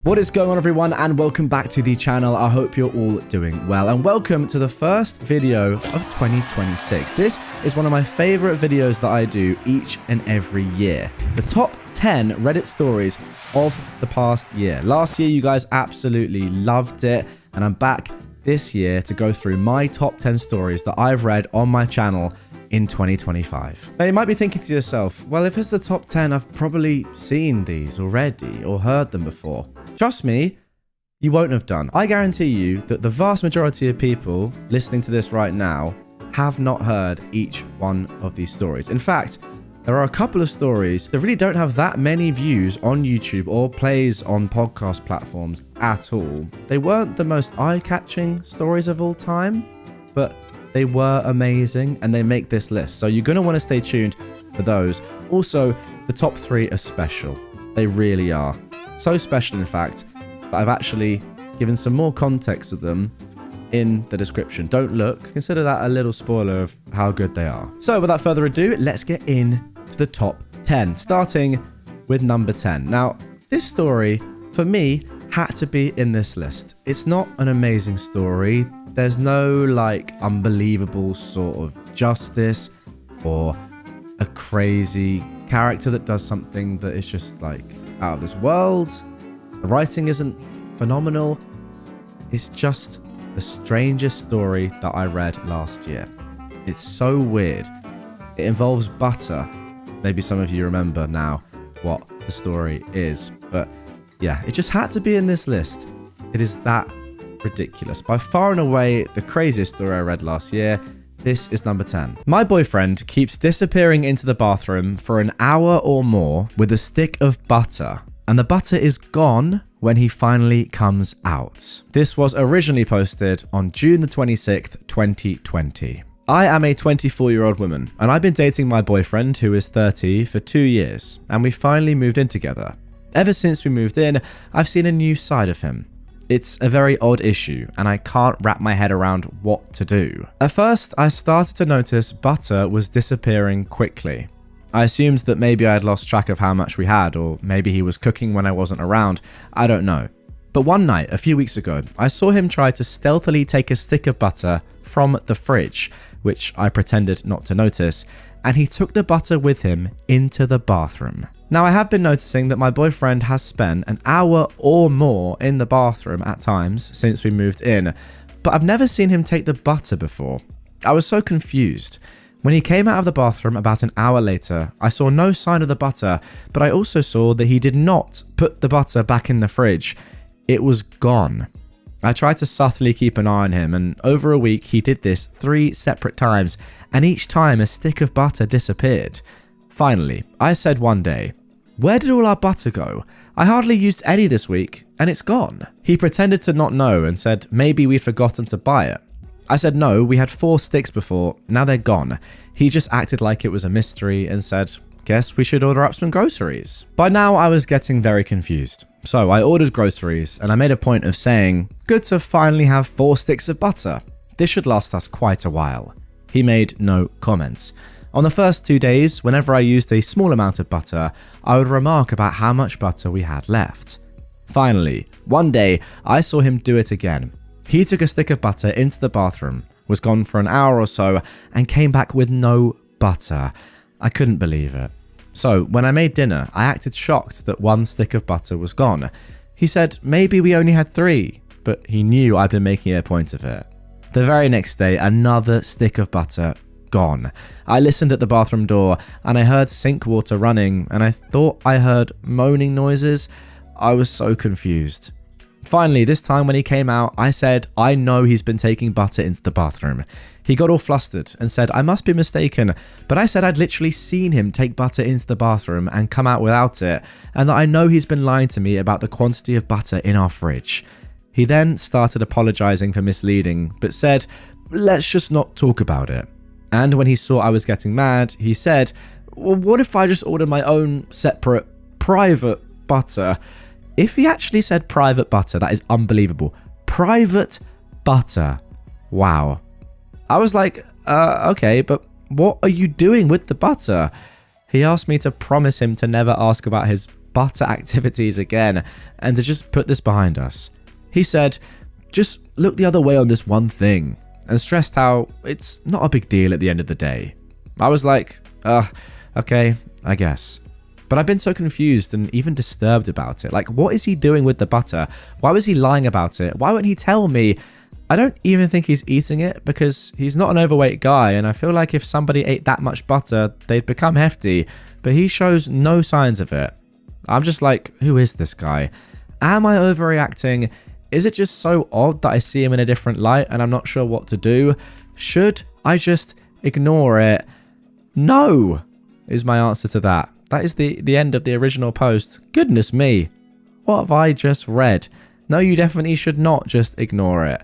What is going on, everyone, and welcome back to the channel. I hope you're all doing well, and welcome to the first video of 2026. This is one of my favorite videos that I do each and every year. The top 10 Reddit stories of the past year. Last year, you guys absolutely loved it, and I'm back this year to go through my top 10 stories that I've read on my channel in 2025. Now, you might be thinking to yourself, well, if it's the top 10, I've probably seen these already or heard them before. Trust me, you won't have done. I guarantee you that the vast majority of people listening to this right now have not heard each one of these stories. In fact, there are a couple of stories that really don't have that many views on YouTube or plays on podcast platforms at all. They weren't the most eye-catching stories of all time, but they were amazing and they make this list. So you're going to want to stay tuned for those. Also, the top 3 are special. They really are. So special, in fact, that I've actually given some more context to them in the description. Don't look. Consider that a little spoiler of how good they are. So without further ado, let's get into the top 10, starting with number 10. Now, this story, for me, had to be in this list. It's not an amazing story. There's no, unbelievable sort of justice or a crazy character that does something that is just, out of this world. The writing isn't phenomenal. It's just the strangest story that I read last year. It's so weird. It involves butter. Maybe some of you remember now what the story is, but yeah, it just had to be in this list. It is that ridiculous. By far and away the craziest story I read last year. This is number 10. My boyfriend keeps disappearing into the bathroom for an hour or more with a stick of butter, and the butter is gone when he finally comes out. This was originally posted on June the 26th, 2020. I am a 24-year-old woman, and I've been dating my boyfriend, who is 30, for 2 years, and we finally moved in together. Ever since we moved in, I've seen a new side of him. It's a very odd issue, and I can't wrap my head around what to do. At first, I started to notice butter was disappearing quickly. I assumed that maybe I had lost track of how much we had, or maybe he was cooking when I wasn't around. I don't know. But one night, a few weeks ago, I saw him try to stealthily take a stick of butter from the fridge, which I pretended not to notice, and he took the butter with him into the bathroom. Now, I have been noticing that my boyfriend has spent an hour or more in the bathroom at times since we moved in, but I've never seen him take the butter before. I was so confused. When he came out of the bathroom about an hour later, I saw no sign of the butter, but I also saw that he did not put the butter back in the fridge. It was gone. I tried to subtly keep an eye on him, and over a week he did this 3 separate times, and each time a stick of butter disappeared. Finally, I said one day, "Where did all our butter go? I hardly used any this week, and it's gone." He pretended to not know and said maybe we'd forgotten to buy it. I said no, we had 4 sticks before, now they're gone. He just acted like it was a mystery and said, "Guess we should order up some groceries." By now I was getting very confused. So I ordered groceries, and I made a point of saying, "Good to finally have 4 sticks of butter. This should last us quite a while." He made no comments. On the first 2 days, whenever I used a small amount of butter, I would remark about how much butter we had left. Finally, one day, I saw him do it again. He took a stick of butter into the bathroom, was gone for an hour or so, and came back with no butter. I couldn't believe it. So, when I made dinner, I acted shocked that 1 stick of butter was gone. He said maybe we only had 3, but he knew I'd been making a point of it. The very next day, another stick of butter gone. I listened at the bathroom door, and I heard sink water running, and I thought I heard moaning noises. I was so confused. Finally, this time when he came out, I said, "I know he's been taking butter into the bathroom." He got all flustered and said I must be mistaken, but I said I'd literally seen him take butter into the bathroom and come out without it, and that I know he's been lying to me about the quantity of butter in our fridge. He then started apologizing for misleading, but said, "Let's just not talk about it." And when he saw I was getting mad, he said, "Well, what if I just order my own separate, private butter?" If he actually said private butter, that is unbelievable. Private butter. Wow. I was like, okay, but what are you doing with the butter? He asked me to promise him to never ask about his butter activities again and to just put this behind us. He said, just look the other way on this one thing, and stressed how it's not a big deal at the end of the day. I was like, okay, I guess. But I've been so confused and even disturbed about it. Like, what is he doing with the butter? Why was he lying about it? Why wouldn't he tell me? I don't even think he's eating it because he's not an overweight guy, and I feel like if somebody ate that much butter, they'd become hefty, but he shows no signs of it. I'm just like, who is this guy? Am I overreacting? Is it just so odd that I see him in a different light and I'm not sure what to do? Should I just ignore it? No, is my answer to that. That is the end of the original post. Goodness me, what have I just read? No, you definitely should not just ignore it.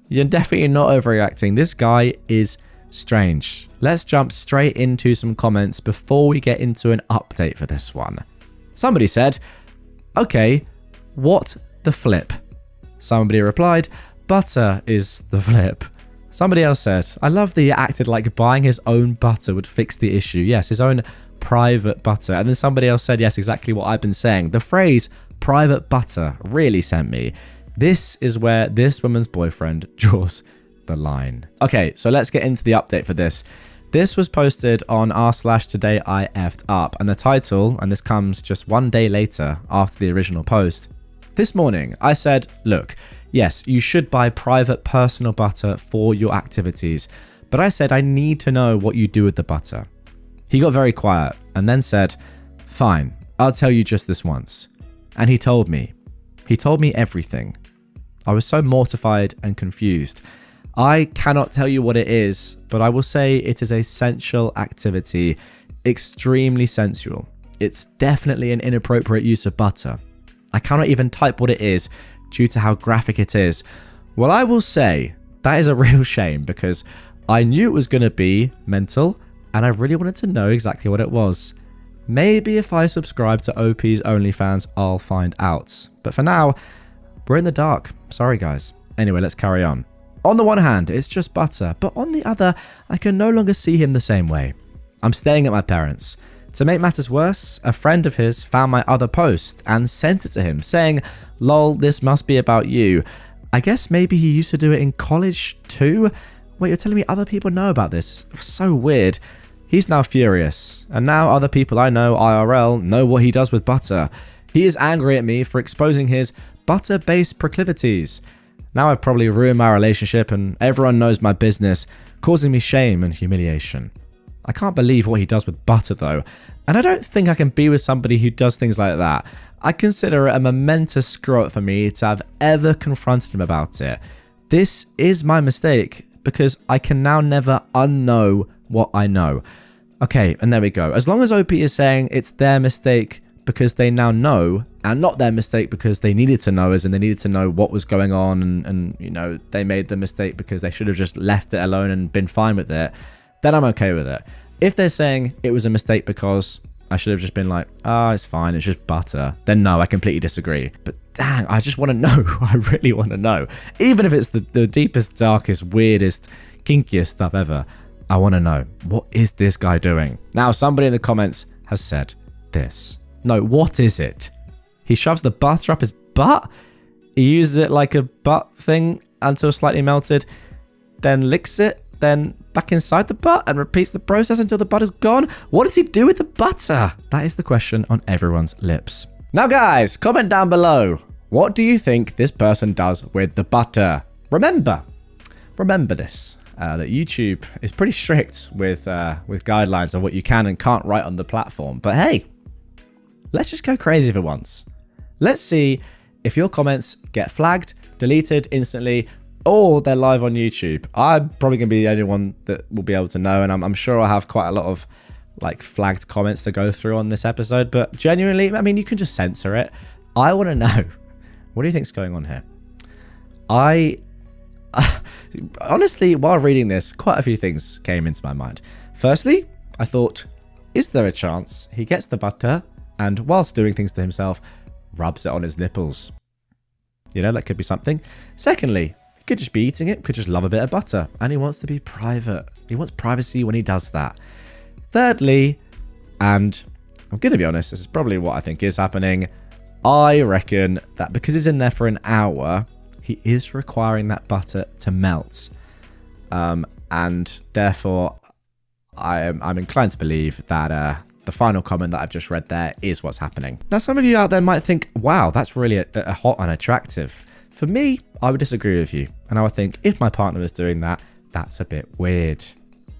You're definitely not overreacting. This guy is strange. Let's jump straight into some comments before we get into an update for this one. Somebody said, okay, what the flip? Somebody replied, butter is the flip. Somebody else said, I love that he acted like buying his own butter would fix the issue. Yes, his own private butter. And then somebody else said, yes, exactly what I've been saying. The phrase private butter really sent me. This is where this woman's boyfriend draws the line. Okay, so let's get into the update for this. This was posted on r/today I effed up, and the title, and this comes just one day later after the original post. This morning, I said, look, yes, you should buy private personal butter for your activities, but I said I need to know what you do with the butter. He got very quiet and then said, fine, I'll tell you just this once. And he told me. He told me everything. I was so mortified and confused. I cannot tell you what it is, but I will say it is a sensual activity, extremely sensual. It's definitely an inappropriate use of butter. I cannot even type what it is due to how graphic it is. Well, I will say that is a real shame because I knew it was going to be mental and I really wanted to know exactly what it was. Maybe if I subscribe to OP's OnlyFans, I'll find out. But for now, we're in the dark. Sorry, guys. Anyway, let's carry on. On the one hand, it's just butter, but on the other, I can no longer see him the same way. I'm staying at my parents'. To make matters worse, a friend of his found my other post and sent it to him, saying, lol, this must be about you. I guess maybe he used to do it in college too? Wait, you're telling me other people know about this? So weird. He's now furious, and now other people I know IRL know what he does with butter. He is angry at me for exposing his butter-based proclivities. Now I've probably ruined my relationship and everyone knows my business, causing me shame and humiliation. I can't believe what he does with butter though, and I don't think I can be with somebody who does things like that. I consider it a momentous screw-up for me to have ever confronted him about it. This is my mistake because I can now never unknow what I know. Okay, and there we go. As long as OP is saying it's their mistake because they now know, and not their mistake because they needed to know, as in they needed to know what was going on, and you know, they made the mistake because they should have just left it alone and been fine with it, then I'm okay with it. If they're saying it was a mistake because I should have just been like, oh, it's fine, it's just butter, then no, I completely disagree. But dang, I just want to know. I really want to know. Even if it's the deepest, darkest, weirdest, kinkiest stuff ever, I want to know, what is this guy doing? Now, somebody in the comments has said this. No, what is it? He shoves the butter up his butt? He uses it like a butt thing until slightly melted, then licks it, then back inside the butt and repeats the process until the butter's gone? What does he do with the butter? That is the question on everyone's lips. Now guys, comment down below. What do you think this person does with the butter? Remember this. That YouTube is pretty strict with guidelines on what you can and can't write on the platform. But hey, let's just go crazy for once. Let's see if your comments get flagged, deleted instantly, or they're live on YouTube. I'm probably going to be the only one that will be able to know, and I'm sure I'll have quite a lot of like flagged comments to go through on this episode. But genuinely, I mean, you can just censor it. I want to know, what do you think's going on here? Honestly, while reading this, quite a few things came into my mind. Firstly, I thought, is there a chance he gets the butter and whilst doing things to himself, rubs it on his nipples? You know, that could be something. Secondly, he could just be eating it, could just love a bit of butter, and he wants to be private. He wants privacy when he does that. Thirdly, and I'm going to be honest, this is probably what I think is happening. I reckon that because he's in there for an hour, he is requiring that butter to melt. And therefore, I'm inclined to believe that the final comment that I've just read there is what's happening. Now, some of you out there might think, wow, that's really a hot and attractive. For me, I would disagree with you. And I would think if my partner was doing that, that's a bit weird.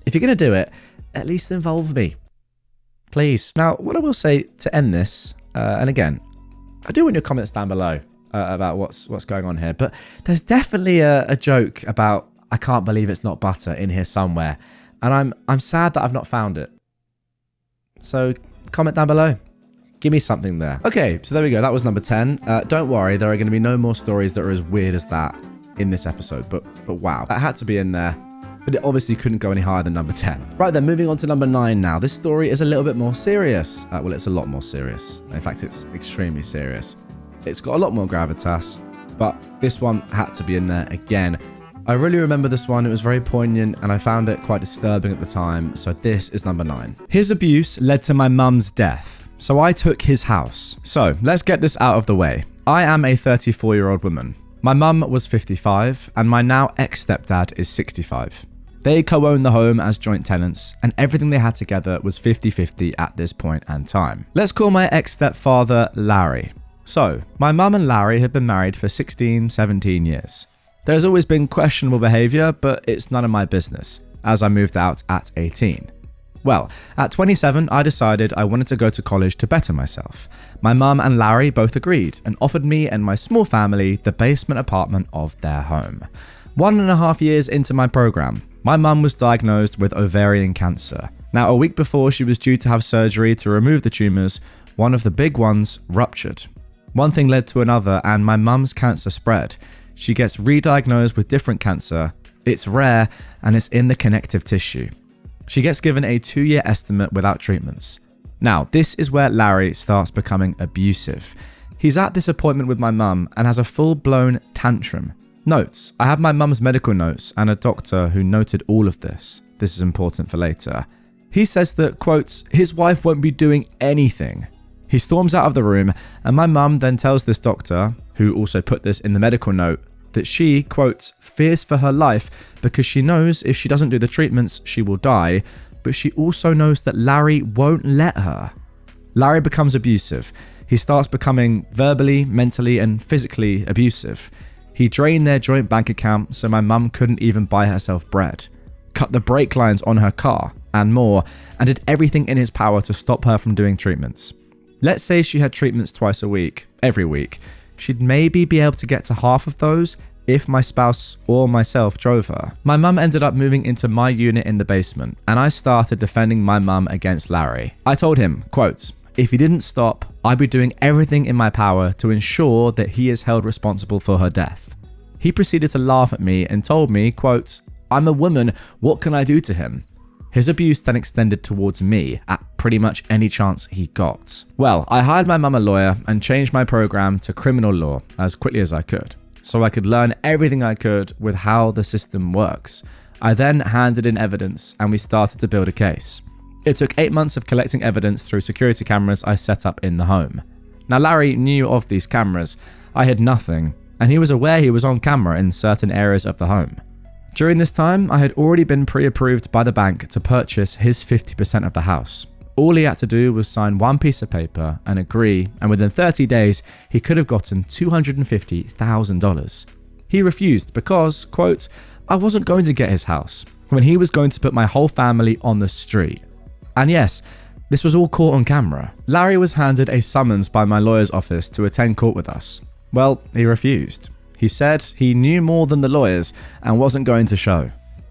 If you're going to do it, at least involve me. Please. Now, what I will say to end this, and again, I do want your comments down below about what's going on here, but there's definitely a joke about I can't believe it's not butter in here somewhere, and I'm sad that I've not found it. So comment down below. Give me something there. Okay, so there we go. That was number 10. Don't worry, there are going to be no more stories that are as weird as that in this episode, but wow, that had to be in there. But it obviously couldn't go any higher than number 10. Right then, moving on to number 9 now. This story is a little bit more serious. Well, it's a lot more serious. In fact, it's extremely serious. It's got a lot more gravitas, but this one had to be in there again. I really remember this one. It was very poignant, and I found it quite disturbing at the time. So this is number 9. His abuse led to my mum's death, so I took his house. So let's get this out of the way. I am a 34-year-old woman. My mum was 55, and my now ex-stepdad is 65. They co-owned the home as joint tenants, and everything they had together was 50-50 at this point and time. Let's call my ex-stepfather Larry. So, my mum and Larry have been married for 16, 17 years. There's always been questionable behaviour, but it's none of my business, as I moved out at 18. Well, at 27, I decided I wanted to go to college to better myself. My mum and Larry both agreed, and offered me and my small family the basement apartment of their home. 1.5 years into my program, my mum was diagnosed with ovarian cancer. Now, a week before she was due to have surgery to remove the tumours, one of the big ones ruptured. One thing led to another, and my mum's cancer spread. She gets re-diagnosed with different cancer. It's rare, and it's in the connective tissue. She gets given a 2-year estimate without treatments. Now, this is where Larry starts becoming abusive. He's at this appointment with my mum and has a full-blown tantrum. Notes: I have my mum's medical notes and a doctor who noted all of this. This is important for later. He says that, quotes, his wife won't be doing anything. He storms out of the room, and my mum then tells this doctor, who also put this in the medical note, that she, quote, fears for her life because she knows if she doesn't do the treatments, she will die, but she also knows that Larry won't let her. Larry becomes abusive. He starts becoming verbally, mentally, and physically abusive. He drained their joint bank account so my mum couldn't even buy herself bread, cut the brake lines on her car, and more, and did everything in his power to stop her from doing treatments. Let's say she had treatments twice a week, every week. She'd maybe be able to get to half of those if my spouse or myself drove her. My mum ended up moving into my unit in the basement, and I started defending my mum against Larry. I told him, quote, if he didn't stop, I'd be doing everything in my power to ensure that he is held responsible for her death. He proceeded to laugh at me and told me, quote, I'm a woman, what can I do to him? His abuse then extended towards me at pretty much any chance he got. Well, I hired my mum a lawyer and changed my program to criminal law as quickly as I could, so I could learn everything I could with how the system works. I then handed in evidence and we started to build a case. It took 8 months of collecting evidence through security cameras I set up in the home. Now, Larry knew of these cameras. I had nothing, and he was aware he was on camera in certain areas of the home. During this time, I had already been pre-approved by the bank to purchase his 50% of the house. All he had to do was sign one piece of paper and agree, and within 30 days, he could have gotten $250,000. He refused because, quote, I wasn't going to get his house, when he was going to put my whole family on the street. And yes, this was all caught on camera. Larry was handed a summons by my lawyer's office to attend court with us. Well, he refused. He said he knew more than the lawyers and wasn't going to show.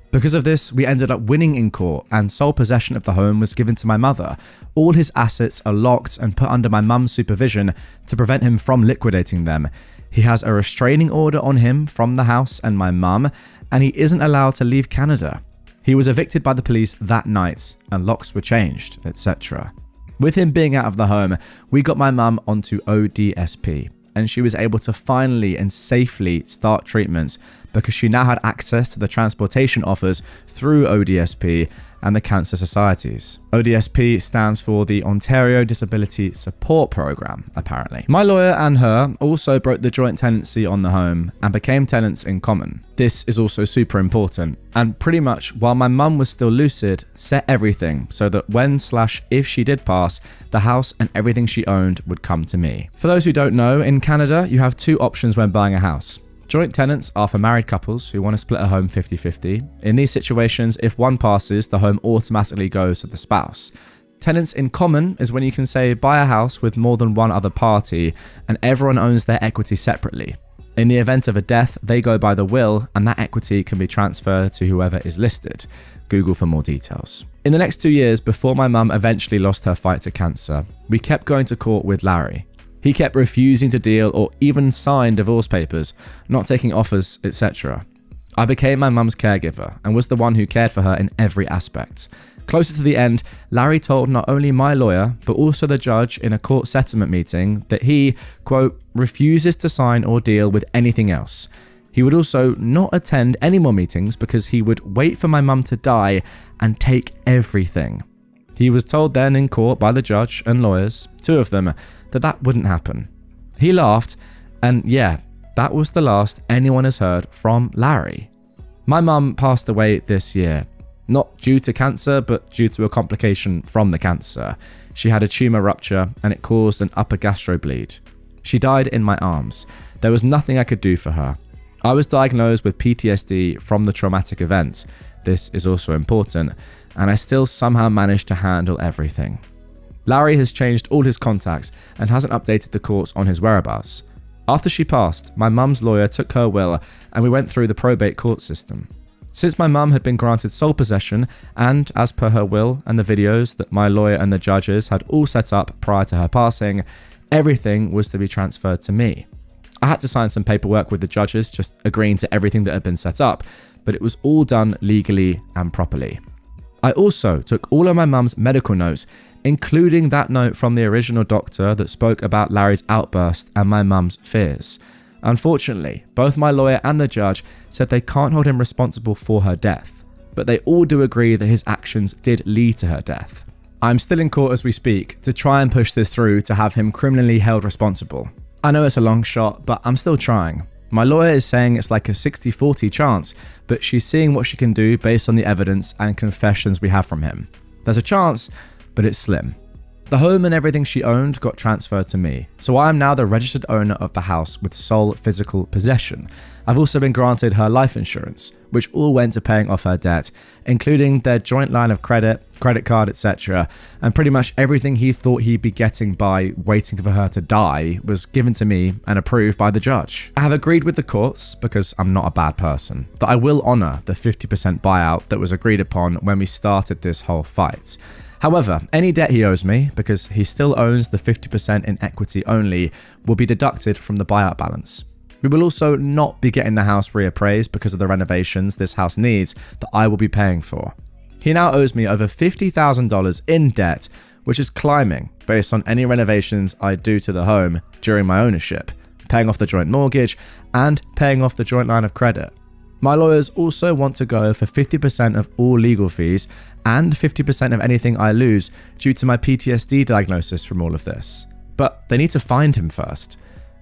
Because of this, we ended up winning in court and sole possession of the home was given to my mother. All his assets are locked and put under my mum's supervision to prevent him from liquidating them. He has a restraining order on him from the house and my mum, and he isn't allowed to leave Canada. He was evicted by the police that night and locks were changed, etc. With him being out of the home, we got my mum onto ODSP, and she was able to finally and safely start treatments because she now had access to the transportation offers through ODSP and the Cancer Societies. ODSP stands for the Ontario Disability Support Program, apparently. My lawyer and her also broke the joint tenancy on the home and became tenants in common. This is also super important, and pretty much while my mum was still lucid, set everything so that when/if she did pass, the house and everything she owned would come to me. For those who don't know, in Canada, you have two options when buying a house. Joint tenants are for married couples who want to split a home 50-50. In these situations, if one passes, the home automatically goes to the spouse. Tenants in common is when you can say buy a house with more than one other party and everyone owns their equity separately. In the event of a death, they go by the will and that equity can be transferred to whoever is listed. Google for more details. In the next 2 years, before my mum eventually lost her fight to cancer, we kept going to court with Larry. He kept refusing to deal or even sign divorce papers, not taking offers, etc. I became my mum's caregiver and was the one who cared for her in every aspect. Closer to the end, Larry told not only my lawyer, but also the judge in a court settlement meeting that he, quote, refuses to sign or deal with anything else. He would also not attend any more meetings because he would wait for my mum to die and take everything. He was told then in court by the judge and lawyers, two of them, that wouldn't happen. He laughed, and yeah, that was the last anyone has heard from Larry. My mum passed away this year. Not due to cancer, but due to a complication from the cancer. She had a tumour rupture and it caused an upper gastro bleed. She died in my arms. There was nothing I could do for her. I was diagnosed with PTSD from the traumatic event. This is also important, and I still somehow managed to handle everything. Larry has changed all his contacts and hasn't updated the courts on his whereabouts. After she passed, my mum's lawyer took her will and we went through the probate court system. Since my mum had been granted sole possession and, as per her will and the videos that my lawyer and the judges had all set up prior to her passing, everything was to be transferred to me. I had to sign some paperwork with the judges, just agreeing to everything that had been set up, but it was all done legally and properly. I also took all of my mum's medical notes, including that note from the original doctor that spoke about Larry's outburst and my mum's fears. Unfortunately, both my lawyer and the judge said they can't hold him responsible for her death, but they all do agree that his actions did lead to her death. I'm still in court as we speak to try and push this through to have him criminally held responsible. I know it's a long shot, but I'm still trying. My lawyer is saying it's like a 60-40 chance, but she's seeing what she can do based on the evidence and confessions we have from him. There's a chance, but it's slim. The home and everything she owned got transferred to me, so I am now the registered owner of the house with sole physical possession. I've also been granted her life insurance, which all went to paying off her debt, including their joint line of credit card, etc. And pretty much everything he thought he'd be getting by waiting for her to die was given to me and approved by the judge. I have agreed with the courts, because I'm not a bad person, that I will honour the 50% buyout that was agreed upon when we started this whole fight. However, any debt he owes me, because he still owns the 50% in equity only, will be deducted from the buyout balance. We will also not be getting the house reappraised because of the renovations this house needs that I will be paying for. He now owes me over $50,000 in debt, which is climbing based on any renovations I do to the home during my ownership, paying off the joint mortgage and paying off the joint line of credit. My lawyers also want to go for 50% of all legal fees and 50% of anything I lose due to my PTSD diagnosis from all of this. But they need to find him first.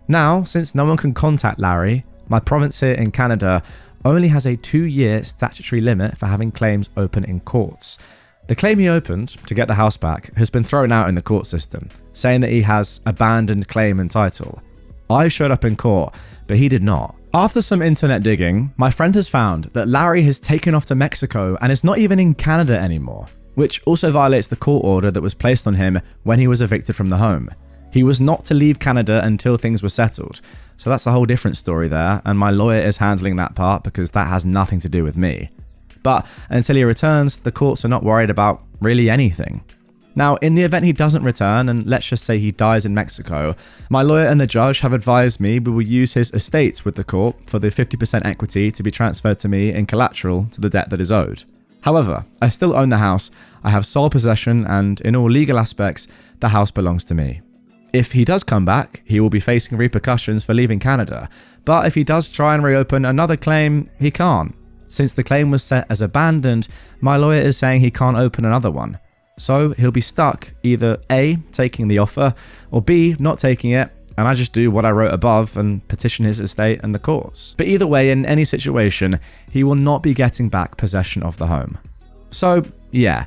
Now, since no one can contact Larry, my province here in Canada only has a 2-year statutory limit for having claims open in courts. The claim he opened to get the house back has been thrown out in the court system, saying that he has abandoned claim and title. I showed up in court, but he did not. After some internet digging, my friend has found that Larry has taken off to Mexico and is not even in Canada anymore, which also violates the court order that was placed on him when he was evicted from the home. He was not to leave Canada until things were settled, so that's a whole different story there, and my lawyer is handling that part because that has nothing to do with me. But until he returns, the courts are not worried about really anything. Now, in the event he doesn't return, and let's just say he dies in Mexico, my lawyer and the judge have advised me we will use his estates with the court for the 50% equity to be transferred to me in collateral to the debt that is owed. However, I still own the house, I have sole possession, and in all legal aspects, the house belongs to me. If he does come back, he will be facing repercussions for leaving Canada, but if he does try and reopen another claim, he can't. Since the claim was set as abandoned, my lawyer is saying he can't open another one. So he'll be stuck either A, taking the offer, or B, not taking it, and I just do what I wrote above and petition his estate and the courts. But either way, in any situation, he will not be getting back possession of the home. So, yeah.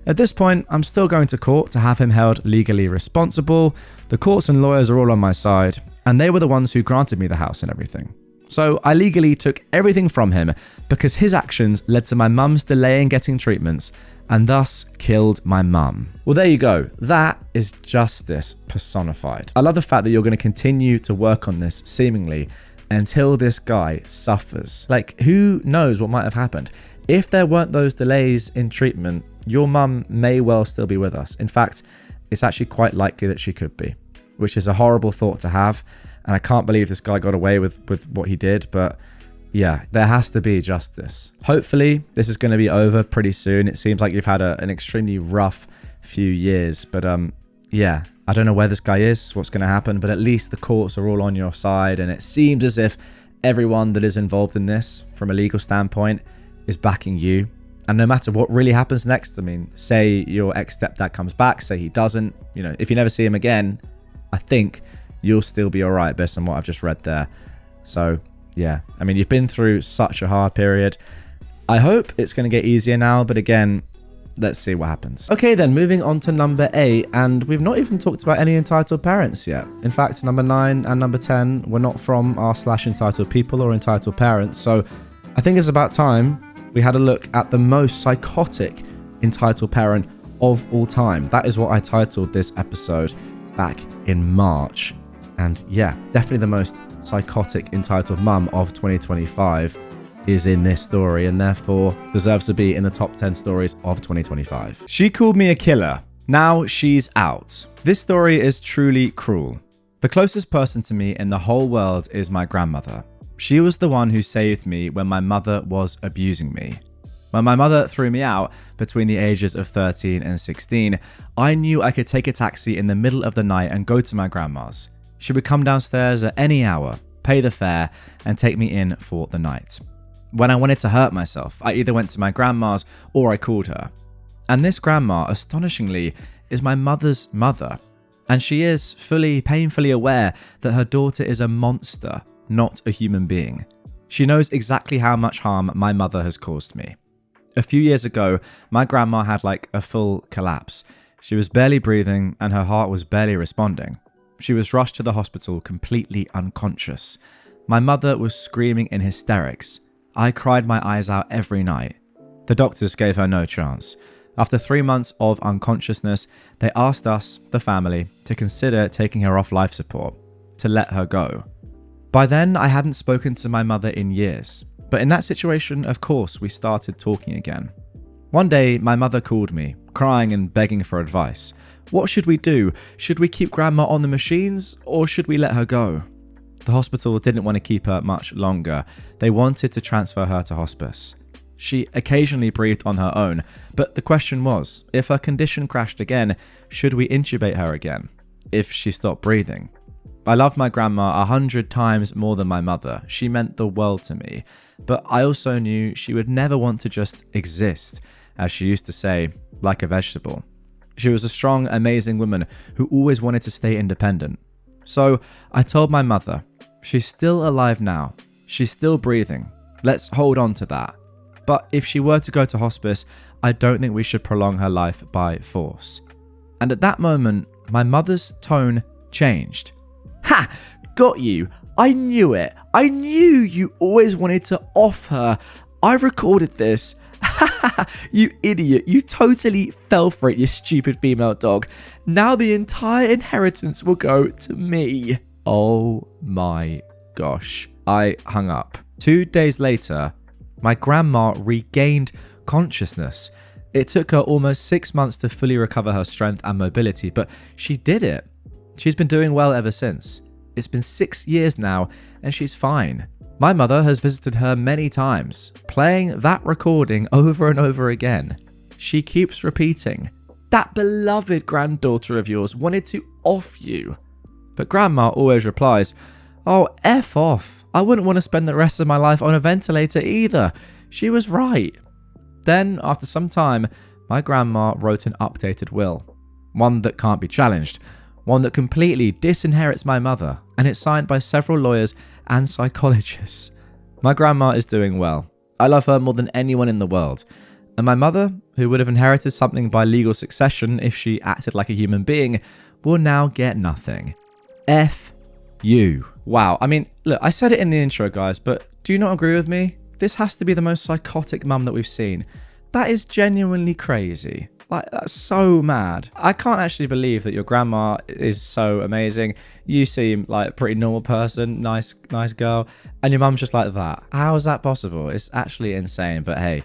At this point, I'm still going to court to have him held legally responsible. The courts and lawyers are all on my side, and they were the ones who granted me the house and everything. So I legally took everything from him because his actions led to my mum's delay in getting treatments and thus killed my mum. Well, there you go. That is justice personified. I love the fact that you're going to continue to work on this seemingly until this guy suffers. Like, who knows what might have happened? If there weren't those delays in treatment, your mum may well still be with us. In fact, it's actually quite likely that she could be, which is a horrible thought to have. And I can't believe this guy got away with what he did, but yeah, there has to be justice. Hopefully, this is going to be over pretty soon. It seems like you've had an extremely rough few years, but yeah, I don't know where this guy is, what's going to happen, but at least the courts are all on your side, and it seems as if everyone that is involved in this, from a legal standpoint, is backing you. And no matter what really happens next, I mean, say your ex-stepdad comes back, say he doesn't, you know, if you never see him again, I think you'll still be all right based on what I've just read there. So yeah, I mean, you've been through such a hard period. I hope it's going to get easier now, but again, let's see what happens. Okay, then moving on to number 8, and we've not even talked about any entitled parents yet. In fact, number 9 and number 10 were not from our /entitled people or entitled parents. So I think it's about time we had a look at the most psychotic entitled parent of all time. That is what I titled this episode back in March. And yeah, definitely the most psychotic entitled mum of 2025 is in this story, and therefore deserves to be in the top 10 stories of 2025. She called me a killer. Now she's out. This story is truly cruel. The closest person to me in the whole world is my grandmother. She was the one who saved me when my mother was abusing me. When my mother threw me out between the ages of 13 and 16, I knew I could take a taxi in the middle of the night and go to my grandma's. She would come downstairs at any hour, pay the fare, and take me in for the night. When I wanted to hurt myself, I either went to my grandma's or I called her. And this grandma, astonishingly, is my mother's mother. And she is painfully aware that her daughter is a monster, not a human being. She knows exactly how much harm my mother has caused me. A few years ago, my grandma had like a full collapse. She was barely breathing and her heart was barely responding. She was rushed to the hospital completely unconscious. My mother was screaming in hysterics. I cried my eyes out every night. The doctors gave her no chance. After 3 months of unconsciousness, they asked us, the family, to consider taking her off life support, to let her go. By then, I hadn't spoken to my mother in years, but in that situation, of course, we started talking again. One day, my mother called me, crying and begging for advice. What should we do? Should we keep grandma on the machines, or should we let her go? The hospital didn't want to keep her much longer. They wanted to transfer her to hospice. She occasionally breathed on her own, but the question was, if her condition crashed again, should we intubate her again? If she stopped breathing? I love my grandma 100 times more than my mother. She meant the world to me. But I also knew she would never want to just exist, as she used to say, like a vegetable. She was a strong, amazing woman who always wanted to stay independent. So I told my mother, she's still alive now. She's still breathing. Let's hold on to that. But if she were to go to hospice, I don't think we should prolong her life by force. And at that moment, my mother's tone changed. Ha! Got you! I knew it! I knew you always wanted to off her! I recorded this! You idiot! You totally fell for it, you stupid female dog. Now the entire inheritance will go to me. Oh my gosh. I hung up. 2 days later, my grandma regained consciousness. It took her almost 6 months to fully recover her strength and mobility, but she did it. She's been doing well ever since. It's been 6 years now, and she's fine. My mother has visited her many times, playing that recording over and over again. She keeps repeating, "That beloved granddaughter of yours wanted to off you." But Grandma always replies, "Oh, F off. I wouldn't want to spend the rest of my life on a ventilator either. She was right. Then, after some time, my grandma wrote an updated will. One that can't be challenged. One that completely disinherits my mother, and it's signed by several lawyers and psychologists. My grandma is doing well. I love her more than anyone in the world. And my mother, who would have inherited something by legal succession if she acted like a human being, will now get nothing. F you. Wow. I mean, look, I said it in the intro, guys, but do you not agree with me? This has to be the most psychotic mum that we've seen. That is genuinely crazy. Like, that's so mad. I can't actually believe that your grandma is so amazing. You seem like a pretty normal person, nice girl, and your mum's just like that. How is that possible? It's actually insane, but hey,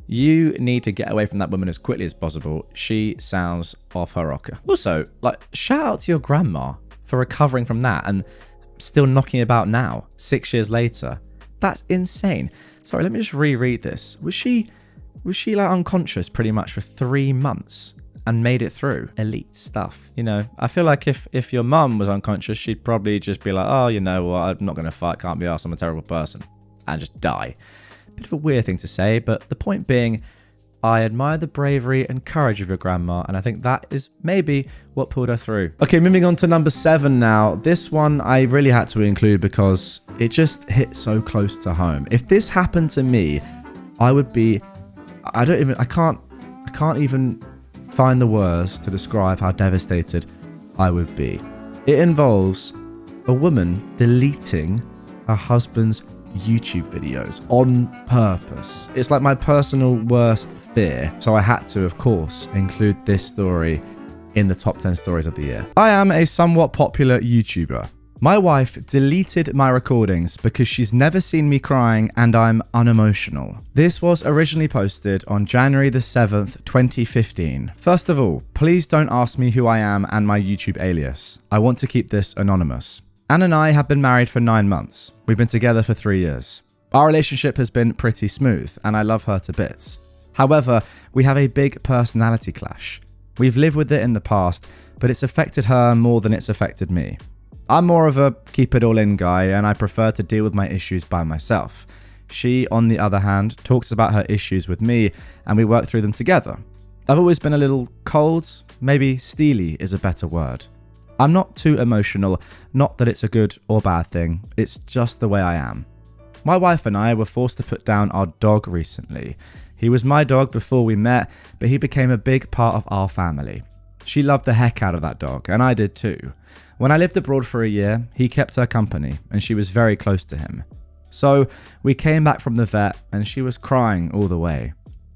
you need to get away from that woman as quickly as possible. She sounds off her rocker. Also, like, shout out to your grandma for recovering from that and still knocking about now, 6 years later. That's insane. Sorry, let me just reread this. Was she like unconscious pretty much for 3 months and made it through? Elite stuff. You know, I feel like if your mum was unconscious, she'd probably just be like, oh, you know what, I'm not going to fight, can't be arsed, I'm a terrible person, and just die. Bit of a weird thing to say, but the point being, I admire the bravery and courage of your grandma, and I think that is maybe what pulled her through. Okay, moving on to number 7 now. This one I really had to include because it just hit so close to home. If this happened to me, I would be... I can't even find the words to describe how devastated I would be. It involves a woman deleting her husband's YouTube videos on purpose. It's like my personal worst fear. So I had to, of course, include this story in the top 10 stories of the year. I am a somewhat popular YouTuber. My wife deleted my recordings because she's never seen me crying and I'm unemotional. This was originally posted on January the 7th, 2015. First of all, please don't ask me who I am and my YouTube alias. I want to keep this anonymous. Anne and I have been married for 9 months. We've been together for 3 years. Our relationship has been pretty smooth and I love her to bits. However, we have a big personality clash. We've lived with it in the past, but it's affected her more than it's affected me. I'm more of a keep it all in guy and I prefer to deal with my issues by myself. She, on the other hand, talks about her issues with me and we work through them together. I've always been a little cold, maybe steely is a better word. I'm not too emotional, not that it's a good or bad thing, it's just the way I am. My wife and I were forced to put down our dog recently. He was my dog before we met, but he became a big part of our family. She loved the heck out of that dog, and I did too. When I lived abroad for a year, he kept her company, and she was very close to him. So we came back from the vet, and she was crying all the way.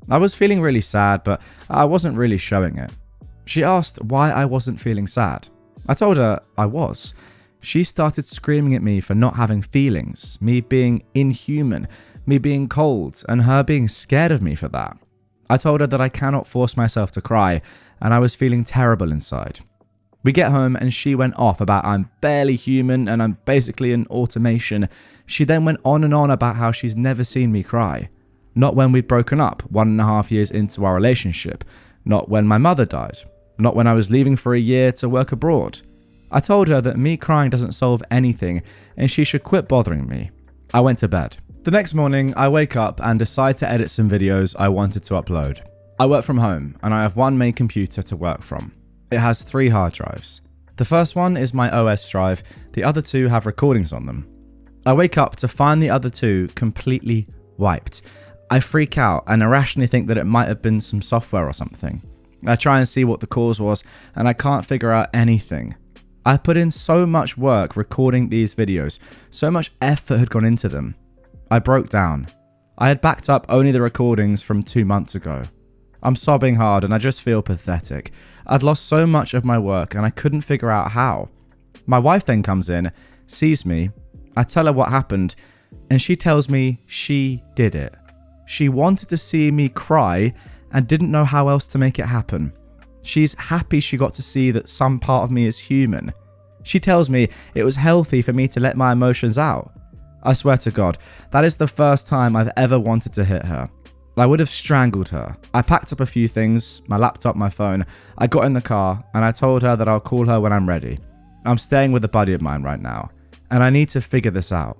I was feeling really sad, but I wasn't really showing it. She asked why I wasn't feeling sad. I told her I was. She started screaming at me for not having feelings, me being inhuman, me being cold, and her being scared of me for that. I told her that I cannot force myself to cry, and I was feeling terrible inside. We get home and she went off about I'm barely human and I'm basically an automation. She then went on and on about how she's never seen me cry. Not when we'd broken up 1.5 years into our relationship. Not when my mother died. Not when I was leaving for a year to work abroad. I told her that me crying doesn't solve anything and she should quit bothering me. I went to bed. The next morning, I wake up and decide to edit some videos I wanted to upload. I work from home and I have one main computer to work from. It has 3 hard drives. The first one is my OS drive, the other 2 have recordings on them. I wake up to find the other 2 completely wiped. I freak out and irrationally think that it might have been some software or something. I try and see what the cause was and I can't figure out anything. I put in so much work recording these videos, so much effort had gone into them. I broke down. I had backed up only the recordings from 2 months ago. I'm sobbing hard and I just feel pathetic. I'd lost so much of my work and I couldn't figure out how. My wife then comes in, sees me, I tell her what happened, and she tells me she did it. She wanted to see me cry and didn't know how else to make it happen. She's happy she got to see that some part of me is human. She tells me it was healthy for me to let my emotions out. I swear to God, that is the first time I've ever wanted to hit her. I would have strangled her. I packed up a few things, my laptop, my phone. I got in the car and I told her that I'll call her when I'm ready. I'm staying with a buddy of mine right now and I need to figure this out.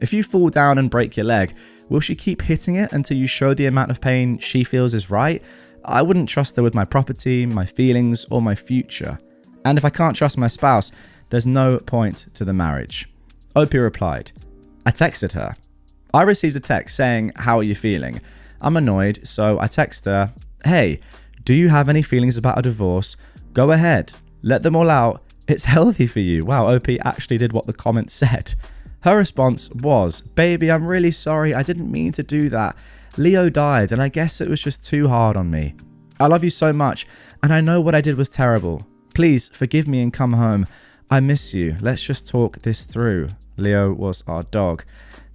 If you fall down and break your leg, will she keep hitting it until you show the amount of pain she feels is right? I wouldn't trust her with my property, my feelings, or my future. And if I can't trust my spouse, there's no point to the marriage. Opie replied, I texted her. I received a text saying, how are you feeling? I'm annoyed, so I text her, hey, do you have any feelings about a divorce? Go ahead, let them all out. It's healthy for you. Wow, Opie actually did what the comment said. Her response was, baby, I'm really sorry. I didn't mean to do that. Leo died, and I guess it was just too hard on me. I love you so much, and I know what I did was terrible. Please forgive me and come home. I miss you. Let's just talk this through. Leo was our dog.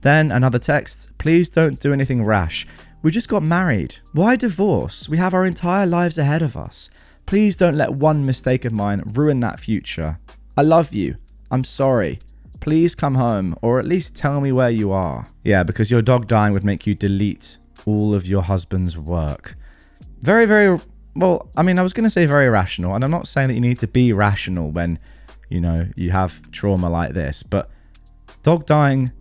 Then another text. Please don't do anything rash. We just got married. Why divorce? We have our entire lives ahead of us. Please don't let one mistake of mine ruin that future. I love you. I'm sorry. Please come home, or at least tell me where you are. Yeah, because your dog dying would make you delete all of your husband's work. Very, very, well, I mean, I was going to say very rational, and I'm not saying that you need to be rational when, you know, you have trauma like this, but dog dying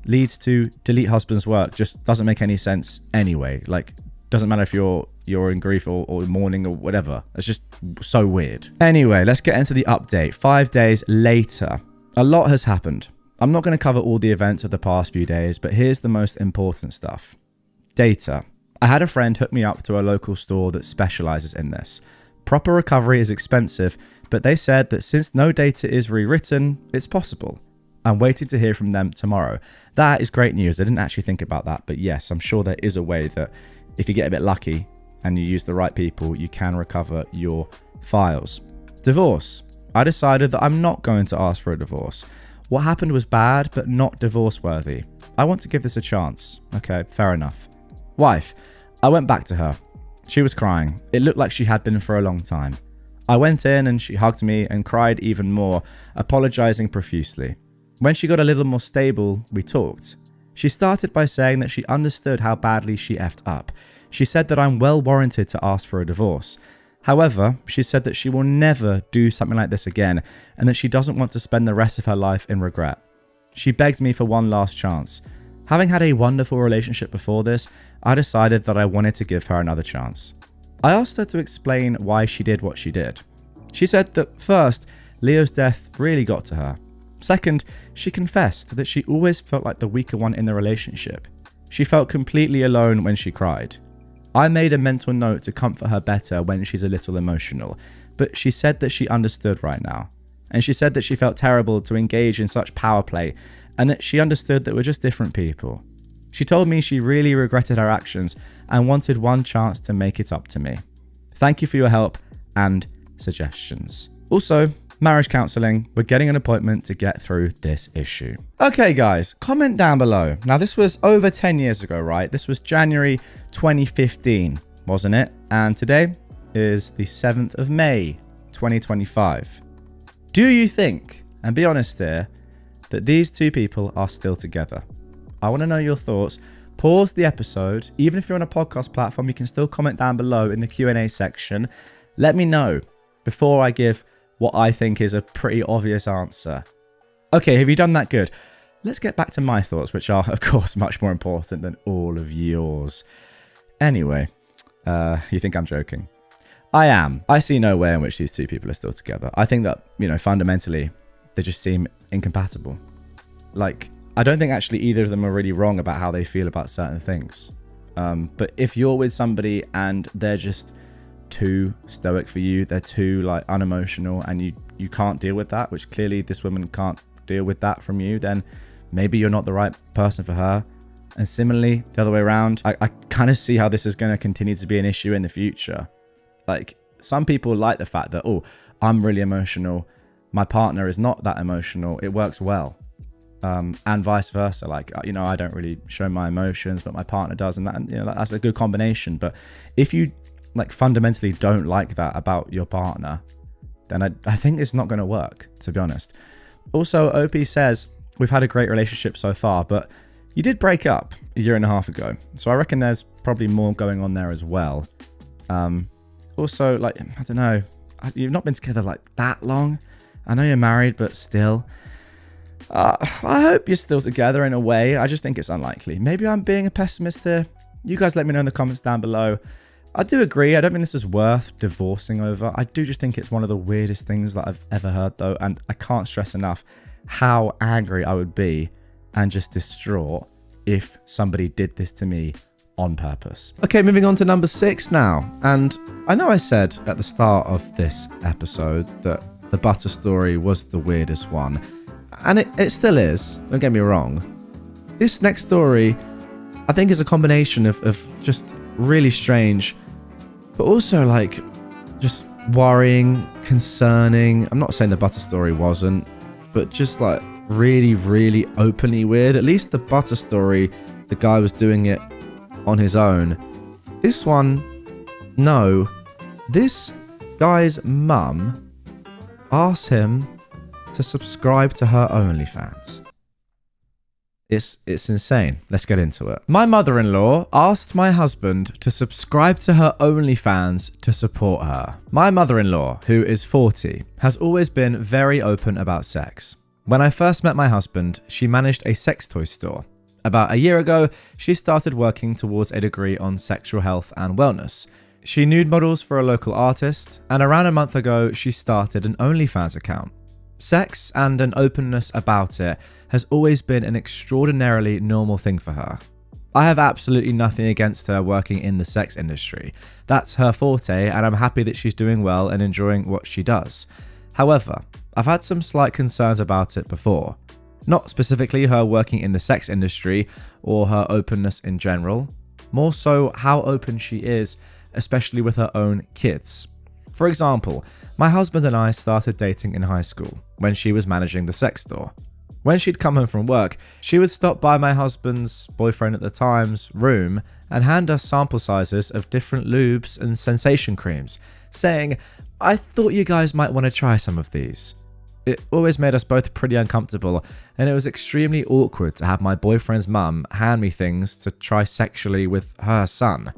leads to delete husband's work just doesn't make any sense anyway. Like, doesn't matter if you're in grief or mourning or whatever. It's just so weird. Anyway, let's get into the update. 5 days later. A lot has happened. I'm not going to cover all the events of the past few days, but here's the most important stuff. Data. I had a friend hook me up to a local store that specializes in this. Proper recovery is expensive, but they said that since no data is rewritten, it's possible. I'm waiting to hear from them tomorrow. That is great news. I didn't actually think about that, but yes, I'm sure there is a way that if you get a bit lucky and you use the right people, you can recover your files. Divorce. I decided that I'm not going to ask for a divorce. What happened was bad, but not divorce worthy. I want to give this a chance. Okay, fair enough. Wife. I went back to her. She was crying. It looked like she had been for a long time. I went in and she hugged me and cried even more, apologizing profusely. When she got a little more stable, we talked. She started by saying that she understood how badly she effed up. She said that I'm well warranted to ask for a divorce. However, she said that she will never do something like this again and that she doesn't want to spend the rest of her life in regret. She begged me for one last chance. Having had a wonderful relationship before this, I decided that I wanted to give her another chance. I asked her to explain why she did what she did. She said that first, Leo's death really got to her. Second, she confessed that she always felt like the weaker one in the relationship. She felt completely alone when she cried. I made a mental note to comfort her better when she's a little emotional, but she said that she understood right now. And she said that she felt terrible to engage in such power play and that she understood that we're just different people. She told me she really regretted her actions and wanted one chance to make it up to me. Thank you for your help and suggestions. Also, marriage counselling. We're getting an appointment to get through this issue. Okay, guys, comment down below. Now, this was over 10 years ago, right? This was January 2015, wasn't it? And today is the 7th of May, 2025. Do you think, and be honest here, that these two people are still together? I want to know your thoughts. Pause the episode. Even if you're on a podcast platform, you can still comment down below in the Q&A section. Let me know before I give what I think is a pretty obvious answer. Okay, have you done that? Good. Let's get back to my thoughts, which are, of course, much more important than all of yours. Anyway, you think I'm joking? I am. I see no way in which these two people are still together. I think that, fundamentally, they just seem incompatible. Like, I don't think actually either of them are really wrong about how they feel about certain things. But if you're with somebody and they're just too stoic for you, they're too unemotional, and you can't deal with that, which clearly this woman can't deal with that from you, then maybe you're not the right person for her. And similarly, the other way around, I kind of see how this is going to continue to be an issue in the future. Like, some people like the fact that, oh, I'm really emotional, my partner is not that emotional, it works well. And vice versa. Like, I don't really show my emotions, but my partner does, and that's a good combination. But if you fundamentally don't like that about your partner, then I think it's not going to work, to be honest. Also, OP says, we've had a great relationship so far, but you did break up a year and a half ago. So I reckon there's probably more going on there as well. Also, I don't know, you've not been together that long. I know you're married, but still. I hope you're still together in a way. I just think it's unlikely. Maybe I'm being a pessimist here. You guys let me know in the comments down below. I do agree. I don't think this is worth divorcing over. I do just think it's one of the weirdest things that I've ever heard, though. And I can't stress enough how angry I would be and just distraught if somebody did this to me on purpose. Okay, moving on to number 6 now. And I know I said at the start of this episode that the butter story was the weirdest one. And it still is, don't get me wrong. This next story, I think, is a combination of just really strange, but also like just worrying, concerning. I'm not saying the butter story wasn't, but just like really, really openly weird. At least the butter story, the guy was doing it on his own. This one, no. This guy's mum asked him to subscribe to her OnlyFans. It's insane. Let's get into it. My mother-in-law asked my husband to subscribe to her OnlyFans to support her. My mother-in-law, who is 40, has always been very open about sex. When I first met my husband, she managed a sex toy store. About a year ago, she started working towards a degree on sexual health and wellness. She nude models for a local artist, and around a month ago, she started an OnlyFans account. Sex and an openness about it has always been an extraordinarily normal thing for her. I have absolutely nothing against her working in the sex industry. That's her forte, and I'm happy that she's doing well and enjoying what she does. However, I've had some slight concerns about it before. Not specifically her working in the sex industry or her openness in general, more so how open she is, especially with her own kids. For example, my husband and I started dating in high school when she was managing the sex store. When she'd come home from work, she would stop by my husband's, boyfriend at the time's, room and hand us sample sizes of different lubes and sensation creams, saying, "I thought you guys might want to try some of these." It always made us both pretty uncomfortable, and it was extremely awkward to have my boyfriend's mum hand me things to try sexually with her son.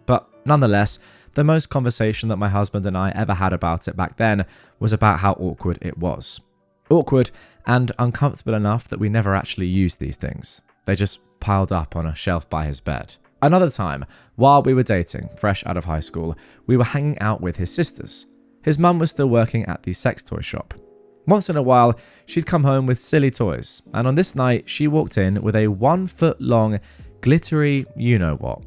But nonetheless, the most conversation that my husband and I ever had about it back then was about how awkward it was. Awkward and uncomfortable enough that we never actually used these things. They just piled up on a shelf by his bed. Another time, while we were dating, fresh out of high school, we were hanging out with his sisters. His mum was still working at the sex toy shop. Once in a while, she'd come home with silly toys, and on this night, she walked in with a 1 foot long, glittery you-know-what.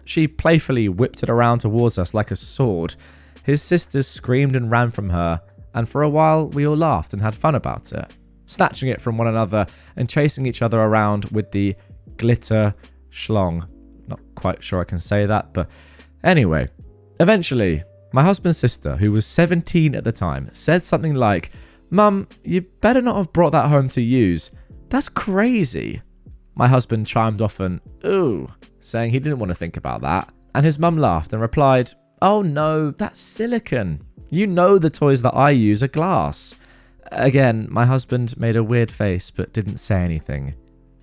She playfully whipped it around towards us like a sword. His sisters screamed and ran from her, and for a while, we all laughed and had fun about it, snatching it from one another and chasing each other around with the glitter schlong. Not quite sure I can say that, but anyway. Eventually, my husband's sister, who was 17 at the time, said something like, "Mum, you better not have brought that home to use. That's crazy." My husband chimed off an "ooh," saying he didn't want to think about that. And his mum laughed and replied, "Oh no, that's silicone. You know the toys that I use are glass." Again, my husband made a weird face but didn't say anything.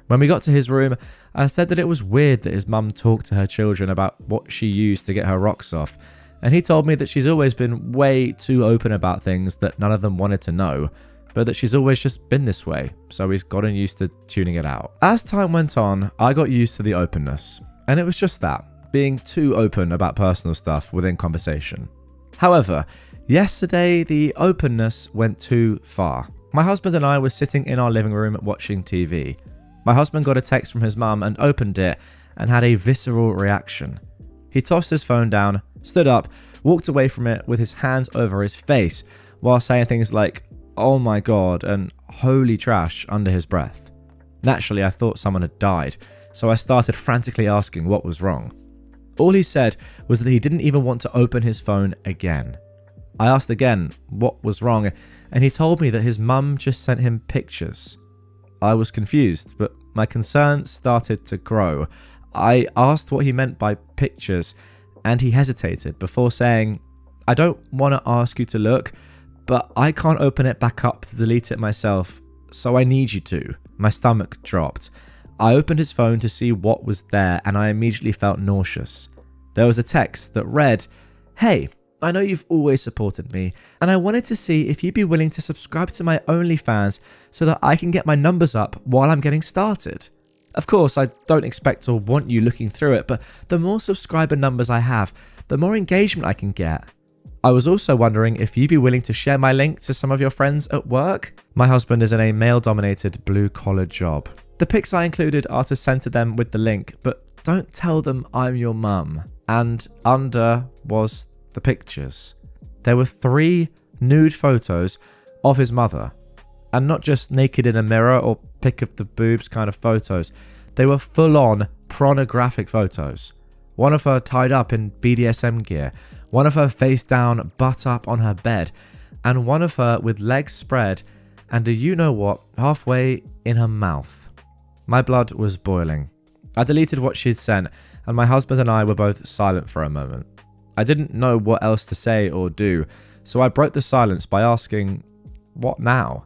When we got to his room, I said that it was weird that his mum talked to her children about what she used to get her rocks off. And he told me that she's always been way too open about things that none of them wanted to know, but that she's always just been this way, so he's gotten used to tuning it out. As time went on, I got used to the openness, and it was just that, being too open about personal stuff within conversation. However, yesterday the openness went too far. My husband and I were sitting in our living room watching TV. My husband got a text from his mum and opened it and had a visceral reaction. He tossed his phone down, stood up, walked away from it with his hands over his face while saying things like, "Oh my god," and "holy trash" under his breath. Naturally, I thought someone had died, so I started frantically asking what was wrong. All he said was that he didn't even want to open his phone again. I asked again what was wrong, and he told me that his mum just sent him pictures. I was confused, but my concern started to grow. I asked what he meant by pictures, and he hesitated before saying, "I don't want to ask you to look, but I can't open it back up to delete it myself, so I need you to." My stomach dropped. I opened his phone to see what was there, and I immediately felt nauseous. There was a text that read, "Hey, I know you've always supported me, and I wanted to see if you'd be willing to subscribe to my OnlyFans so that I can get my numbers up while I'm getting started. Of course, I don't expect or want you looking through it, but the more subscriber numbers I have, the more engagement I can get. I was also wondering if you'd be willing to share my link to some of your friends at work. My husband is in a male-dominated blue-collar job. The pics I included are to send to them with the link, but don't tell them I'm your mum. And under was the pictures. There were 3 nude photos of his mother. And not just naked in a mirror or pic of the boobs kind of photos. They were full-on pornographic photos. One of her tied up in BDSM gear. One of her face down, butt up on her bed. And one of her with legs spread and a you-know-what halfway in her mouth. My blood was boiling. I deleted what she'd sent, and my husband and I were both silent for a moment. I didn't know what else to say or do, so I broke the silence by asking, "What now?"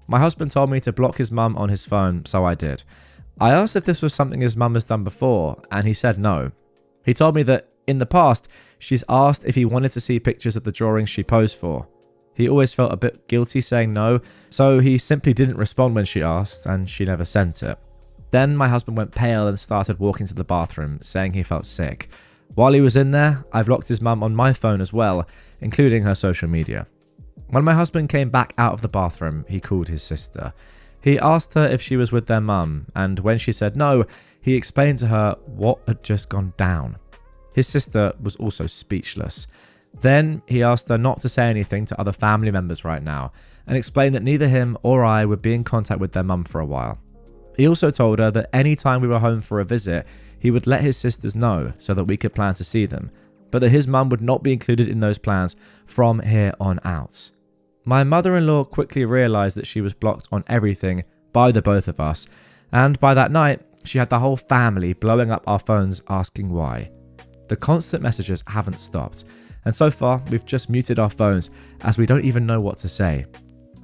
My husband told me to block his mum on his phone, so I did. I asked if this was something his mum has done before, and he said no. He told me that in the past, she's asked if he wanted to see pictures of the drawings she posed for. He always felt a bit guilty saying no, so he simply didn't respond when she asked, and she never sent it. Then my husband went pale and started walking to the bathroom, saying he felt sick. While he was in there, I blocked his mum on my phone as well, including her social media. When my husband came back out of the bathroom, he called his sister. He asked her if she was with their mum, and when she said no, he explained to her what had just gone down. His sister was also speechless. Then he asked her not to say anything to other family members right now, and explained that neither him or I would be in contact with their mum for a while. He also told her that any time we were home for a visit, he would let his sisters know so that we could plan to see them, but that his mum would not be included in those plans from here on out. My mother-in-law quickly realised that she was blocked on everything by the both of us, and by that night, she had the whole family blowing up our phones asking why. The constant messages haven't stopped, and so far, we've just muted our phones as we don't even know what to say.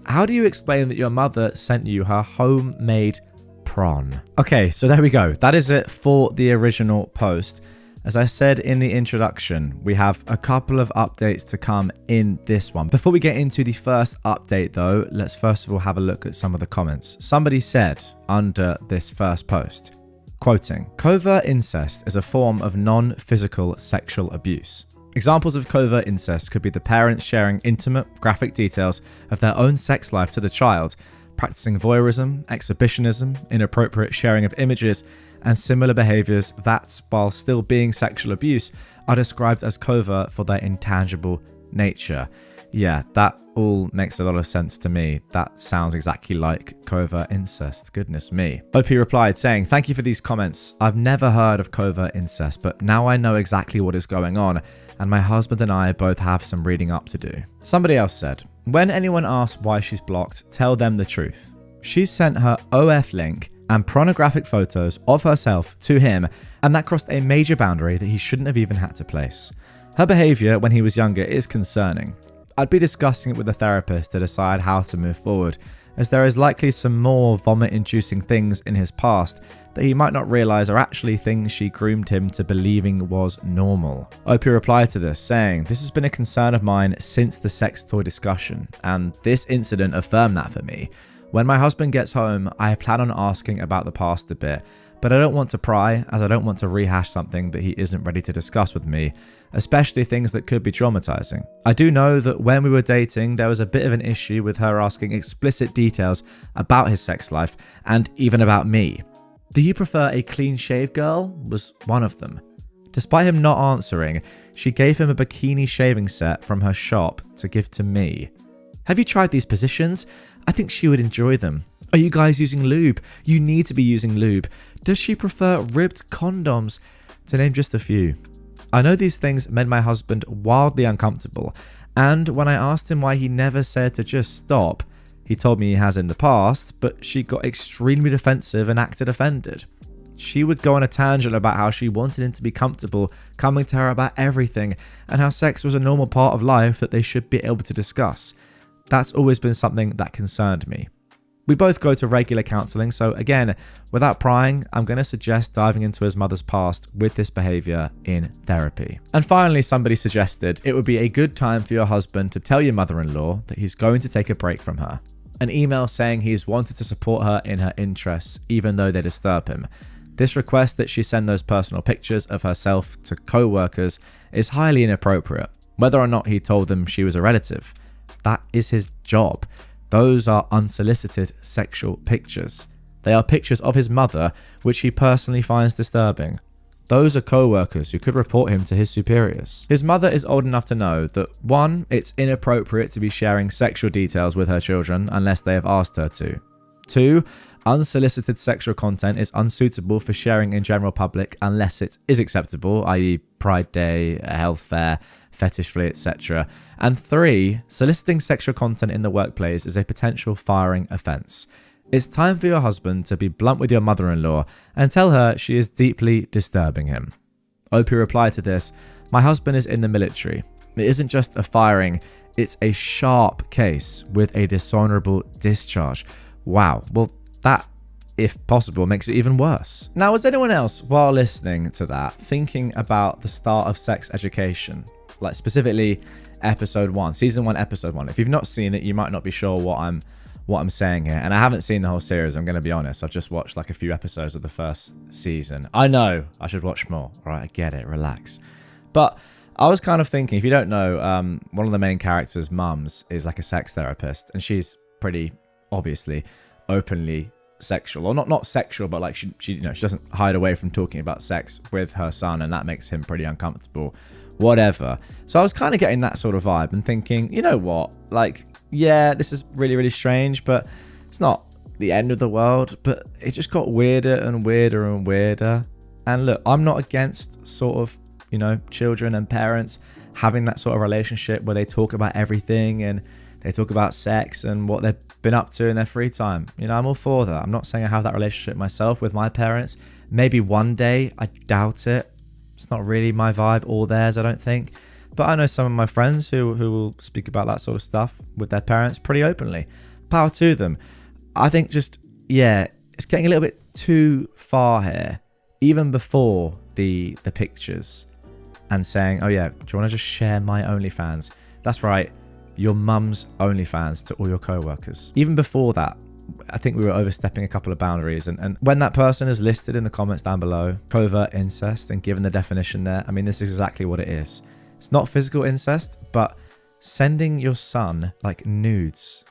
How do you explain that your mother sent you her homemade prawn? Okay, so there we go. That is it for the original post. As I said in the introduction, we have a couple of updates to come in this one. Before we get into the first update though, let's first of all have a look at some of the comments. Somebody said under this first post, quoting, "Covert incest is a form of non-physical sexual abuse. Examples of covert incest could be the parents sharing intimate, graphic details of their own sex life to the child, practicing voyeurism, exhibitionism, inappropriate sharing of images, and similar behaviors that, while still being sexual abuse, are described as covert for their intangible nature." Yeah, that all makes a lot of sense to me. That sounds exactly like covert incest. Goodness me. OP replied saying, "Thank you for these comments. I've never heard of covert incest, but now I know exactly what is going on, and my husband and I both have some reading up to do." Somebody else said, "When anyone asks why she's blocked, tell them the truth. She sent her OF link and pornographic photos of herself to him, and that crossed a major boundary that he shouldn't have even had to place. Her behavior when he was younger is concerning. I'd be discussing it with a therapist to decide how to move forward, as there is likely some more vomit-inducing things in his past that he might not realise are actually things she groomed him to believing was normal." OP replied to this saying, "This has been a concern of mine since the sex toy discussion, and this incident affirmed that for me. When my husband gets home, I plan on asking about the past a bit, but I don't want to pry, as I don't want to rehash something that he isn't ready to discuss with me, especially things that could be traumatizing. I do know that when we were dating, there was a bit of an issue with her asking explicit details about his sex life, and even about me. Do you prefer a clean-shaved girl? Was one of them. Despite him not answering, she gave him a bikini shaving set from her shop to give to me. Have you tried these positions? I think she would enjoy them. Are you guys using lube? You need to be using lube. Does she prefer ribbed condoms? To name just a few. I know these things made my husband wildly uncomfortable, and when I asked him why he never said to just stop, he told me he has in the past, but she got extremely defensive and acted offended. She would go on a tangent about how she wanted him to be comfortable, coming to her about everything, and how sex was a normal part of life that they should be able to discuss. That's always been something that concerned me. We both go to regular counseling, so again, without prying, I'm going to suggest diving into his mother's past with this behavior in therapy. And finally, somebody suggested it would be a good time for your husband to tell your mother-in-law that he's going to take a break from her. An email saying he's wanted to support her in her interests, even though they disturb him. This request that she send those personal pictures of herself to co-workers is highly inappropriate, whether or not he told them she was a relative. That is his job. Those are unsolicited sexual pictures. They are pictures of his mother, which he personally finds disturbing. Those are co-workers who could report him to his superiors. His mother is old enough to know that 1, it's inappropriate to be sharing sexual details with her children unless they have asked her to. 2, unsolicited sexual content is unsuitable for sharing in general public unless it is acceptable, i.e. Pride Day, a health fair, fetish flea, etc. And 3, soliciting sexual content in the workplace is a potential firing offence. It's time for your husband to be blunt with your mother-in-law and tell her she is deeply disturbing him. Opie replied to this, "My husband is in the military. It isn't just a firing, it's a sharp case with a dishonourable discharge." Wow, well that, if possible, makes it even worse. Now, was anyone else, while listening to that, thinking about the start of sex education? Like specifically episode 1, season 1, episode 1. If you've not seen it, you might not be sure what I'm saying here. And I haven't seen the whole series, I'm going to be honest. I've just watched like a few episodes of the first season. I know I should watch more. All right, I get it, relax. But I was kind of thinking, if you don't know, one of the main characters, Mums, is like a sex therapist. And she's pretty obviously openly sexual, or not sexual, but like she doesn't hide away from talking about sex with her son, and that makes him pretty uncomfortable. Whatever. So I was kind of getting that sort of vibe and thinking, you know what? Like, yeah, this is really, really strange, but it's not the end of the world. But it just got weirder and weirder and weirder. And look, I'm not against sort of, children and parents having that sort of relationship where they talk about everything and they talk about sex and what they've been up to in their free time. I'm all for that. I'm not saying I have that relationship myself with my parents. Maybe one day, I doubt it. It's not really my vibe or theirs, I don't think. But I know some of my friends who will speak about that sort of stuff with their parents pretty openly. Power to them. I think it's getting a little bit too far here. Even before the pictures and saying, oh yeah, do you want to just share my OnlyFans? That's right, your mum's OnlyFans to all your co-workers. Even before that, I think we were overstepping a couple of boundaries. And when that person is listed in the comments down below, covert incest, and given the definition there, I mean, this is exactly what it is. It's not physical incest, but sending your son like nudes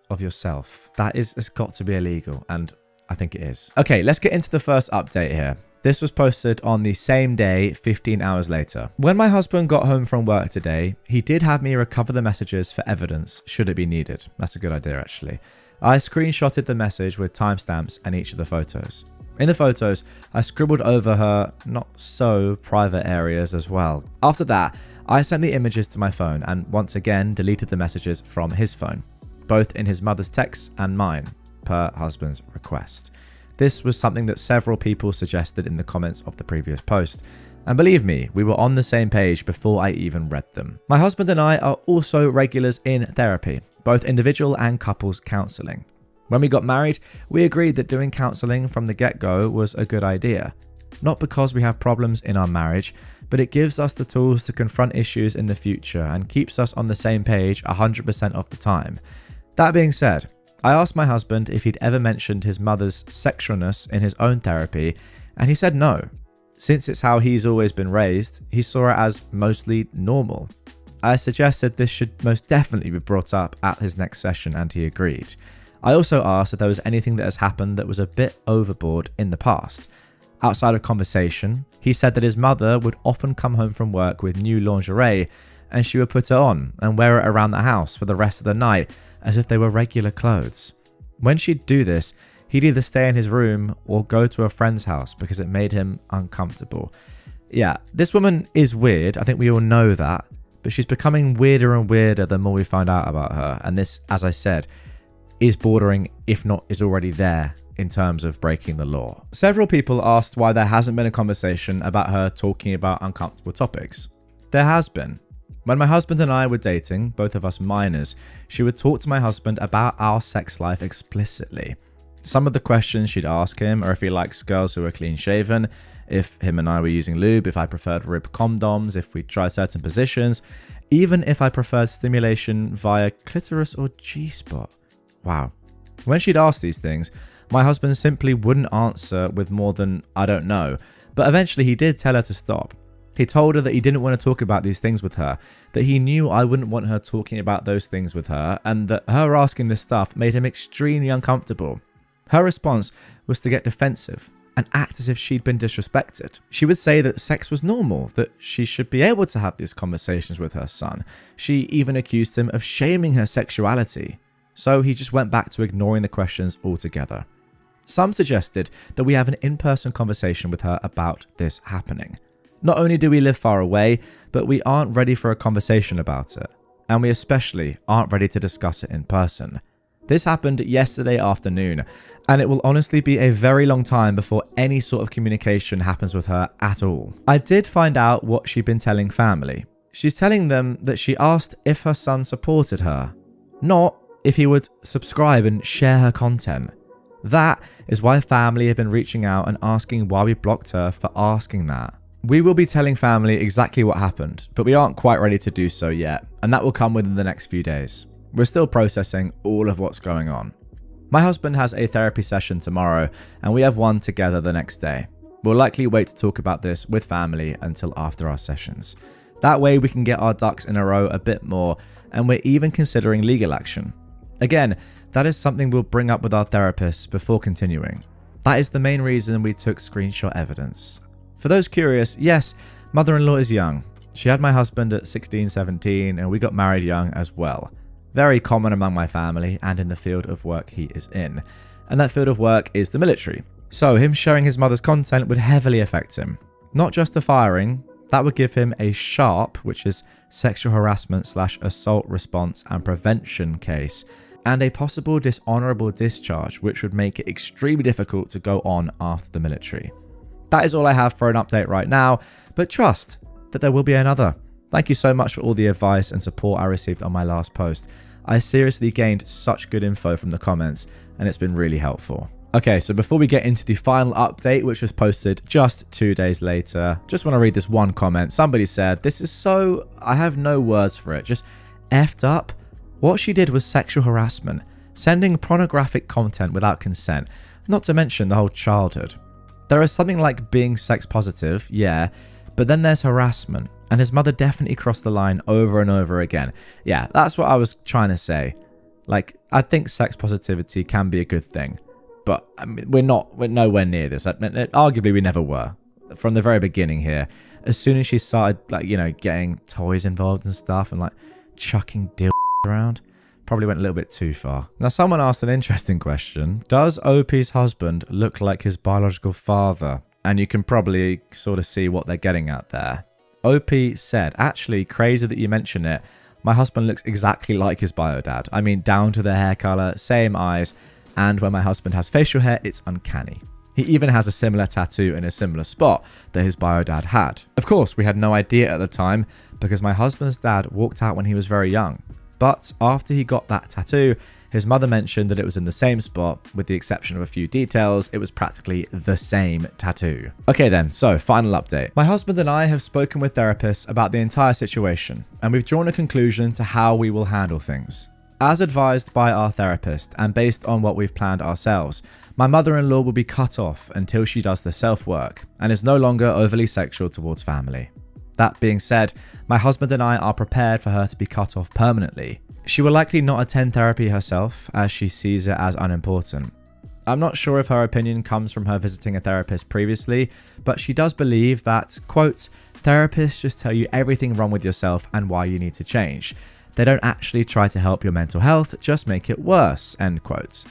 of yourself, it's got to be illegal. And I think it is. Okay, let's get into the first update here. This was posted on the same day, 15 hours later. When my husband got home from work today, he did have me recover the messages for evidence should it be needed. That's a good idea, actually. I screenshotted the message with timestamps and each of the photos. In the photos, I scribbled over her not so private areas as well. After that, I sent the images to my phone and once again deleted the messages from his phone, both in his mother's texts and mine, per husband's request. This was something that several people suggested in the comments of the previous post. And believe me, we were on the same page before I even read them. My husband and I are also regulars in therapy, both individual and couples counselling. When we got married, we agreed that doing counselling from the get-go was a good idea. Not because we have problems in our marriage, but it gives us the tools to confront issues in the future and keeps us on the same page 100% of the time. That being said, I asked my husband if he'd ever mentioned his mother's sexualness in his own therapy, and he said no. Since it's how he's always been raised, he saw it as mostly normal. I suggested this should most definitely be brought up at his next session, and he agreed. I also asked if there was anything that has happened that was a bit overboard in the past. Outside of conversation, he said that his mother would often come home from work with new lingerie, and she would put it on and wear it around the house for the rest of the night as if they were regular clothes. When she'd do this, he'd either stay in his room or go to a friend's house because it made him uncomfortable. Yeah, this woman is weird. I think we all know that. But she's becoming weirder and weirder the more we find out about her. And this, as I said, is bordering, if not is already there, in terms of breaking the law. Several people asked why there hasn't been a conversation about her talking about uncomfortable topics. There has been. When my husband and I were dating, both of us minors, she would talk to my husband about our sex life explicitly. Some of the questions she'd ask him are if he likes girls who are clean shaven, if him and I were using lube, if I preferred rib condoms, if we tried certain positions, even if I preferred stimulation via clitoris or G-spot. Wow. When she'd ask these things, my husband simply wouldn't answer with more than, I don't know, but eventually he did tell her to stop. He told her that he didn't want to talk about these things with her, that he knew I wouldn't want her talking about those things with her, and that her asking this stuff made him extremely uncomfortable. Her response was to get defensive and act as if she'd been disrespected. She would say that sex was normal, that she should be able to have these conversations with her son. She even accused him of shaming her sexuality. So he just went back to ignoring the questions altogether. Some suggested that we have an in-person conversation with her about this happening. Not only do we live far away, but we aren't ready for a conversation about it. And we especially aren't ready to discuss it in person. This happened yesterday afternoon, and it will honestly be a very long time before any sort of communication happens with her at all. I did find out what she'd been telling family. She's telling them that she asked if her son supported her, not if he would subscribe and share her content. That is why family have been reaching out and asking why we blocked her for asking that. We will be telling family exactly what happened, but we aren't quite ready to do so yet, and that will come within the next few days. We're still processing all of what's going on. My husband has a therapy session tomorrow, and we have one together the next day. We'll likely wait to talk about this with family until after our sessions. That way we can get our ducks in a row a bit more, and we're even considering legal action. Again, that is something we'll bring up with our therapists before continuing. That is the main reason we took screenshot evidence. For those curious, yes, mother-in-law is young. She had my husband at 16, 17, and we got married young as well. Very common among my family and in the field of work he is in. And that field of work is the military. So him sharing his mother's content would heavily affect him. Not just the firing, that would give him a SHARP, which is sexual harassment/assault response and prevention case, and a possible dishonorable discharge, which would make it extremely difficult to go on after the military. That is all I have for an update right now, but trust that there will be another. Thank you so much for all the advice and support I received on my last post. I seriously gained such good info from the comments, and it's been really helpful. Okay, so before we get into the final update, which was posted just 2 days later, just want to read this one comment. Somebody said, "This is so, I have no words for it, just effed up. What she did was sexual harassment, sending pornographic content without consent, not to mention the whole childhood. There is something like being sex positive, yeah, but then there's harassment, and his mother definitely crossed the line over and over again." Yeah, that's what I was trying to say. Like, I think sex positivity can be a good thing, but I mean, we're nowhere near this. Arguably, we never were. From the very beginning here, as soon as she started, like, you know, getting toys involved and stuff and like chucking dildos around, probably went a little bit too far. Now, someone asked an interesting question. Does OP's husband look like his biological father? And you can probably sort of see what they're getting at there. OP said, "Actually, crazy that you mention it. My husband looks exactly like his bio dad. I mean, down to the hair color, same eyes, and when my husband has facial hair, it's uncanny. He even has a similar tattoo in a similar spot that his bio dad had." Of course, we had no idea at the time because my husband's dad walked out when he was very young. But after he got that tattoo, his mother mentioned that it was in the same spot, with the exception of a few details. It was practically the same tattoo. Okay then, so final update. My husband and I have spoken with therapists about the entire situation, and we've drawn a conclusion to how we will handle things. As advised by our therapist and based on what we've planned ourselves, my mother-in-law will be cut off until she does the self-work and is no longer overly sexual towards family. That being said, my husband and I are prepared for her to be cut off permanently. She will likely not attend therapy herself as she sees it as unimportant. I'm not sure if her opinion comes from her visiting a therapist previously, but she does believe that, quote, "Therapists just tell you everything wrong with yourself and why you need to change. They don't actually try to help your mental health, just make it worse," end quote.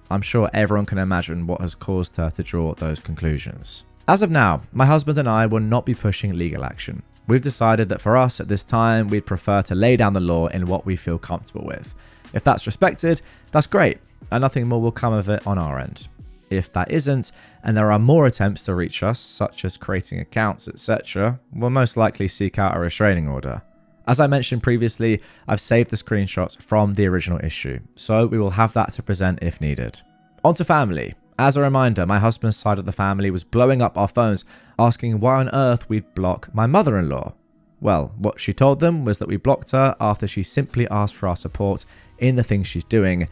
I'm sure everyone can imagine what has caused her to draw those conclusions. As of now, my husband and I will not be pushing legal action. We've decided that for us at this time, we'd prefer to lay down the law in what we feel comfortable with. If that's respected, that's great, and nothing more will come of it on our end. If that isn't, and there are more attempts to reach us, such as creating accounts, etc., we'll most likely seek out a restraining order. As I mentioned previously, I've saved the screenshots from the original issue, so we will have that to present if needed. On to family. As a reminder, my husband's side of the family was blowing up our phones, asking why on earth we'd block my mother-in-law. Well, what she told them was that we blocked her after she simply asked for our support in the things she's doing.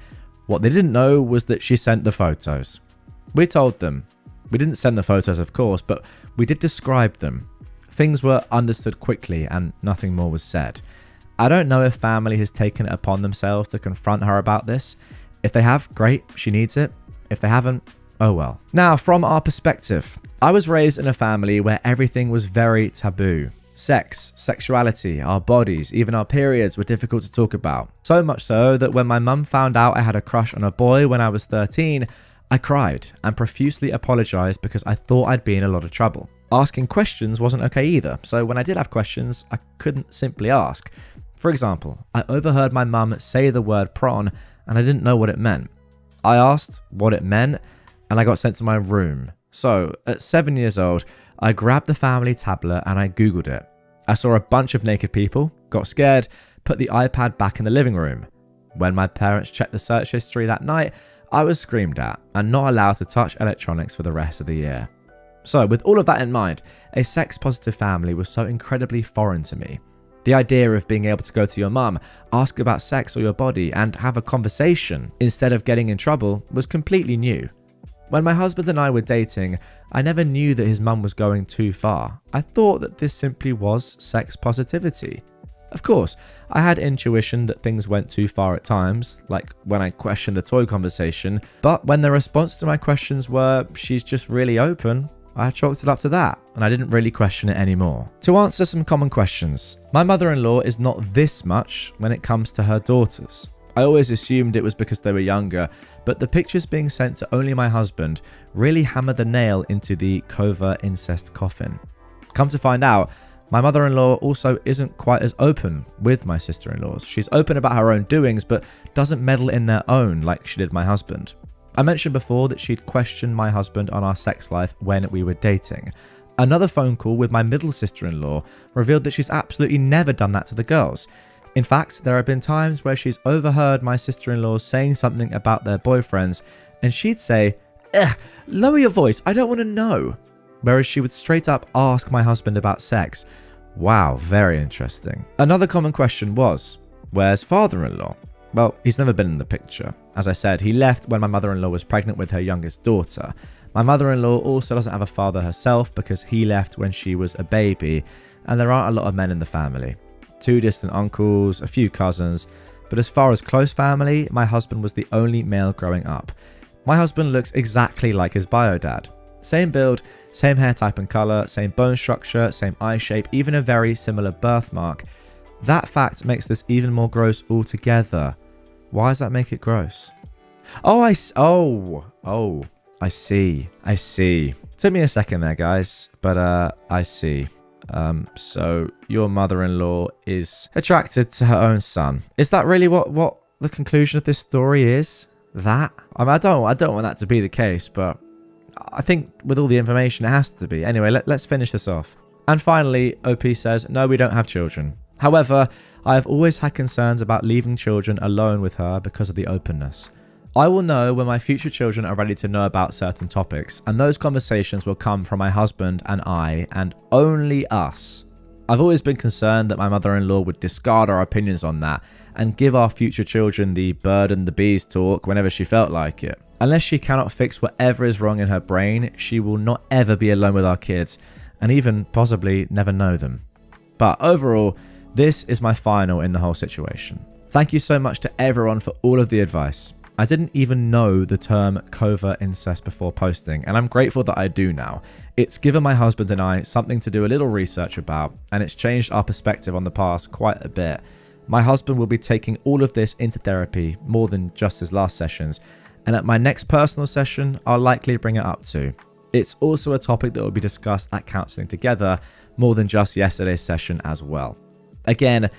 What they didn't know was that she sent the photos. We told them. We didn't send the photos, of course, but we did describe them. Things were understood quickly and nothing more was said. I don't know if family has taken it upon themselves to confront her about this. If they have, great, she needs it. If they haven't, oh well. Now, from our perspective, I was raised in a family where everything was very taboo. Sex, sexuality, our bodies, even our periods were difficult to talk about. So much so that when my mum found out I had a crush on a boy when I was 13, I cried and profusely apologized because I thought I'd be in a lot of trouble. Asking questions wasn't okay either, so when I did have questions, I couldn't simply ask. For example, I overheard my mum say the word prawn and I didn't know what it meant. I asked what it meant and I got sent to my room. So, at 7 years old, I grabbed the family tablet and I googled it. I saw a bunch of naked people, got scared, put the iPad back in the living room. When my parents checked the search history that night, I was screamed at and not allowed to touch electronics for the rest of the year. So, with all of that in mind, a sex-positive family was so incredibly foreign to me. The idea of being able to go to your mum, ask about sex or your body, and have a conversation instead of getting in trouble was completely new. When my husband and I were dating, I never knew that his mum was going too far. I thought that this simply was sex positivity. Of course, I had intuition that things went too far at times, like when I questioned the toy conversation, but when the response to my questions were, she's just really open, I chalked it up to that, and I didn't really question it anymore. To answer some common questions, my mother-in-law is not this much when it comes to her daughters. I always assumed it was because they were younger, but the pictures being sent to only my husband really hammered the nail into the covert incest coffin. Come to find out, my mother-in-law also isn't quite as open with my sister-in-laws. She's open about her own doings, but doesn't meddle in their own like she did my husband. I mentioned before that she'd questioned my husband on our sex life when we were dating. Another phone call with my middle sister-in-law revealed that she's absolutely never done that to the girls. In fact, there have been times where she's overheard my sister-in-law saying something about their boyfriends, and she'd say, lower your voice, I don't want to know. Whereas she would straight up ask my husband about sex. Wow, very interesting. Another common question was, where's father-in-law? Well, he's never been in the picture. As I said, he left when my mother-in-law was pregnant with her youngest daughter. My mother-in-law also doesn't have a father herself because he left when she was a baby, and there aren't a lot of men in the family. 2 distant uncles, a few cousins, but as far as close family, my husband was the only male growing up. My husband looks exactly like his bio dad. Same build, same hair type and colour, same bone structure, same eye shape, even a very similar birthmark. That fact makes this even more gross altogether. Why does that make it gross? I see. Took me a second there, guys, but I see. So your mother-in-law is attracted to her own son. Is that really what the conclusion of this story is? That? I mean, I don't want that to be the case, but I think with all the information it has to be. Anyway, let's finish this off. And finally, OP says, no, we don't have children. However, I have always had concerns about leaving children alone with her because of the openness. I will know when my future children are ready to know about certain topics, and those conversations will come from my husband and I, and only us. I've always been concerned that my mother-in-law would discard our opinions on that and give our future children the bird and the bees talk whenever she felt like it. Unless she cannot fix whatever is wrong in her brain, she will not ever be alone with our kids, and even possibly never know them. But overall, this is my final in the whole situation. Thank you so much to everyone for all of the advice. I didn't even know the term covert incest before posting, and I'm grateful that I do now. It's given my husband and I something to do a little research about, and it's changed our perspective on the past quite a bit. My husband will be taking all of this into therapy more than just his last sessions, and at my next personal session, I'll likely bring it up too. It's also a topic that will be discussed at counselling together more than just yesterday's session as well. Again,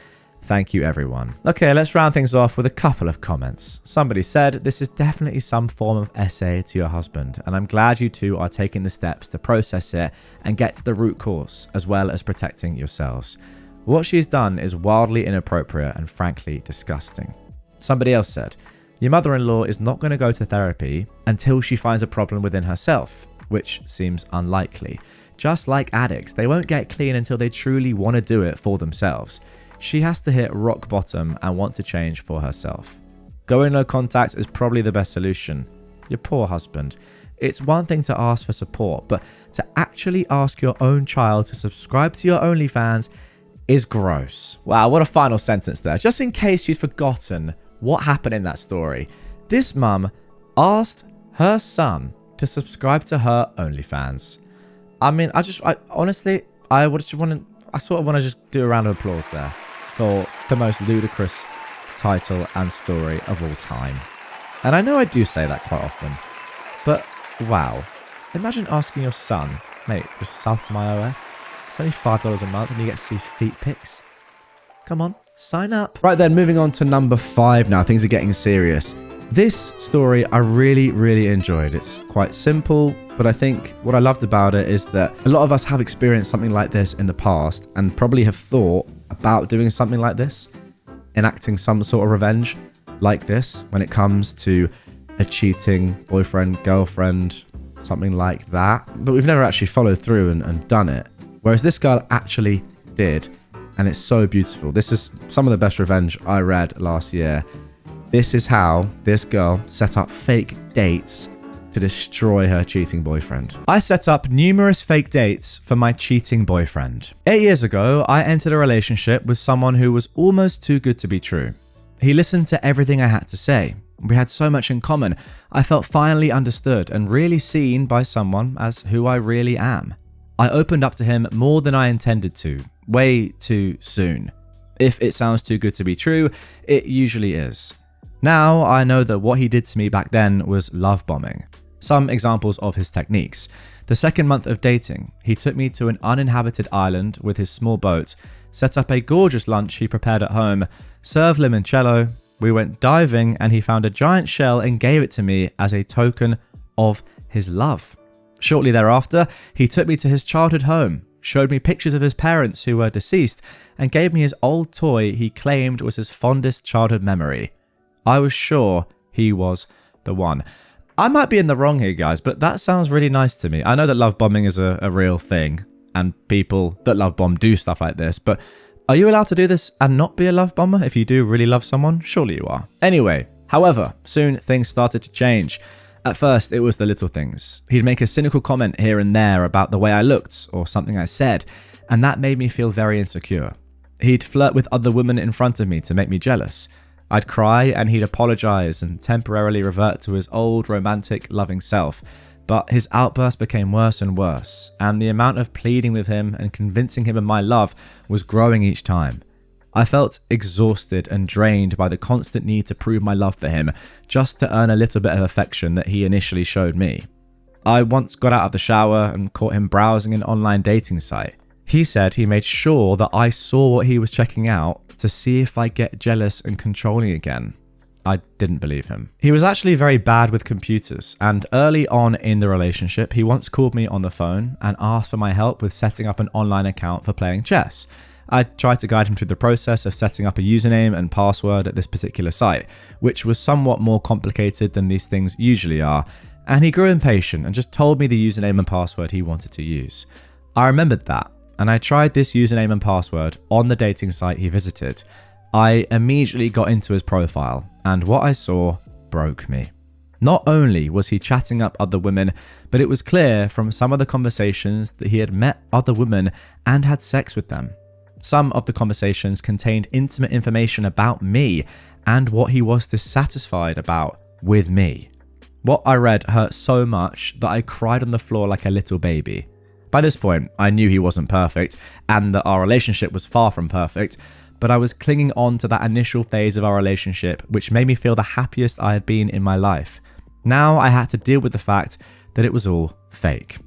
thank you everyone. Okay, let's round things off with a couple of comments. Somebody said, this is definitely some form of essay to your husband, and I'm glad you two are taking the steps to process it and get to the root cause, as well as protecting yourselves. What she's done is wildly inappropriate and frankly disgusting. Somebody else said, your mother-in-law is not going to go to therapy until she finds a problem within herself, which seems unlikely. Just like addicts, they won't get clean until they truly want to do it for themselves. She has to hit rock bottom and want to change for herself. Going no contact is probably the best solution. Your poor husband. It's one thing to ask for support, but to actually ask your own child to subscribe to your OnlyFans is gross. Wow, what a final sentence there. Just in case you'd forgotten what happened in that story, this mum asked her son to subscribe to her OnlyFans. I mean, I honestly, I sort of want to just do a round of applause there for the most ludicrous title and story of all time. And I know I do say that quite often, but wow. Imagine asking your son, mate, just sub to my OF. It's only $5 a month and you get to see feet pics. Come on, sign up. Right then, moving on to number 5 now. Things are getting serious. This story I really, really enjoyed. It's quite simple, but I think what I loved about it is that a lot of us have experienced something like this in the past and probably have thought about doing something like this, enacting some sort of revenge like this when it comes to a cheating boyfriend, girlfriend, something like that. But we've never actually followed through and done it. Whereas this girl actually did, and it's so beautiful. This is some of the best revenge I read last year. This is how this girl set up fake dates to destroy her cheating boyfriend. I set up numerous fake dates for my cheating boyfriend. 8 years ago, I entered a relationship with someone who was almost too good to be true. He listened to everything I had to say. We had so much in common. I felt finally understood and really seen by someone as who I really am. I opened up to him more than I intended to, way too soon. If it sounds too good to be true, it usually is. Now I know that what he did to me back then was love bombing. Some examples of his techniques. The second month of dating, he took me to an uninhabited island with his small boat, set up a gorgeous lunch he prepared at home, served limoncello, we went diving and he found a giant shell and gave it to me as a token of his love. Shortly thereafter, he took me to his childhood home, showed me pictures of his parents who were deceased, and gave me his old toy he claimed was his fondest childhood memory. I was sure he was the one. I might be in the wrong here, guys, but that sounds really nice to me. I know that love bombing is a real thing, and people that love bomb do stuff like this, but are you allowed to do this and not be a love bomber if you do really love someone? Surely you are. Anyway, however, soon things started to change. At first, it was the little things. He'd make a cynical comment here and there about the way I looked or something I said, and that made me feel very insecure. He'd flirt with other women in front of me to make me jealous. I'd cry and he'd apologize and temporarily revert to his old romantic, loving self. But his outburst became worse and worse, and the amount of pleading with him and convincing him of my love was growing each time. I felt exhausted and drained by the constant need to prove my love for him, just to earn a little bit of affection that he initially showed me. I once got out of the shower and caught him browsing an online dating site. He said he made sure that I saw what he was checking out to see if I get jealous and controlling again. I didn't believe him. He was actually very bad with computers, and early on in the relationship, he once called me on the phone and asked for my help with setting up an online account for playing chess. I tried to guide him through the process of setting up a username and password at this particular site, which was somewhat more complicated than these things usually are, and he grew impatient and just told me the username and password he wanted to use. I remembered that, and I tried this username and password on the dating site he visited. I immediately got into his profile, and what I saw broke me. Not only was he chatting up other women, but it was clear from some of the conversations that he had met other women and had sex with them. Some of the conversations contained intimate information about me and what he was dissatisfied about with me. What I read hurt so much that I cried on the floor like a little baby. By this point, I knew he wasn't perfect and that our relationship was far from perfect, but I was clinging on to that initial phase of our relationship, which made me feel the happiest I had been in my life. Now I had to deal with the fact that it was all fake.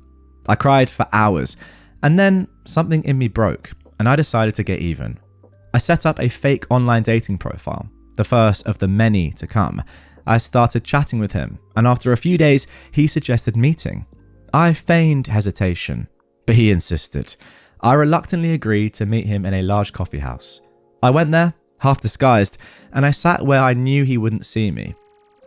I cried for hours, and then something in me broke, and I decided to get even. I set up a fake online dating profile, the first of the many to come. I started chatting with him, and after a few days, he suggested meeting. I feigned hesitation, but he insisted. I reluctantly agreed to meet him in a large coffee house. I went there, half disguised, and I sat where I knew he wouldn't see me.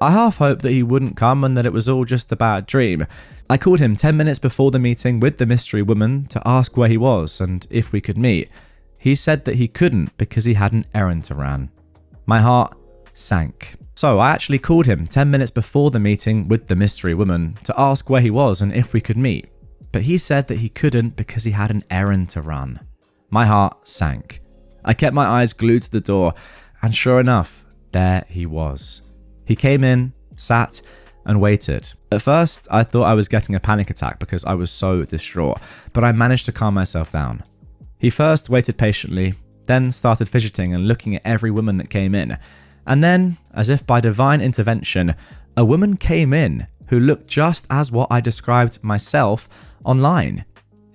I half hoped that he wouldn't come and that it was all just a bad dream. I called him 10 minutes before the meeting with the mystery woman to ask where he was and if we could meet. He said that he couldn't because he had an errand to run. My heart sank. So I actually called him 10 minutes before the meeting with the mystery woman to ask where he was and if we could meet. But he said that he couldn't because he had an errand to run. My heart sank. I kept my eyes glued to the door, and sure enough, there he was. He came in, sat, and waited. At first, I thought I was getting a panic attack because I was so distraught, but I managed to calm myself down. He first waited patiently, then started fidgeting and looking at every woman that came in. And then, as if by divine intervention, a woman came in who looked just as what I described myself online.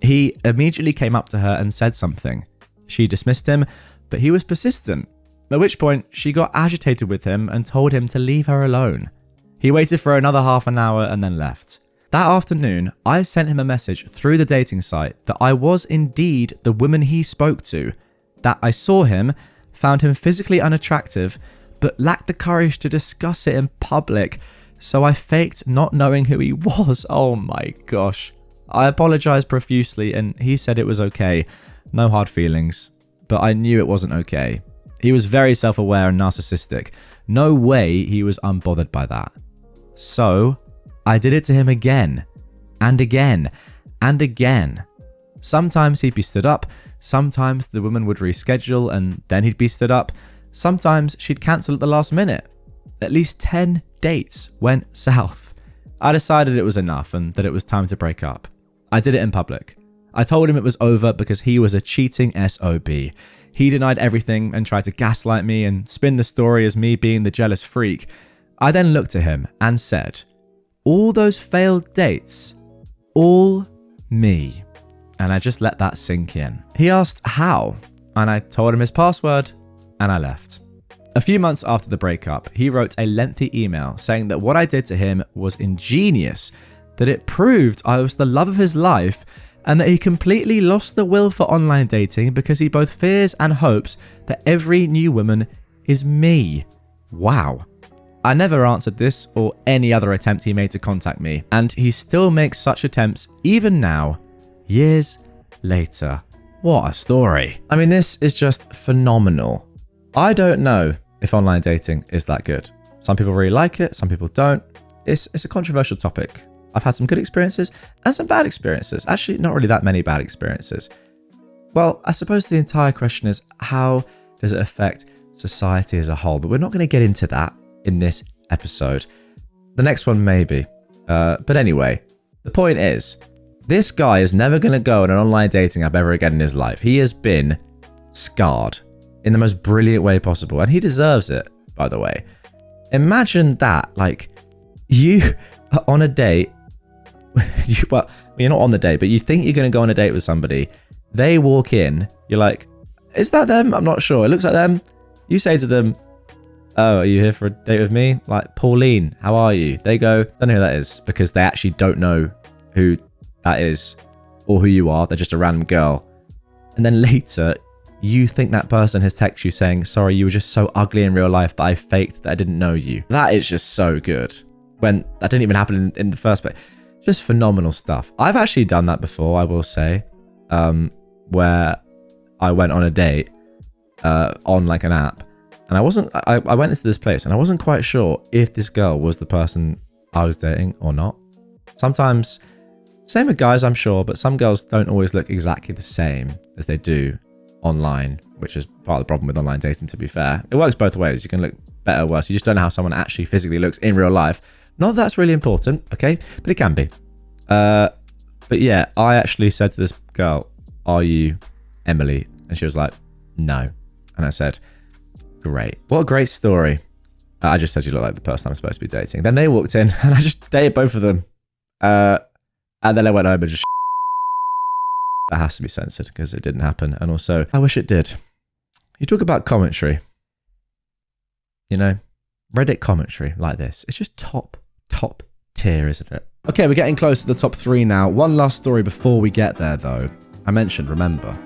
He immediately came up to her and said something. She dismissed him, but he was persistent. At which point, she got agitated with him and told him to leave her alone. He waited for another half an hour and then left. That afternoon, I sent him a message through the dating site that I was indeed the woman he spoke to, that I saw him, found him physically unattractive, but lacked the courage to discuss it in public, so I faked not knowing who he was. Oh my gosh. I apologized profusely and he said it was okay. No hard feelings. But I knew it wasn't okay. He was very self-aware and narcissistic. No way he was unbothered by that. So, I did it to him again, and again, and again. Sometimes he'd be stood up, sometimes the woman would reschedule and then he'd be stood up. Sometimes she'd cancel at the last minute. At least 10 dates went south. I decided it was enough and that it was time to break up. I did it in public. I told him it was over because he was a cheating SOB. He denied everything and tried to gaslight me and spin the story as me being the jealous freak. I then looked at him and said, all those failed dates, all me. And I just let that sink in. He asked how, and I told him his password, and I left. A few months after the breakup, he wrote a lengthy email saying that what I did to him was ingenious, that it proved I was the love of his life, and that he completely lost the will for online dating because he both fears and hopes that every new woman is me. Wow. I never answered this or any other attempt he made to contact me, and he still makes such attempts even now, years later. What a story. I mean, this is just phenomenal. I don't know if online dating is that good. Some people really like it, some people don't. It's a controversial topic. I've had some good experiences and some bad experiences. Actually, not really that many bad experiences. Well, I suppose the entire question is, how does it affect society as a whole? But we're not going to get into that in this episode. The next one, maybe. But anyway, the point is, this guy is never going to go on an online dating app ever again in his life. He has been scarred in the most brilliant way possible. And he deserves it, by the way. Imagine that, like, you are on a date. Well, you're not on the date, but you think you're going to go on a date with somebody. They walk in. You're like, is that them? I'm not sure. It looks like them. You say to them, oh, are you here for a date with me? Like, Pauline, how are you? They go, don't know who that is, because they actually don't know who that is or who you are. They're just a random girl. And then later, you think that person has texted you saying, sorry, you were just so ugly in real life that I faked that I didn't know you. That is just so good. When that didn't even happen in the first place. Just phenomenal stuff. I've actually done that before, I will say, where I went on a date on like an app, and I went into this place and I wasn't quite sure if this girl was the person I was dating or not. Sometimes, same with guys, I'm sure, but some girls don't always look exactly the same as they do online, which is part of the problem with online dating, to be fair. It works both ways. You can look better or worse. You just don't know how someone actually physically looks in real life. Not that that's really important, okay? But it can be. But yeah, I actually said to this girl, are you Emily? And she was like, no. And I said, great. What a great story. I just said you look like the person I'm supposed to be dating. Then they walked in and I just dated both of them. And then I went home and just that has to be censored because it didn't happen. And also, I wish it did. You talk about commentary. You know, Reddit commentary like this. It's just top tier, isn't it? Okay, we're getting close to the top 3 now. One last story before we get there, though. I mentioned, remember,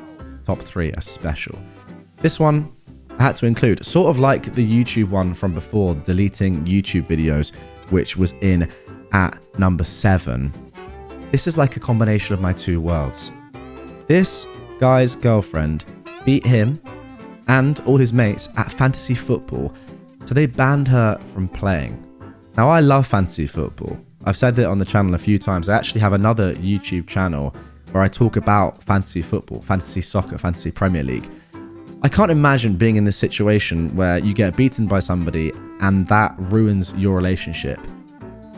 top 3 are special. This one I had to include, sort of like the YouTube one from before, deleting YouTube videos, which was in at number 7. This is like a combination of my 2 worlds. This guy's girlfriend beat him and all his mates at fantasy football, so they banned her from playing. Now, I love fantasy football. I've said it on the channel a few times. I actually have another YouTube channel where I talk about fantasy football, fantasy soccer, fantasy Premier League. I can't imagine being in this situation where you get beaten by somebody and that ruins your relationship.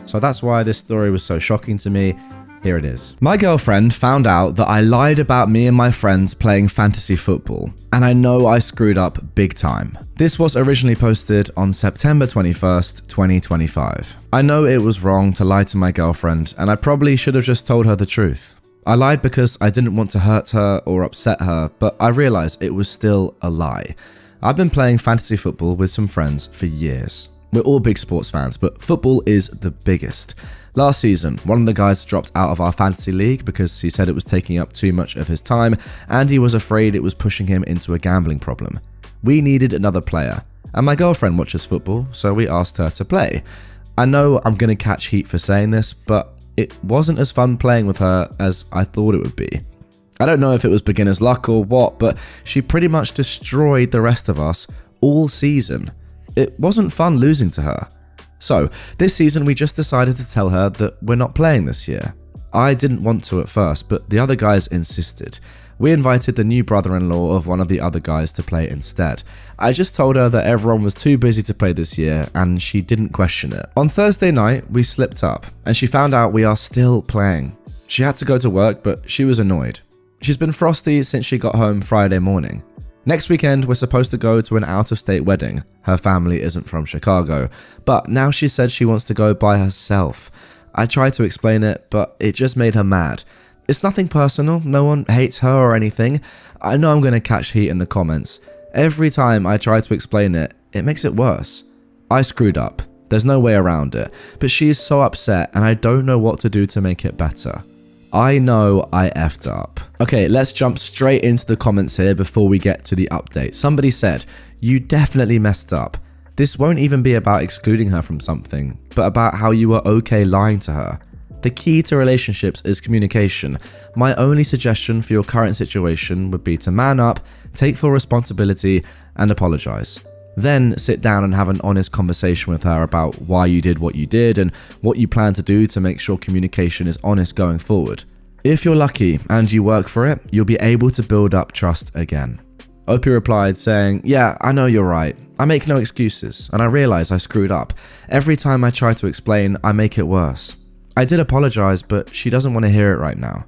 So that's why this story was so shocking to me. Here it is. My girlfriend found out that I lied about me and my friends playing fantasy football, and I know I screwed up big time. This was originally posted on September 21st, 2025. I know it was wrong to lie to my girlfriend, and I probably should have just told her the truth. I lied because I didn't want to hurt her or upset her, but I realized it was still a lie. I've been playing fantasy football with some friends for years. We're all big sports fans, but football is the biggest. Last season, one of the guys dropped out of our fantasy league because he said it was taking up too much of his time and he was afraid it was pushing him into a gambling problem. We needed another player, and my girlfriend watches football, so we asked her to play. I know I'm going to catch heat for saying this, but it wasn't as fun playing with her as I thought it would be. I don't know if it was beginner's luck or what, but she pretty much destroyed the rest of us all season. It wasn't fun losing to her. So, this season we just decided to tell her that we're not playing this year. I didn't want to at first, but the other guys insisted. We invited the new brother-in-law of one of the other guys to play instead. I just told her that everyone was too busy to play this year, and she didn't question it. On Thursday night, we slipped up, and she found out we are still playing. She had to go to work, but she was annoyed. She's been frosty since she got home Friday morning. Next weekend, we're supposed to go to an out-of-state wedding. Her family isn't from Chicago, but now she said she wants to go by herself. I tried to explain it, but it just made her mad. It's nothing personal, no one hates her or anything. I know I'm going to catch heat in the comments. Every time I try to explain it, it makes it worse. I screwed up. There's no way around it. But she is so upset and I don't know what to do to make it better. I know I effed up. Okay, let's jump straight into the comments here before we get to the update. Somebody said, "You definitely messed up. This won't even be about excluding her from something, but about how you were okay lying to her. The key to relationships is communication. My only suggestion for your current situation would be to man up, take full responsibility, and apologize. Then sit down and have an honest conversation with her about why you did what you did and what you plan to do to make sure communication is honest going forward. If you're lucky and you work for it, you'll be able to build up trust again." Opie replied saying, "Yeah, I know you're right. I make no excuses, and I realize I screwed up. Every time I try to explain, I make it worse. I did apologize, but she doesn't want to hear it right now.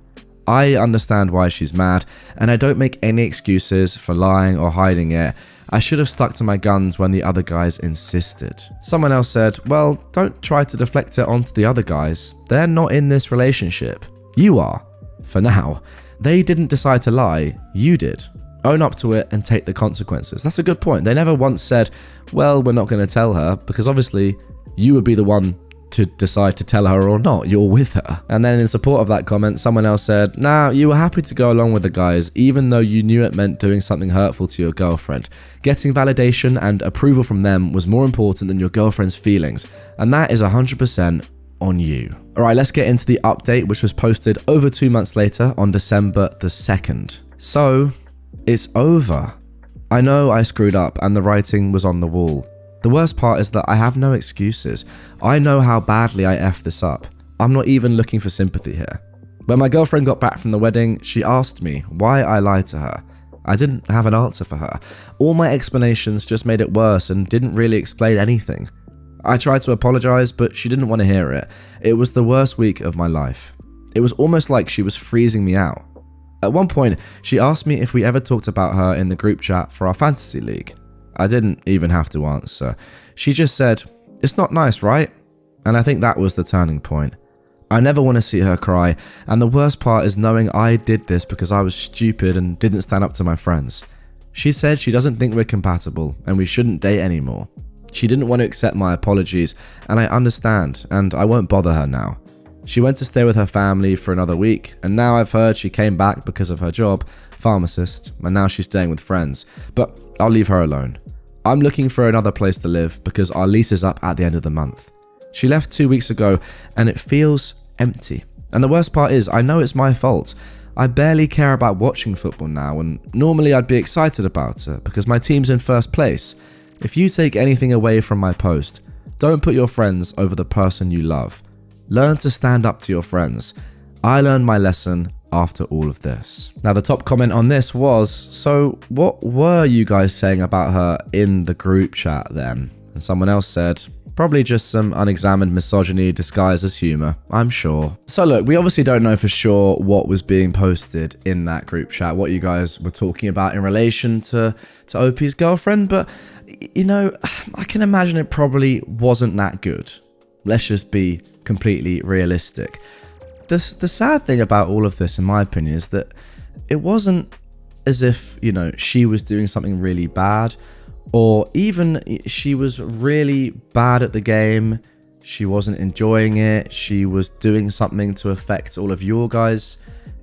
I understand why she's mad, and I don't make any excuses for lying or hiding it. I should have stuck to my guns when the other guys insisted." Someone else said, "Well, don't try to deflect it onto the other guys. They're not in this relationship. You are. For now. They didn't decide to lie. You did. Own up to it and take the consequences." That's a good point. They never once said, "Well, we're not going to tell her," because obviously you would be the one to decide to tell her or not. You're with her. And then in support of that comment, someone else said, "Nah, you were happy to go along with the guys, even though you knew it meant doing something hurtful to your girlfriend. Getting validation and approval from them was more important than your girlfriend's feelings, and that is 100% on you." Alright, let's get into the update, which was posted over 2 months later on December the 2nd. So, it's over. I know I screwed up and the writing was on the wall. The worst part is that I have no excuses. I know how badly I effed this up. I'm not even looking for sympathy here. When my girlfriend got back from the wedding, she asked me why I lied to her. I didn't have an answer for her. All my explanations just made it worse and didn't really explain anything. I tried to apologize, but she didn't want to hear it. It was the worst week of my life. It was almost like she was freezing me out. At one point, she asked me if we ever talked about her in the group chat for our fantasy league. I didn't even have to answer. She just said, "It's not nice, right?" And I think that was the turning point. I never want to see her cry, and the worst part is knowing I did this because I was stupid and didn't stand up to my friends. She said she doesn't think we're compatible and we shouldn't date anymore. She didn't want to accept my apologies, and I understand, and I won't bother her now. She went to stay with her family for another week, and now I've heard she came back because of her job, pharmacist, and now she's staying with friends. But I'll leave her alone. I'm looking for another place to live because our lease is up at the end of the month. She left 2 weeks ago, and it feels empty. And the worst part is, I know it's my fault. I barely care about watching football now, and normally I'd be excited about it because my team's in first place. If you take anything away from my post, don't put your friends over the person you love. Learn to stand up to your friends. I learned my lesson after all of this. Now, the top comment on this was, so what were you guys saying about her in the group chat then? And someone else said, probably just some unexamined misogyny disguised as humor, I'm sure. So look, we obviously don't know for sure what was being posted in that group chat, what you guys were talking about in relation to OP's girlfriend, but you know, I can imagine it probably wasn't that good. Let's just be completely realistic. The sad thing about all of this, in my opinion, is that it wasn't as if, you know, she was doing something really bad, or even she was really bad at the game, she wasn't enjoying it, she was doing something to affect all of your guys'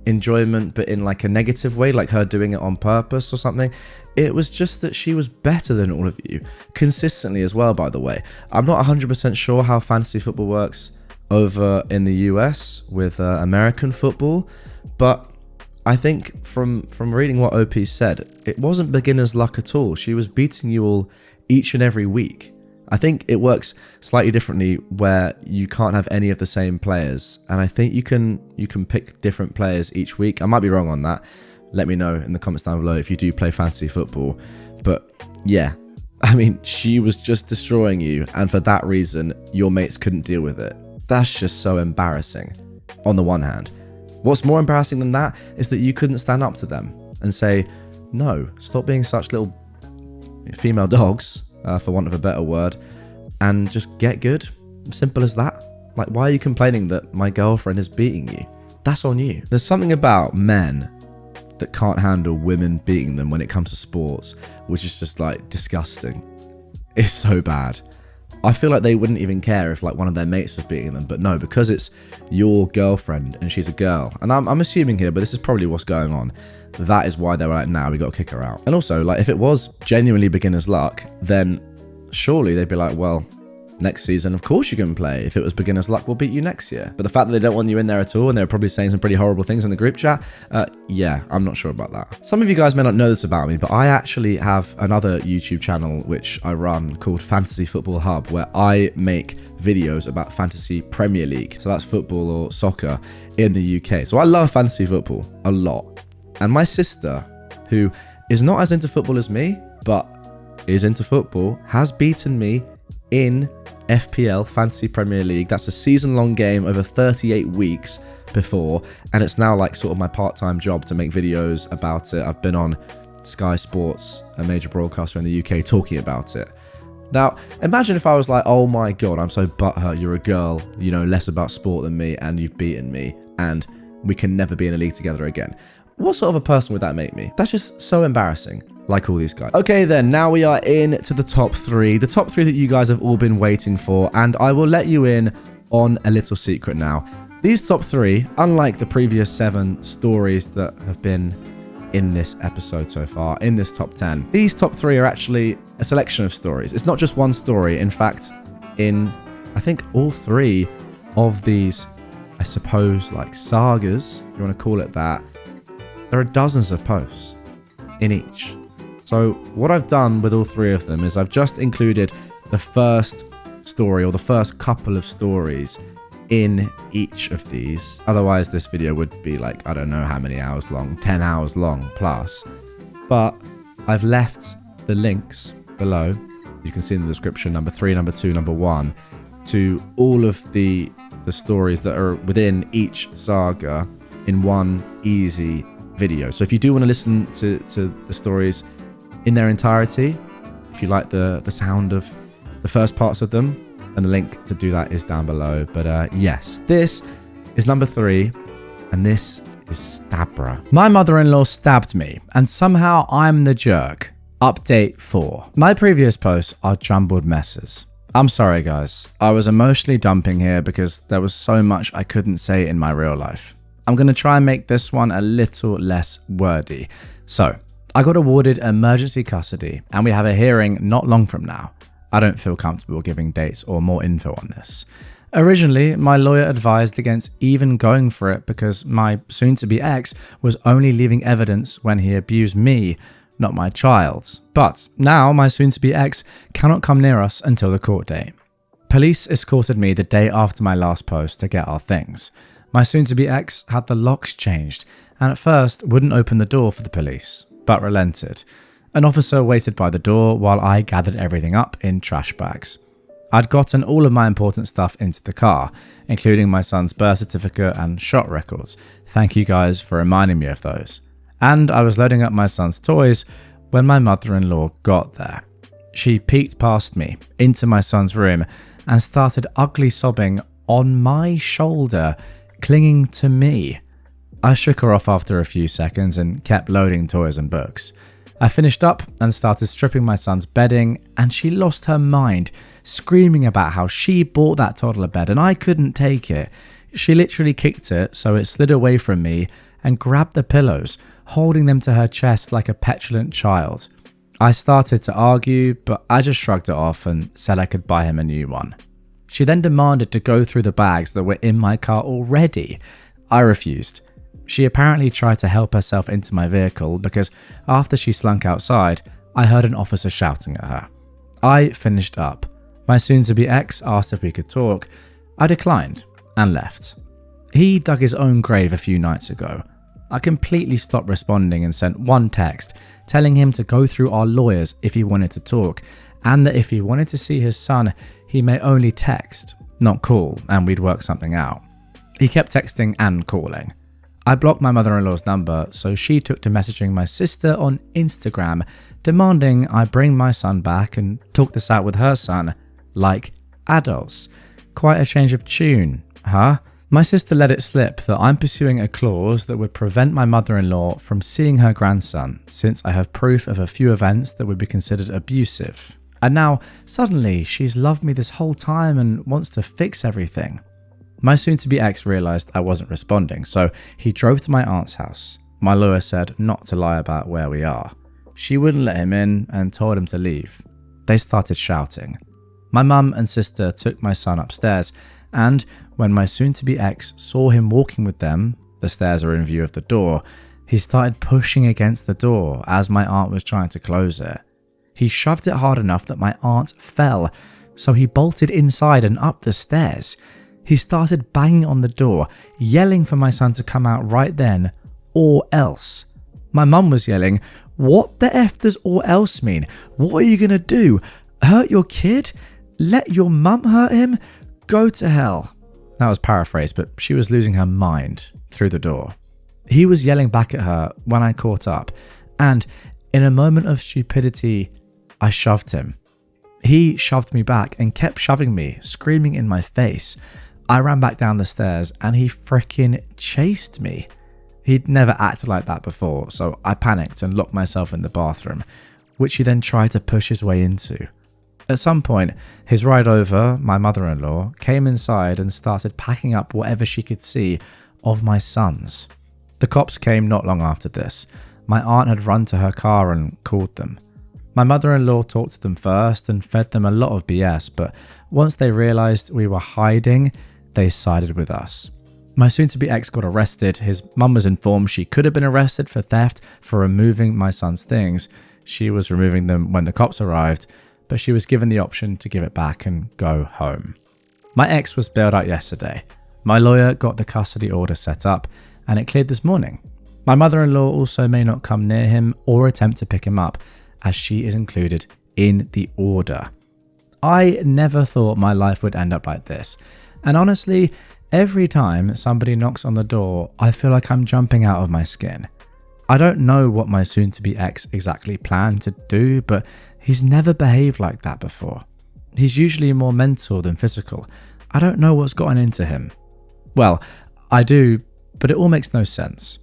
enjoyment, but in like a negative way, like her doing it on purpose or something. It was just that she was better than all of you, consistently as well, by the way. I'm not 100% sure how fantasy football works over in the US with American football, but I think from reading what OP said, it wasn't beginner's luck at all. She was beating you all each and every week. I think it works slightly differently where you can't have any of the same players, and I think you can pick different players each week. I might be wrong on that. Let me know in the comments down below if you do play fantasy football. But yeah, I mean, she was just destroying you, and for that reason, your mates couldn't deal with it. That's just so embarrassing, on the one hand. What's more embarrassing than that is that you couldn't stand up to them and say, no, stop being such little female dogs, for want of a better word, and just get good. Simple as that. Like, why are you complaining that my girlfriend is beating you? That's on you. There's something about men that can't handle women beating them when it comes to sports, which is just like disgusting. It's so bad. I feel like they wouldn't even care if like one of their mates was beating them, but no, because it's your girlfriend and she's a girl, and I'm assuming here, but this is probably what's going on. That is why they were like, nah, we got to kick her out. And also, like, if it was genuinely beginner's luck, then surely they'd be like, well, next season, of course you can play. If it was beginner's luck, we'll beat you next year. But the fact that they don't want you in there at all, and they're probably saying some pretty horrible things in the group chat, yeah, I'm not sure about that. Some of you guys may not know this about me, but I actually have another YouTube channel which I run called Fantasy Football Hub, where I make videos about Fantasy Premier League. So that's football or soccer in the UK. So I love fantasy football a lot. And my sister, who is not as into football as me, but is into football, has beaten me in FPL, Fantasy Premier League. That's a season-long game over 38 weeks before, and it's now like sort of my part-time job to make videos about it. I've been on Sky Sports, a major broadcaster in the UK, talking about it. Now, imagine if I was like, oh my god, I'm so butthurt, you're a girl, you know less about sport than me, and you've beaten me, and we can never be in a league together again. What sort of a person would that make me? That's just so embarrassing, like all these guys. Okay then, now we are in to the top three. The top three that you guys have all been waiting for, and I will let you in on a little secret now. These top three, unlike the previous 7 stories that have been in this episode so far, in this top 10, these top 3 are actually a selection of stories. It's not just one story. In fact, in, I think, all 3 of these, I suppose, like sagas, if you want to call it that, there are dozens of posts in each. So what I've done with all 3 of them is I've just included the first story or the first couple of stories in each of these. Otherwise, this video would be like, I don't know how many hours long, 10 hours long plus. But I've left the links below. You can see in the description, number 3, number 2, number 1, to all of the stories that are within each saga in one easy video. So if you do want to listen to the stories in their entirety, if you like the sound of the first parts of them, and the link to do that is down below. But yes, this is number 3, and this is Stabra. My mother-in-law stabbed me, and somehow I'm the jerk. Update 4. My previous posts are jumbled messes. I'm sorry guys, I was emotionally dumping here because there was so much I couldn't say in my real life. I'm going to try and make this one a little less wordy. So, I got awarded emergency custody and we have a hearing not long from now. I don't feel comfortable giving dates or more info on this. Originally, my lawyer advised against even going for it because my soon-to-be ex was only leaving evidence when he abused me, not my child. But now my soon-to-be ex cannot come near us until the court date. Police escorted me the day after my last post to get our things. My soon-to-be ex had the locks changed and at first wouldn't open the door for the police, but relented. An officer waited by the door while I gathered everything up in trash bags. I'd gotten all of my important stuff into the car, including my son's birth certificate and shot records. Thank you guys for reminding me of those. And I was loading up my son's toys when my mother-in-law got there. She peeked past me into my son's room and started ugly sobbing on my shoulder, clinging to me. I shook her off after a few seconds and kept loading toys and books. I finished up and started stripping my son's bedding and she lost her mind, screaming about how she bought that toddler bed and I couldn't take it. She literally kicked it so it slid away from me and grabbed the pillows, holding them to her chest like a petulant child. I started to argue, but I just shrugged it off and said I could buy him a new one. She then demanded to go through the bags that were in my car already. I refused. She apparently tried to help herself into my vehicle because after she slunk outside, I heard an officer shouting at her. I finished up. My soon-to-be ex asked if we could talk. I declined and left. He dug his own grave a few nights ago. I completely stopped responding and sent one text telling him to go through our lawyers if he wanted to talk and that if he wanted to see his son, he may only text, not call, and we'd work something out. He kept texting and calling. I blocked my mother-in-law's number, so she took to messaging my sister on Instagram, demanding I bring my son back and talk this out with her son, like adults. Quite a change of tune, huh? My sister let it slip that I'm pursuing a clause that would prevent my mother-in-law from seeing her grandson, since I have proof of a few events that would be considered abusive. And now, suddenly, she's loved me this whole time and wants to fix everything. My soon-to-be ex realised I wasn't responding, so he drove to my aunt's house. My lawyer said not to lie about where we are. She wouldn't let him in and told him to leave. They started shouting. My mum and sister took my son upstairs, and when my soon-to-be ex saw him walking with them, the stairs are in view of the door, he started pushing against the door as my aunt was trying to close it. He shoved it hard enough that my aunt fell, so he bolted inside and up the stairs. He started banging on the door, yelling for my son to come out right then, or else. My mum was yelling, "What the F does or else mean? What are you gonna do? Hurt your kid? Let your mum hurt him? Go to hell." That was paraphrased, but she was losing her mind through the door. He was yelling back at her when I caught up, and in a moment of stupidity, I shoved him. He shoved me back and kept shoving me, screaming in my face. I ran back down the stairs and he frickin' chased me. He'd never acted like that before, so I panicked and locked myself in the bathroom, which he then tried to push his way into. At some point, his ride over, my mother-in-law, came inside and started packing up whatever she could see of my sons. The cops came not long after this. My aunt had run to her car and called them. My mother-in-law talked to them first and fed them a lot of BS, but once they realised we were hiding, they sided with us. My soon-to-be ex got arrested. His mum was informed she could have been arrested for theft for removing my son's things. She was removing them when the cops arrived, but she was given the option to give it back and go home. My ex was bailed out yesterday. My lawyer got the custody order set up, and it cleared this morning. My mother-in-law also may not come near him or attempt to pick him up, as she is included in the order. I never thought my life would end up like this, and honestly, every time somebody knocks on the door, I feel like I'm jumping out of my skin. I don't know what my soon-to-be ex exactly planned to do, but he's never behaved like that before. He's usually more mental than physical. I don't know what's gotten into him. Well, I do, but it all makes no sense.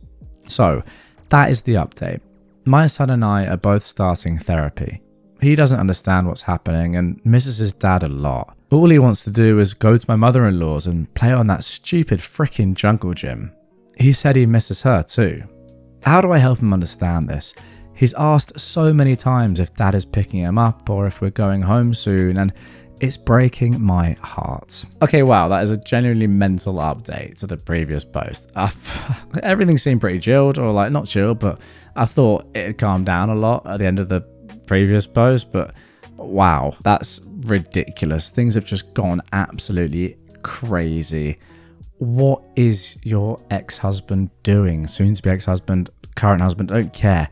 So, that is the update. My son and I are both starting therapy. He doesn't understand what's happening and misses his dad a lot. All he wants to do is go to my mother-in-law's and play on that stupid frickin' jungle gym. He said he misses her too. How do I help him understand this? He's asked so many times if dad is picking him up or if we're going home soon, and it's breaking my heart. Okay, wow, that is a genuinely mental update to the previous post. Everything seemed pretty chilled, or like not chilled, but I thought it had calmed down a lot at the end of the previous post, but wow, that's ridiculous. Things have just gone absolutely crazy. What is your ex-husband doing? Soon to be ex-husband, current husband, I don't care.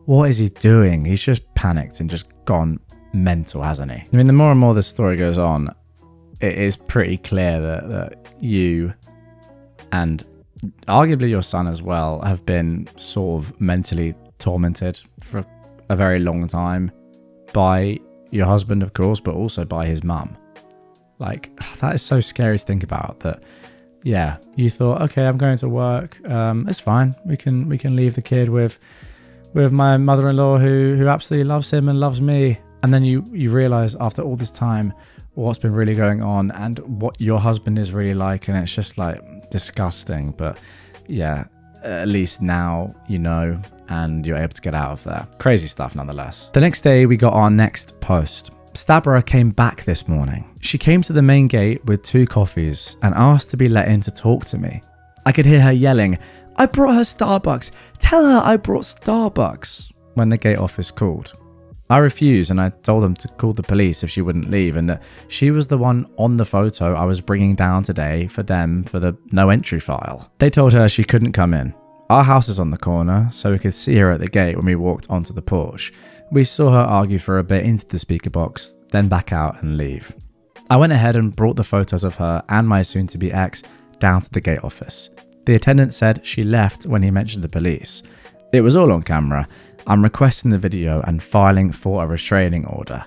What is he doing? He's just panicked and just gone mental, hasn't he? I mean, the more and more this story goes on, it is pretty clear that you and arguably your son as well have been sort of mentally tormented for a very long time by your husband, of course, but also by his mum. Like, that is so scary to think about. That, yeah, you thought, okay, I'm going to work, it's fine, we can leave the kid with my mother-in-law who absolutely loves him and loves me. And then you realize after all this time what's been really going on and what your husband is really like, and it's just like disgusting. But yeah, at least now you know, and you're able to get out of there. Crazy stuff nonetheless. The next day we got our next post. Stabra came back this morning. She came to the main gate with 2 coffees and asked to be let in to talk to me. I could hear her yelling, "I brought her Starbucks. Tell her I brought Starbucks," when the gate office called. I refused, and I told them to call the police if she wouldn't leave, and that she was the one on the photo I was bringing down today for them for the no entry file. They told her she couldn't come in. Our house is on the corner, so we could see her at the gate when we walked onto the porch. We saw her argue for a bit into the speaker box, then back out and leave. I went ahead and brought the photos of her and my soon-to-be ex down to the gate office. The attendant said she left when he mentioned the police. It was all on camera. I'm requesting the video and filing for a restraining order.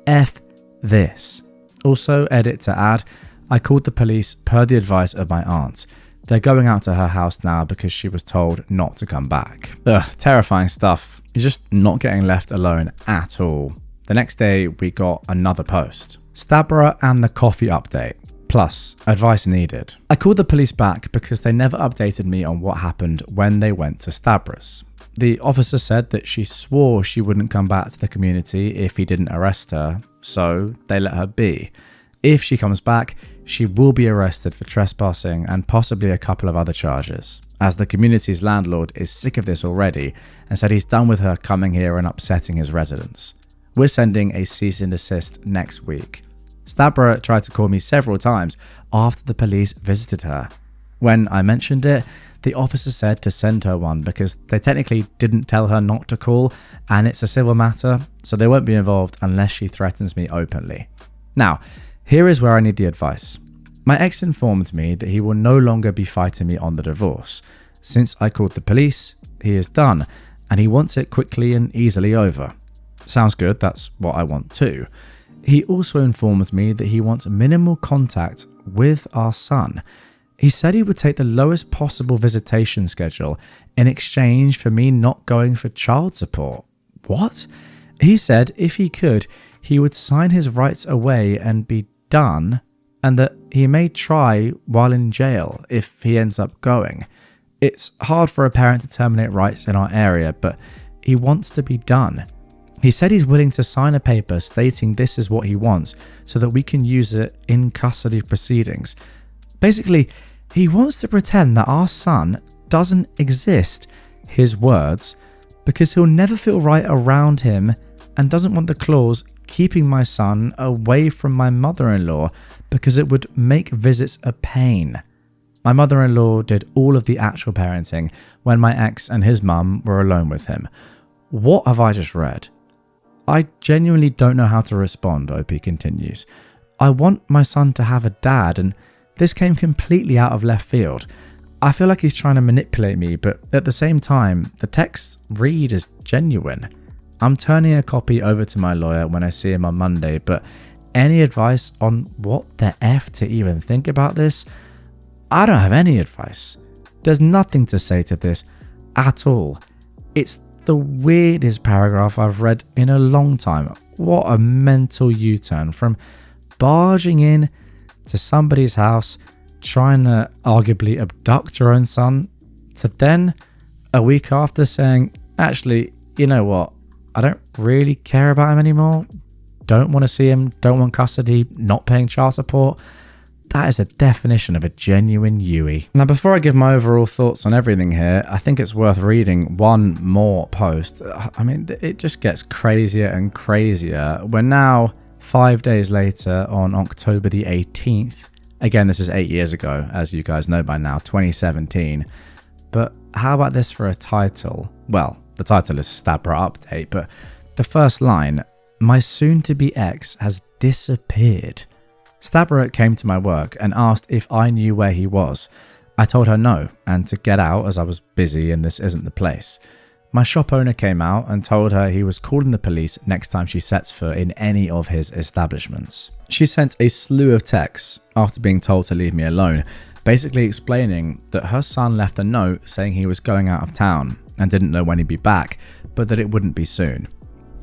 F this. Also, edit to add, I called the police per the advice of my aunt. They're going out to her house now because she was told not to come back. Ugh, terrifying stuff. You're just not getting left alone at all. The next day, we got another post. Stabra and the coffee update. Plus, advice needed. I called the police back because they never updated me on what happened when they went to Stabra's. The officer said that she swore she wouldn't come back to the community if he didn't arrest her, so they let her be. If she comes back, she will be arrested for trespassing and possibly a couple of other charges, as the community's landlord is sick of this already and said he's done with her coming here and upsetting his residents. We're sending a cease and desist next week. Stabra tried to call me several times after the police visited her. When I mentioned it, the officer said to send her one because they technically didn't tell her not to call, and it's a civil matter, so they won't be involved unless she threatens me openly. Now, here is where I need the advice. My ex informed me that he will no longer be fighting me on the divorce. Since I called the police, he is done, and he wants it quickly and easily over. Sounds good, that's what I want too. He also informed me that he wants minimal contact with our son. He said he would take the lowest possible visitation schedule in exchange for me not going for child support. What? He said if he could, he would sign his rights away and be done, and that he may try while in jail if he ends up going. It's hard for a parent to terminate rights in our area, but he wants to be done. He said he's willing to sign a paper stating this is what he wants so that we can use it in custody proceedings. Basically, he wants to pretend that our son doesn't exist, his words, because he'll never feel right around him and doesn't want the clause keeping my son away from my mother-in-law because it would make visits a pain. My mother-in-law did all of the actual parenting when my ex and his mum were alone with him. What have I just read? I genuinely don't know how to respond, OP continues. I want my son to have a dad, and this came completely out of left field. I feel like he's trying to manipulate me, but at the same time, the texts read as genuine. I'm turning a copy over to my lawyer when I see him on Monday, but any advice on what the F to even think about this? I don't have any advice. There's nothing to say to this at all. It's the weirdest paragraph I've read in a long time. What a mental U-turn from barging in to somebody's house, trying to arguably abduct your own son, to then a week after saying, actually, you know what? I don't really care about him anymore. Don't want to see him. Don't want custody. Not paying child support. That is the definition of a genuine Yui. Now, before I give my overall thoughts on everything here, I think it's worth reading one more post. I mean, it just gets crazier and crazier. We're now 5 days later on October the 18th. Again, this is 8 years ago, as you guys know by now, 2017. But how about this for a title? Well, the title is Stabra Update, but the first line, my soon-to-be ex has disappeared. Stabra came to my work and asked if I knew where he was. I told her no, and to get out as I was busy and this isn't the place. My shop owner came out and told her he was calling the police next time she sets foot in any of his establishments. She sent a slew of texts after being told to leave me alone, basically explaining that her son left a note saying he was going out of town and didn't know when he'd be back, but that it wouldn't be soon.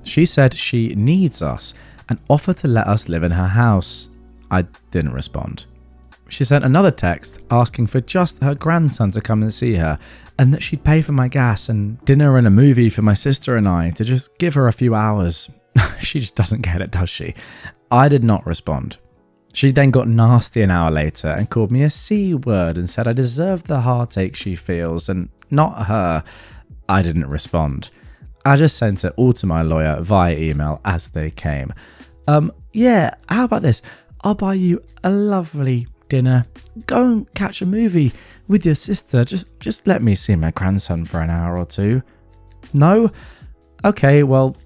She said she needs us and offered to let us live in her house. I didn't respond. She sent another text asking for just her grandson to come and see her, and that she'd pay for my gas and dinner and a movie for my sister and I to just give her a few hours. She just doesn't get it, does she? I did not respond. She then got nasty an hour later and called me a C word and said I deserved the heartache she feels, and not her. I didn't respond. I just sent it all to my lawyer via email as they came. Yeah, how about this? I'll buy you a lovely dinner. Go and catch a movie with your sister. Just let me see my grandson for an hour or two. No? Okay, well,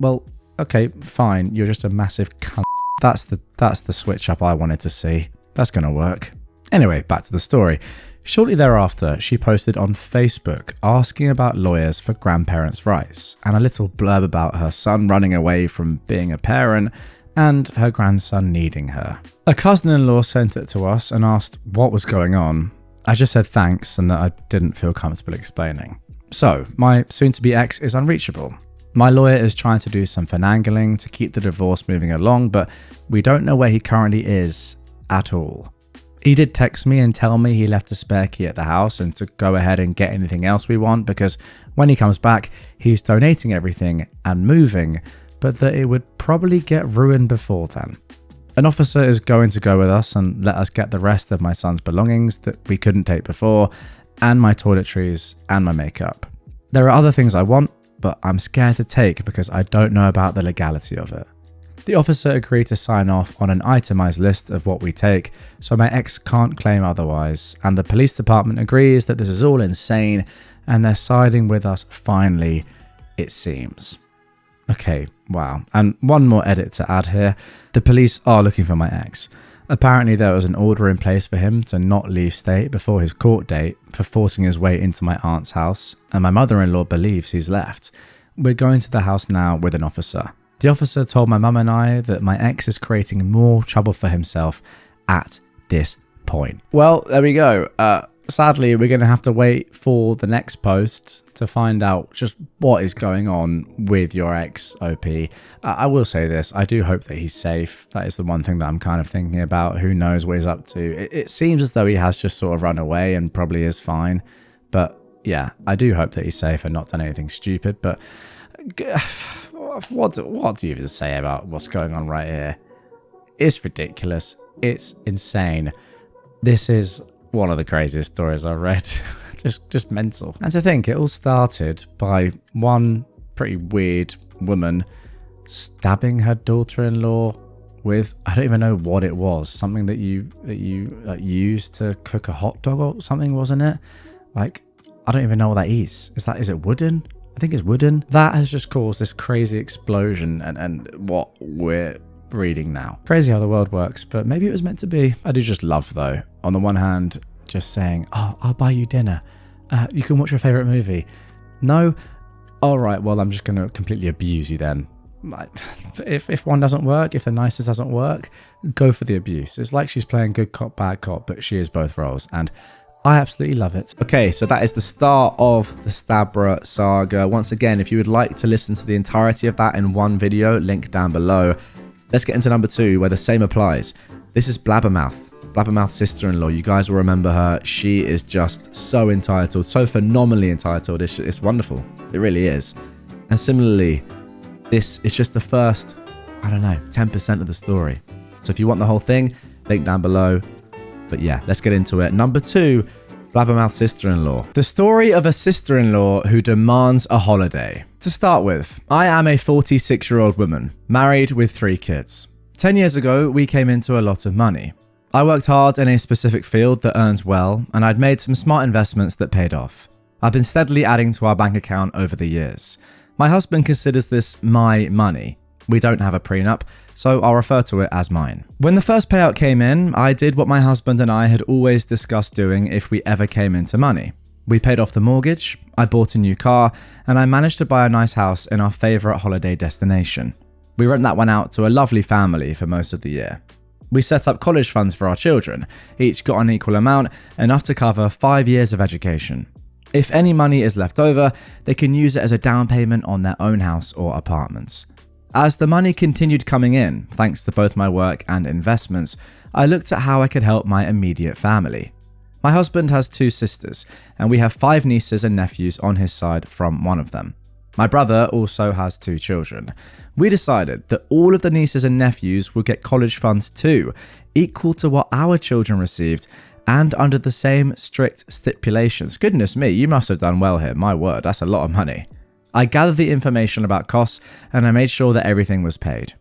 okay, fine. You're just a massive cunt. That's the switch up I wanted to see. That's gonna work. Anyway, back to the story. Shortly thereafter, she posted on Facebook asking about lawyers for grandparents' rights and a little blurb about her son running away from being a parent and her grandson needing her. A cousin-in-law sent it to us and asked what was going on. I just said thanks and that I didn't feel comfortable explaining. So, my soon-to-be ex is unreachable. My lawyer is trying to do some finagling to keep the divorce moving along, but we don't know where he currently is at all. He did text me and tell me he left a spare key at the house and to go ahead and get anything else we want because when he comes back, he's donating everything and moving, but that it would probably get ruined before then. An officer is going to go with us and let us get the rest of my son's belongings that we couldn't take before, and my toiletries and my makeup. There are other things I want, but I'm scared to take because I don't know about the legality of it. The officer agreed to sign off on an itemized list of what we take, so my ex can't claim otherwise, and the police department agrees that this is all insane and they're siding with us finally, it seems. Okay, wow. And one more edit to add here. The police are looking for my ex. Apparently there was an order in place for him to not leave state before his court date for forcing his way into my aunt's house, and my mother-in-law believes he's left. We're going to the house now with an officer. The officer told my mum and I that my ex is creating more trouble for himself at this point. Well, there we go. Sadly, we're going to have to wait for the next post to find out just what is going on with your ex, OP. I will say this, I do hope that he's safe. That is the one thing that I'm kind of thinking about. Who knows what he's up to? It seems as though he has just sort of run away and probably is fine. But yeah, I do hope that he's safe and not done anything stupid. But what do you even say about what's going on right here? It's ridiculous. It's insane. This is one of the craziest stories I've read. just mental. And to think it all started by one pretty weird woman stabbing her daughter-in-law with, I don't even know what it was, something that you used to cook a hot dog or something, wasn't it? Like, I don't even know what that is. Is it wooden? I think it's wooden. That has just caused this crazy explosion and what we're reading now. Crazy how the world works, but maybe it was meant to be. I do just love, though, on the one hand, just saying, oh, I'll buy you dinner. You can watch your favorite movie. No? All right, well, I'm just going to completely abuse you then. If one doesn't work, if the nicest doesn't work, go for the abuse. It's like she's playing good cop, bad cop, but she is both roles. And I absolutely love it. Okay, so that is the start of the Stabra saga. Once again, if you would like to listen to the entirety of that in one video, link down below. Let's get into number 2, where the same applies. This is Blabbermouth's sister-in-law. You guys will remember her. She is just so entitled, so phenomenally entitled. It's wonderful. It really is. And similarly, this is just the first, 10% of the story. So if you want the whole thing, link down below. But yeah, let's get into it. Number 2, Blabbermouth's sister-in-law. The story of a sister-in-law who demands a holiday. To start with, I am a 46-year-old woman, married with 3 kids. 10 years ago, we came into a lot of money. I worked hard in a specific field that earns well, and I'd made some smart investments that paid off. I've been steadily adding to our bank account over the years. My husband considers this my money. We don't have a prenup, so I'll refer to it as mine. When the first payout came in, I did what my husband and I had always discussed doing if we ever came into money. We paid off the mortgage, I bought a new car, and I managed to buy a nice house in our favourite holiday destination. We rent that one out to a lovely family for most of the year. We set up college funds for our children, each got an equal amount, enough to cover 5 years of education. If any money is left over, they can use it as a down payment on their own house or apartments. As the money continued coming in, thanks to both my work and investments, I looked at how I could help my immediate family. My husband has 2 sisters, and we have 5 nieces and nephews on his side from one of them. My brother also has 2 children. We decided that all of the nieces and nephews would get college funds too, equal to what our children received, and under the same strict stipulations. Goodness me, you must have done well here, my word, that's a lot of money. I gathered the information about costs, and I made sure that everything was paid.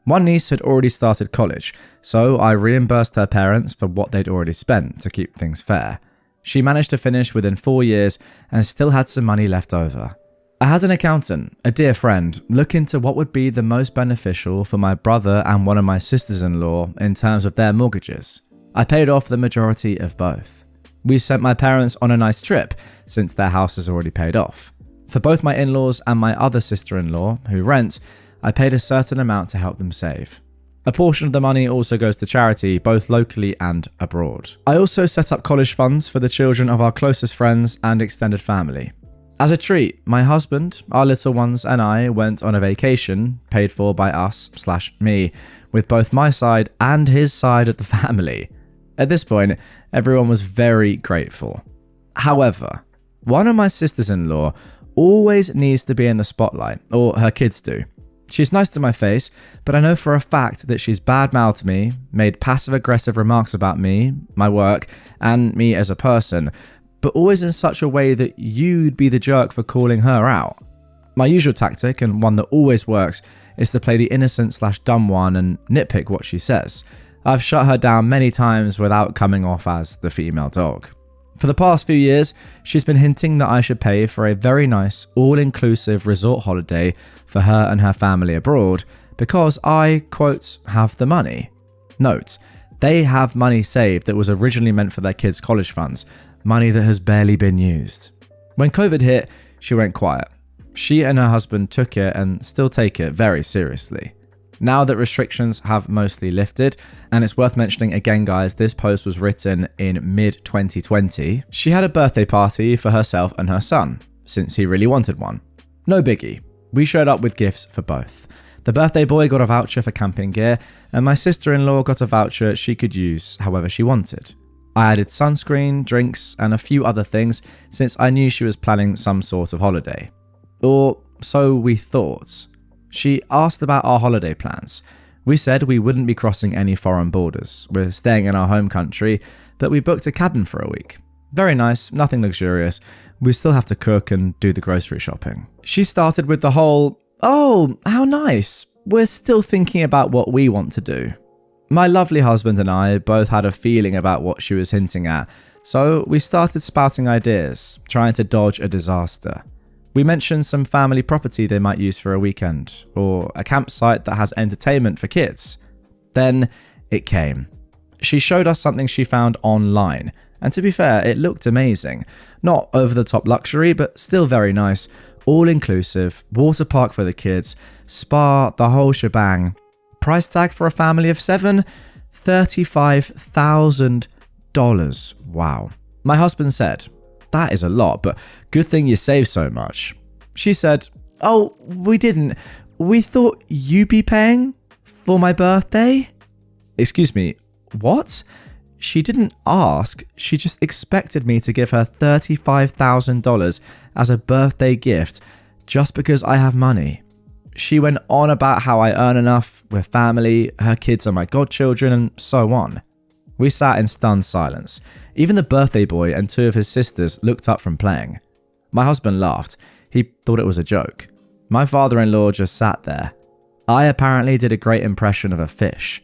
One niece had already started college, so I reimbursed her parents for what they'd already spent to keep things fair. She managed to finish within 4 years and still had some money left over. I had an accountant, a dear friend, look into what would be the most beneficial for my brother and one of my sisters-in-law in terms of their mortgages. I paid off the majority of both. We sent my parents on a nice trip, since their house is already paid off. For both my in-laws and my other sister-in-law, who rent, I paid a certain amount to help them save. A portion of the money also goes to charity, both locally and abroad. I also set up college funds for the children of our closest friends and extended family. As a treat, my husband, our little ones, and I went on a vacation, paid for by us/me, with both my side and his side of the family. At this point, everyone was very grateful. However, one of my sisters-in-law always needs to be in the spotlight, or her kids do. She's nice to my face, but I know for a fact that she's badmouthed me, made passive-aggressive remarks about me, my work, and me as a person, but always in such a way that you'd be the jerk for calling her out. My usual tactic, and one that always works, is to play the innocent/dumb one and nitpick what she says. I've shut her down many times without coming off as the female dog. For the past few years, she's been hinting that I should pay for a very nice, all-inclusive resort holiday for her and her family abroad because I, quote, have the money. Note, they have money saved that was originally meant for their kids' college funds, money that has barely been used. When COVID hit, she went quiet. She and her husband took it and still take it very seriously. Now that restrictions have mostly lifted, and it's worth mentioning again guys, this post was written in mid-2020, she had a birthday party for herself and her son, since he really wanted one. No biggie. We showed up with gifts for both. The birthday boy got a voucher for camping gear, and my sister-in-law got a voucher she could use however she wanted. I added sunscreen, drinks, and a few other things since I knew she was planning some sort of holiday. Or so we thought. She asked about our holiday plans. We said we wouldn't be crossing any foreign borders. We're staying in our home country, but we booked a cabin for a week. Very nice, nothing luxurious. We still have to cook and do the grocery shopping. She started with the whole, "Oh, how nice. We're still thinking about what we want to do." My lovely husband and I both had a feeling about what she was hinting at, so we started spouting ideas, trying to dodge a disaster. We mentioned some family property they might use for a weekend, or a campsite that has entertainment for kids. Then it came. She showed us something she found online, and to be fair, it looked amazing. Not over-the-top luxury, but still very nice. All-inclusive, water park for the kids, spa, the whole shebang. Price tag for a family of 7? $35,000. Wow. My husband said, "That is a lot, but good thing you saved so much." She said, "Oh, we didn't. We thought you'd be paying for my birthday." Excuse me, what? She didn't ask, she just expected me to give her $35,000 as a birthday gift just because I have money. She went on about how I earn enough, we're family, her kids are my godchildren, and so on. We sat in stunned silence. Even the birthday boy and two of his sisters looked up from playing. My husband laughed. He thought it was a joke. My father-in-law just sat there. I apparently did a great impression of a fish.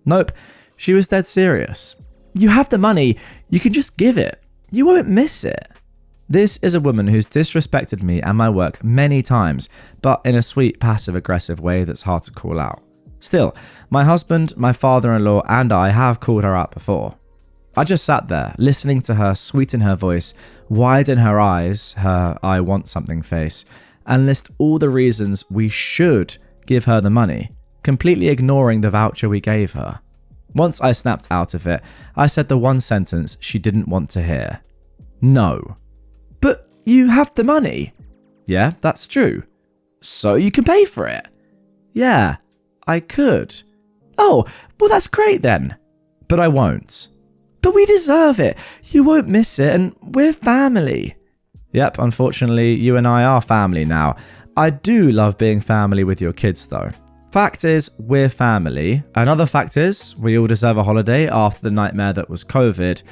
Nope, she was dead serious. You have the money, you can just give it. You won't miss it. This is a woman who's disrespected me and my work many times, but in a sweet passive-aggressive way that's hard to call out. Still, my husband, my father-in-law, and I have called her out before. I just sat there, listening to her sweeten her voice, widen her eyes, her I want something face, and list all the reasons we should give her the money, completely ignoring the voucher we gave her. Once I snapped out of it, I said the one sentence she didn't want to hear. No. But you have the money. Yeah, that's true. So you can pay for it. Yeah, I could. Oh, well that's great then. But I won't. But we deserve it. You won't miss it and we're family. Yep, unfortunately, you and I are family now. I do love being family with your kids though. Fact is, we're family. Another fact is, we all deserve a holiday after the nightmare that was COVID.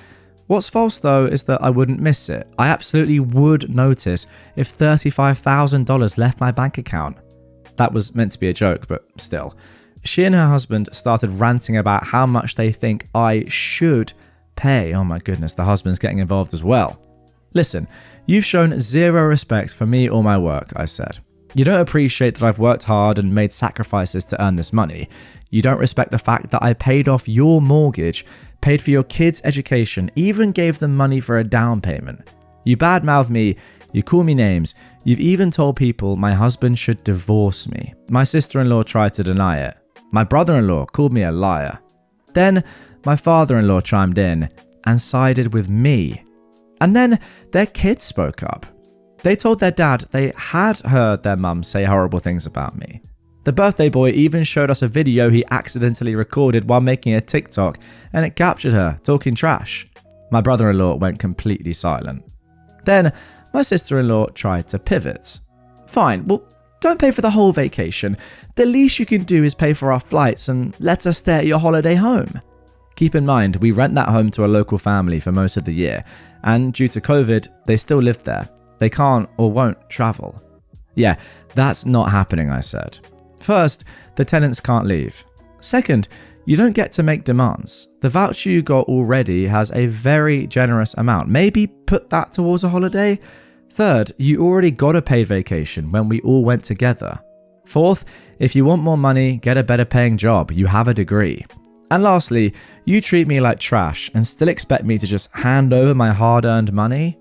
What's false though is that I wouldn't miss it. I absolutely would notice if $35,000 left my bank account. That was meant to be a joke, but still. She and her husband started ranting about how much they think I should pay. Oh my goodness, the husband's getting involved as well. Listen, you've shown zero respect for me or my work, I said. You don't appreciate that I've worked hard and made sacrifices to earn this money. You don't respect the fact that I paid off your mortgage, paid for your kids' education, even gave them money for a down payment. You badmouth me, you call me names, you've even told people my husband should divorce me. My sister-in-law tried to deny it. My brother-in-law called me a liar. Then my father-in-law chimed in and sided with me. And then their kids spoke up. They told their dad they had heard their mum say horrible things about me. The birthday boy even showed us a video he accidentally recorded while making a TikTok, and it captured her talking trash. My brother-in-law went completely silent. Then my sister-in-law tried to pivot. Fine, well, don't pay for the whole vacation. The least you can do is pay for our flights and let us stay at your holiday home. Keep in mind, we rent that home to a local family for most of the year, and due to COVID, they still live there. They can't or won't travel. Yeah, that's not happening, I said. First, the tenants can't leave. Second, you don't get to make demands. The voucher you got already has a very generous amount. Maybe put that towards a holiday. Third, you already got a paid vacation when we all went together. Fourth, if you want more money, get a better paying job. You have a degree. And lastly, you treat me like trash and still expect me to just hand over my hard-earned money?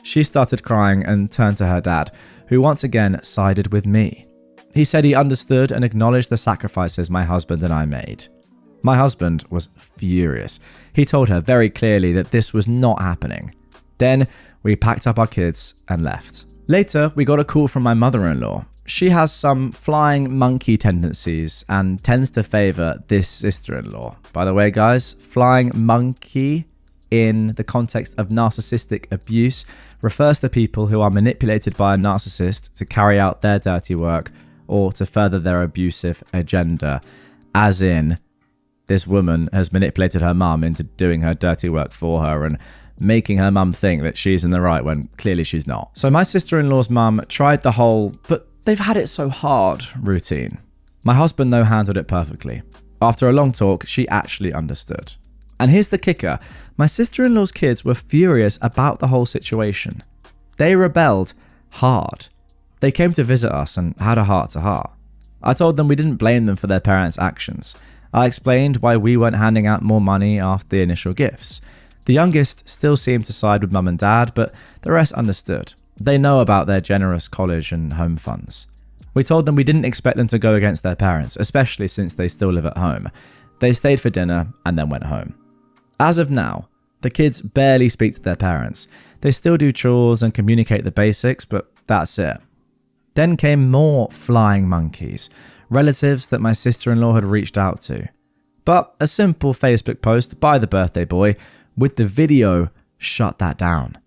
She started crying and turned to her dad, who once again sided with me. He said he understood and acknowledged the sacrifices my husband and I made. My husband was furious. He told her very clearly that this was not happening. Then we packed up our kids and left. Later, we got a call from my mother-in-law. She has some flying monkey tendencies and tends to favor this sister-in-law. By the way, guys, flying monkey in the context of narcissistic abuse refers to people who are manipulated by a narcissist to carry out their dirty work or to further their abusive agenda. As in, this woman has manipulated her mum into doing her dirty work for her and making her mum think that she's in the right when clearly she's not. So my sister-in-law's mum tried the whole, but they've had it so hard routine. My husband, though, handled it perfectly. After a long talk, she actually understood. And here's the kicker. My sister-in-law's kids were furious about the whole situation. They rebelled hard. They came to visit us and had a heart-to-heart. I told them we didn't blame them for their parents' actions. I explained why we weren't handing out more money after the initial gifts. The youngest still seemed to side with mum and dad, but the rest understood. They know about their generous college and home funds. We told them we didn't expect them to go against their parents, especially since they still live at home. They stayed for dinner and then went home. As of now, The kids barely speak to their parents. They still do chores and communicate the basics, but that's it. Then came more flying monkeys, relatives that my sister-in-law had reached out to. But a simple Facebook post by the birthday boy with the video shut that down.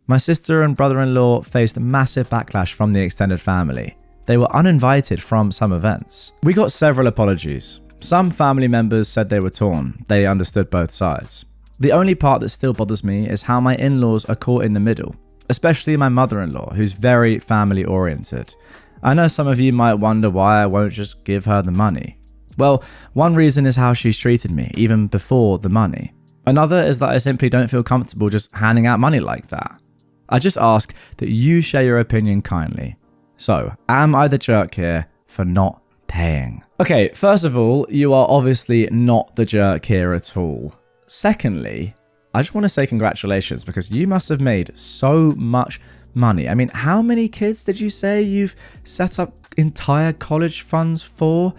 My sister and brother-in-law faced massive backlash from the extended family. They were uninvited from some events. We got several apologies. Some family members said they were torn. They understood both sides. The only part that still bothers me is how my in-laws are caught in the middle, especially my mother-in-law, who's very family-oriented. I know some of you might wonder why I won't just give her the money. Well, one reason is how she's treated me, even before the money. Another is that I simply don't feel comfortable just handing out money like that. I just ask that you share your opinion kindly. So, am I the jerk here for not paying? Okay, first of all, you are obviously not the jerk here at all. Secondly, I just want to say congratulations because you must have made so much money. I mean, how many kids did you say you've set up entire college funds for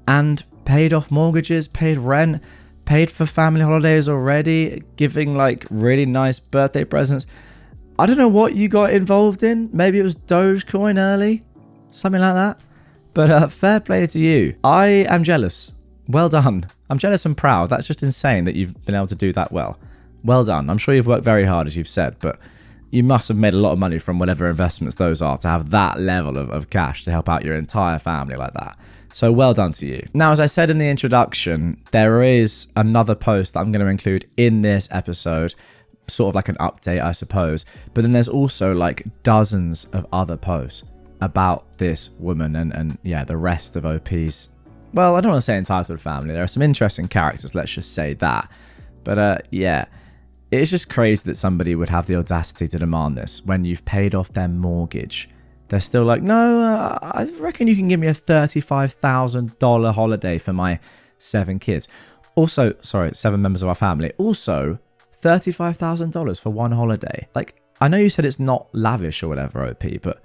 and paid off mortgages, paid rent, paid for family holidays already, giving like really nice birthday presents? I don't know what you got involved in. Maybe it was Dogecoin early, something like that. But fair play to you. I am jealous. Well done. I'm jealous and proud. That's just insane that you've been able to do that well. Well done. I'm sure you've worked very hard, as you've said, but you must have made a lot of money from whatever investments those are to have that level of cash to help out your entire family like that. So well done to you. Now, as I said in the introduction, there is another post that I'm going to include in this episode, sort of like an update, I suppose. But then there's also like dozens of other posts about this woman and yeah, the rest of OP's. Well, I don't want to say entitled family. There are some interesting characters, let's just say that. But yeah, it's just crazy that somebody would have the audacity to demand this when you've paid off their mortgage. They're still like, no, I reckon you can give me a $35,000 holiday for my 7 kids. Also, sorry, 7 members of our family. Also, $35,000 for one holiday. Like, I know you said it's not lavish or whatever, OP, but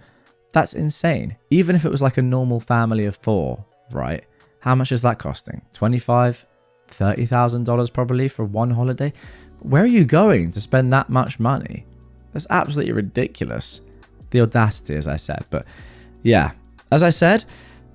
that's insane. Even if it was like a normal family of 4, right? How much is that costing? $25,000, $30,000 probably for one holiday? Where are you going to spend that much money? That's absolutely ridiculous. The audacity, as I said. But yeah, as I said,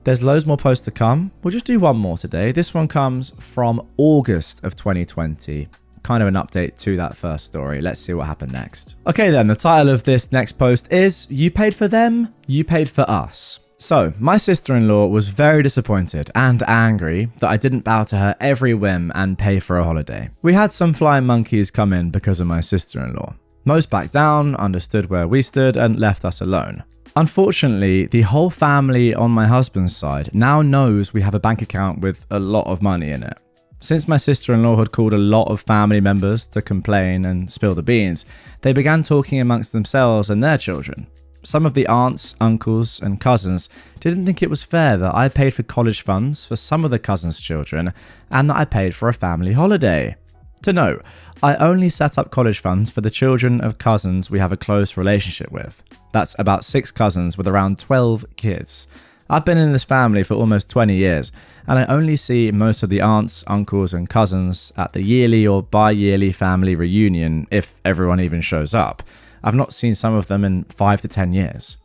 there's loads more posts to come. We'll just do one more today. This one comes from August of 2020. Kind of an update to that first story. Let's see what happened next. Okay then, the title of this next post is You Paid for Them, You Paid for Us. So, my sister-in-law was very disappointed and angry that I didn't bow to her every whim and pay for a holiday. We had some flying monkeys come in because of my sister-in-law. Most backed down, understood where we stood, and left us alone. Unfortunately, the whole family on my husband's side now knows we have a bank account with a lot of money in it. Since my sister-in-law had called a lot of family members to complain and spill the beans, they began talking amongst themselves and their children. Some of the aunts, uncles, and cousins didn't think it was fair that I paid for college funds for some of the cousins' children and that I paid for a family holiday. To note, I only set up college funds for the children of cousins we have a close relationship with. That's about 6 cousins with around 12 kids. I've been in this family for almost 20 years, and I only see most of the aunts, uncles, and cousins at the yearly or bi-yearly family reunion, if everyone even shows up. I've not seen some of them in 5 to 10 years.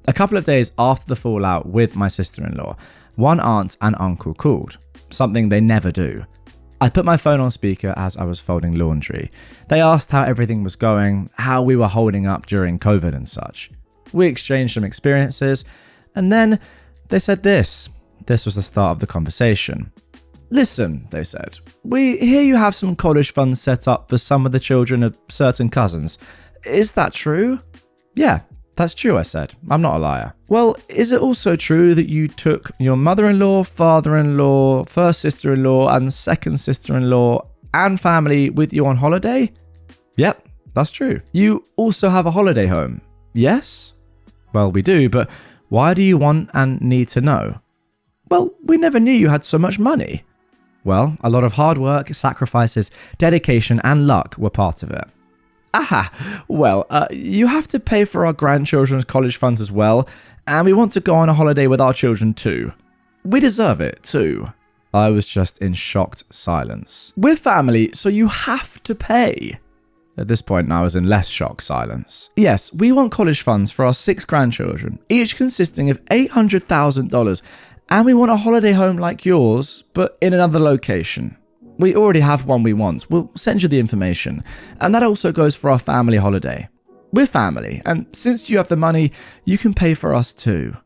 A couple of days after the fallout with my sister-in-law, one aunt and uncle called, something they never do. I put my phone on speaker as I was folding laundry. They asked how everything was going, how we were holding up during COVID and such. We exchanged some experiences, and then they said this. This was the start of the conversation. Listen, they said, we hear you have some college funds set up for some of the children of certain cousins. Is that true? Yeah, that's true, I said. I'm not a liar. Well, is it also true that you took your mother-in-law, father-in-law, first sister-in-law, and second sister-in-law and family with you on holiday? Yep, that's true. You also have a holiday home? Yes? Well, we do, but why do you want and need to know? Well, we never knew you had so much money. Well, a lot of hard work, sacrifices, dedication, and luck were part of it. Aha, well, you have to pay for our grandchildren's college funds as well, and we want to go on a holiday with our children too. We deserve it too. I was just in shocked silence. We're family, so you have to pay. At this point, I was in less shocked silence. Yes, we want college funds for our 6 grandchildren, each consisting of $800,000, and we want a holiday home like yours, but in another location. We already have one we want. We'll send you the information. And that also goes for our family holiday. We're family, and since you have the money, you can pay for us too.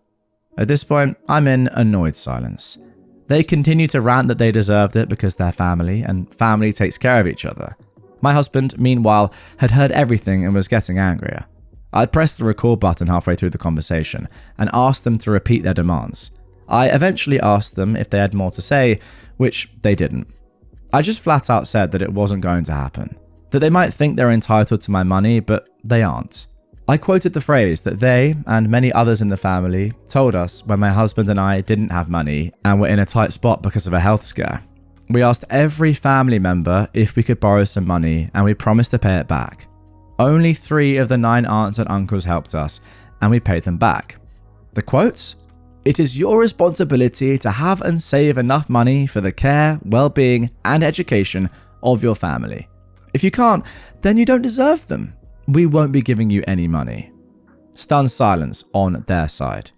At this point, I'm in annoyed silence. They continue to rant that they deserved it because they're family, and family takes care of each other. My husband, meanwhile, had heard everything and was getting angrier. I pressed the record button halfway through the conversation and asked them to repeat their demands. I eventually asked them if they had more to say, which they didn't. I just flat out said that it wasn't going to happen, that they might think they're entitled to my money, but they aren't. I quoted the phrase that they, and many others in the family, told us when my husband and I didn't have money and were in a tight spot because of a health scare. We asked every family member if we could borrow some money, and we promised to pay it back. Only 3 of the 9 aunts and uncles helped us, and we paid them back. The quotes? "It is your responsibility to have and save enough money for the care, well-being, and education of your family. If you can't, then you don't deserve them. We won't be giving you any money." Stunned silence on their side.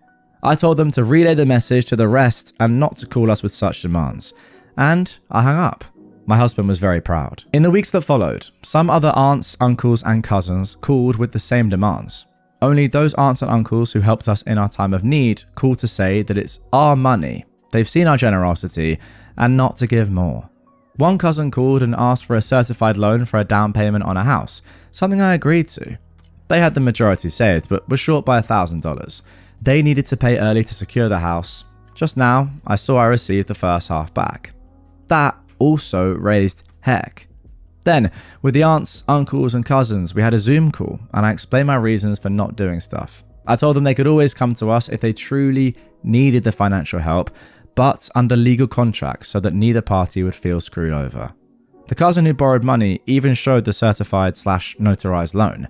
I told them to relay the message to the rest and not to call us with such demands. And I hung up. My husband was very proud. In the weeks that followed, some other aunts, uncles, and cousins called with the same demands. Only those aunts and uncles who helped us in our time of need called to say that it's our money, they've seen our generosity, and not to give more. One cousin called and asked for a certified loan for a down payment on a house, something I agreed to. They had the majority saved, but were short by $1,000. They needed to pay early to secure the house. Just now, I saw I received the first half back. That also raised heck. Then, with the aunts, uncles, and cousins, we had a Zoom call, and I explained my reasons for not doing stuff. I told them they could always come to us if they truly needed the financial help, but under legal contracts so that neither party would feel screwed over. The cousin who borrowed money even showed the certified/notarized loan.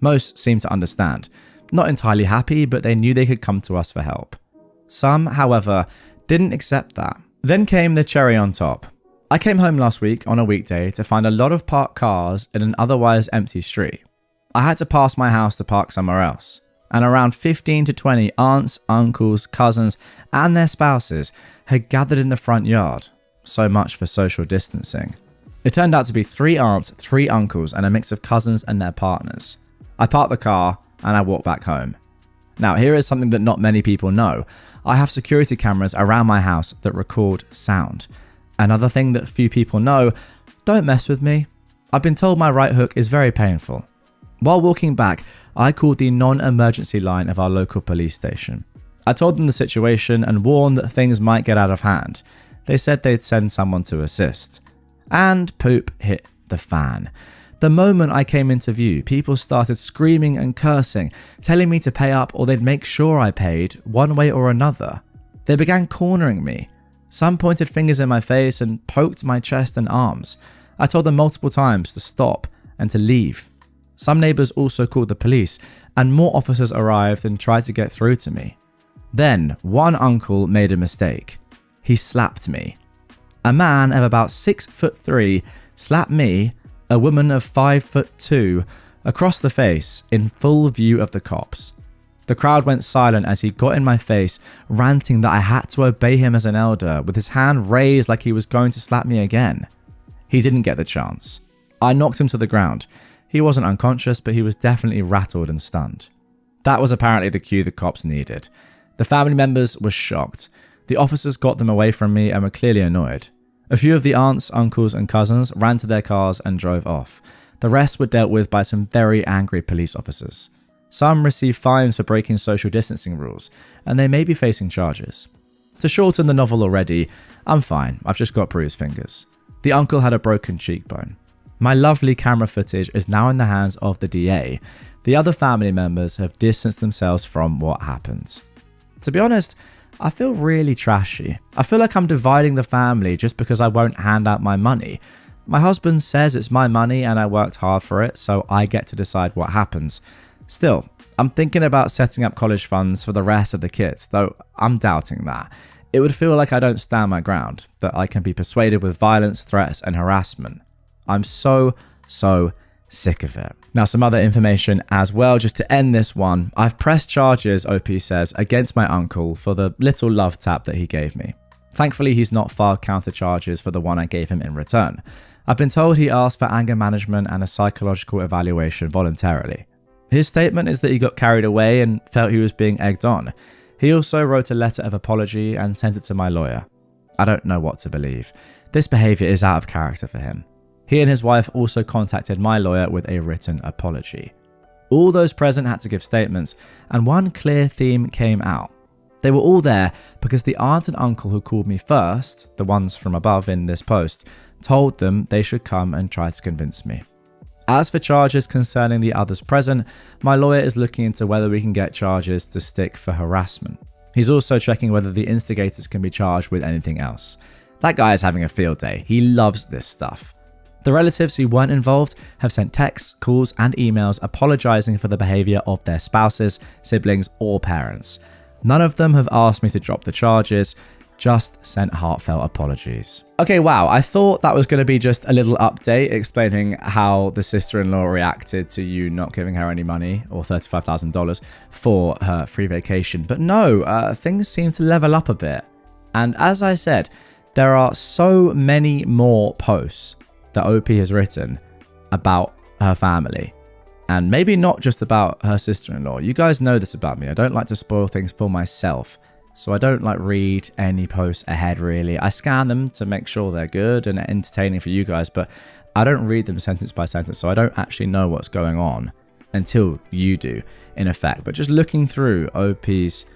Most seemed to understand. Not entirely happy, but they knew they could come to us for help. Some, however, didn't accept that. Then came the cherry on top. I came home last week on a weekday to find a lot of parked cars in an otherwise empty street. I had to pass my house to park somewhere else, and around 15 to 20 aunts, uncles, cousins, and their spouses had gathered in the front yard. So much for social distancing. It turned out to be 3 aunts, 3 uncles, and a mix of cousins and their partners. I parked the car and I walked back home. Now, here is something that not many people know. I have security cameras around my house that record sound. Another thing that few people know, don't mess with me. I've been told my right hook is very painful. While walking back, I called the non-emergency line of our local police station. I told them the situation and warned that things might get out of hand. They said they'd send someone to assist. And poop hit the fan. The moment I came into view, people started screaming and cursing, telling me to pay up or they'd make sure I paid, one way or another. They began cornering me. Some pointed fingers in my face and poked my chest and arms. I told them multiple times to stop and to leave. Some neighbours also called the police, and more officers arrived and tried to get through to me. Then, one uncle made a mistake. He slapped me. A man of about 6'3" slapped me, a woman of 5'2", across the face in full view of the cops. The crowd went silent as he got in my face, ranting that I had to obey him as an elder, with his hand raised like he was going to slap me again. He didn't get the chance. I knocked him to the ground. He wasn't unconscious, but he was definitely rattled and stunned. That was apparently the cue the cops needed. The family members were shocked. The officers got them away from me and were clearly annoyed. A few of the aunts, uncles, and cousins ran to their cars and drove off. The rest were dealt with by some very angry police officers. Some received fines for breaking social distancing rules, and they may be facing charges. To shorten the novel already, I'm fine, I've just got bruised fingers. The uncle had a broken cheekbone. My lovely camera footage is now in the hands of the DA. The other family members have distanced themselves from what happened. To be honest, I feel really trashy. I feel like I'm dividing the family just because I won't hand out my money. My husband says it's my money and I worked hard for it, so I get to decide what happens. Still, I'm thinking about setting up college funds for the rest of the kids, though I'm doubting that. It would feel like I don't stand my ground, that I can be persuaded with violence, threats, and harassment. I'm so Sick of it. Now, some other information as well, just to end this one. I've pressed charges, OP says, against my uncle for the little love tap that he gave me. Thankfully, he's not filed counter charges for the one I gave him in return. I've been told he asked for anger management and a psychological evaluation voluntarily. His statement is that he got carried away and felt he was being egged on. He also wrote a letter of apology and sent it to my lawyer. I don't know what to believe. This behaviour is out of character for him. He and his wife also contacted my lawyer with a written apology. All those present had to give statements, and one clear theme came out. They were all there because the aunt and uncle who called me first, the ones from above in this post, told them they should come and try to convince me. As for charges concerning the others present, my lawyer is looking into whether we can get charges to stick for harassment. He's also checking whether the instigators can be charged with anything else. That guy is having a field day. He loves this stuff. The relatives who weren't involved have sent texts, calls, and emails apologizing for the behavior of their spouses, siblings, or parents. None of them have asked me to drop the charges, just sent heartfelt apologies. Okay, wow, I thought that was going to be just a little update explaining how the sister-in-law reacted to you not giving her any money, or $35,000, for her free vacation. But no, things seem to level up a bit. And as I said, there are so many more posts that OP has written about her family. And maybe not just about her sister-in-law. You guys know this about me. I don't like to spoil things for myself. So I don't read any posts ahead really. I scan them to make sure they're good and entertaining for you guys, but I don't read them sentence by sentence. So I don't actually know what's going on until you do, in effect. But just looking through OP's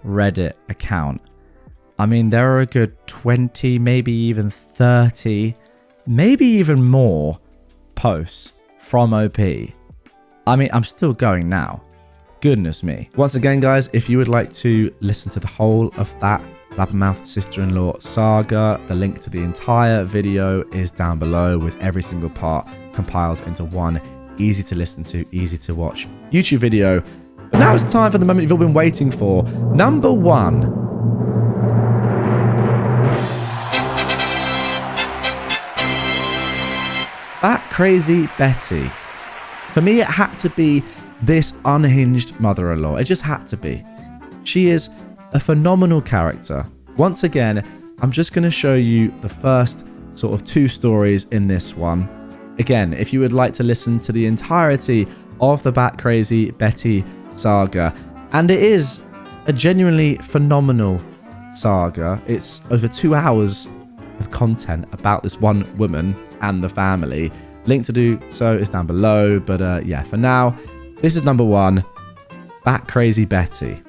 Reddit account, I mean, there are a good 20, maybe even 30, maybe even more posts from OP. I mean, I'm still going now. Goodness me. Once again, guys, if you would like to listen to the whole of that Blabbermouth sister-in-law saga, the link to the entire video is down below with every single part compiled into one easy to listen to, easy to watch YouTube video. But now it's time for the moment you've all been waiting for. Number 1. That crazy Betty. For me, it had to be this unhinged mother-in-law. It just had to be. She is a phenomenal character. Once again, I'm just going to show you the first sort of 2 stories in this one. Again, if you would like to listen to the entirety of the Bat Crazy Betty saga, and it is a genuinely phenomenal saga. It's over 2 hours of content about this one woman and the family. Link to do so is down below, but yeah, for now, this is number 1, Bat Crazy Betty.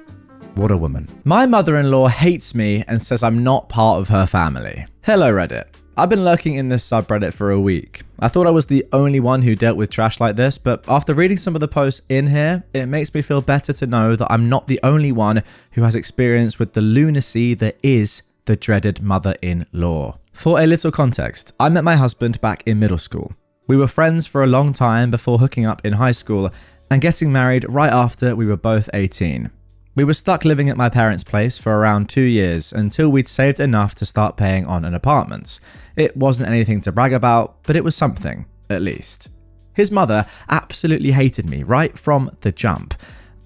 What a woman. My mother-in-law hates me and says I'm not part of her family. Hello, Reddit. I've been lurking in this subreddit for a week. I thought I was the only one who dealt with trash like this, but after reading some of the posts in here, it makes me feel better to know that I'm not the only one who has experience with the lunacy that is the dreaded mother-in-law. For a little context, I met my husband back in middle school. We were friends for a long time before hooking up in high school and getting married right after we were both 18. We were stuck living at my parents' place for around 2 years until we'd saved enough to start paying on an apartment. It wasn't anything to brag about, but it was something, at least. His mother absolutely hated me right from the jump.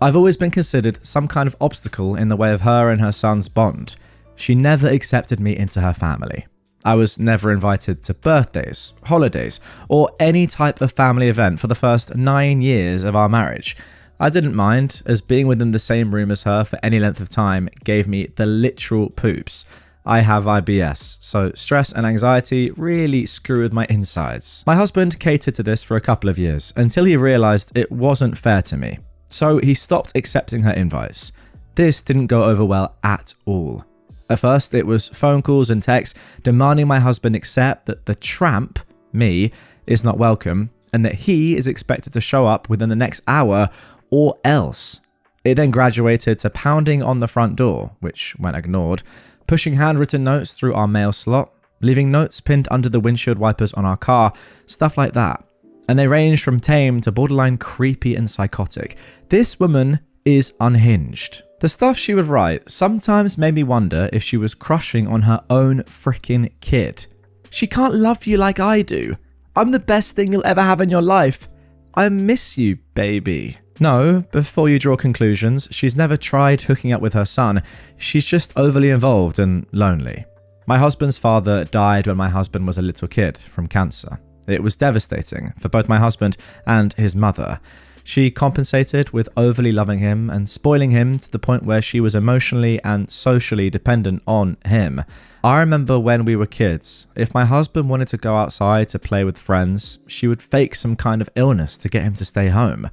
I've always been considered some kind of obstacle in the way of her and her son's bond. She never accepted me into her family. I was never invited to birthdays, holidays, or any type of family event for the first 9 years of our marriage. I didn't mind, as being within the same room as her for any length of time gave me the literal poops. I have IBS, so stress and anxiety really screw with my insides. My husband catered to this for a couple of years, until he realised it wasn't fair to me. So he stopped accepting her invites. This didn't go over well at all. At first, it was phone calls and texts demanding my husband accept that the tramp, me, is not welcome, and that he is expected to show up within the next hour or else. It then graduated to pounding on the front door, which went ignored, pushing handwritten notes through our mail slot, leaving notes pinned under the windshield wipers on our car, stuff like that. And they ranged from tame to borderline creepy and psychotic. This woman is unhinged. The stuff she would write sometimes made me wonder if she was crushing on her own freaking kid. She can't love you like I do. I'm the best thing you'll ever have in your life. I miss you, baby. No, before you draw conclusions, she's never tried hooking up with her son. She's just overly involved and lonely. My husband's father died when my husband was a little kid from cancer. It was devastating for both my husband and his mother. She compensated with overly loving him and spoiling him to the point where she was emotionally and socially dependent on him. I remember when we were kids, if my husband wanted to go outside to play with friends, she would fake some kind of illness to get him to stay home.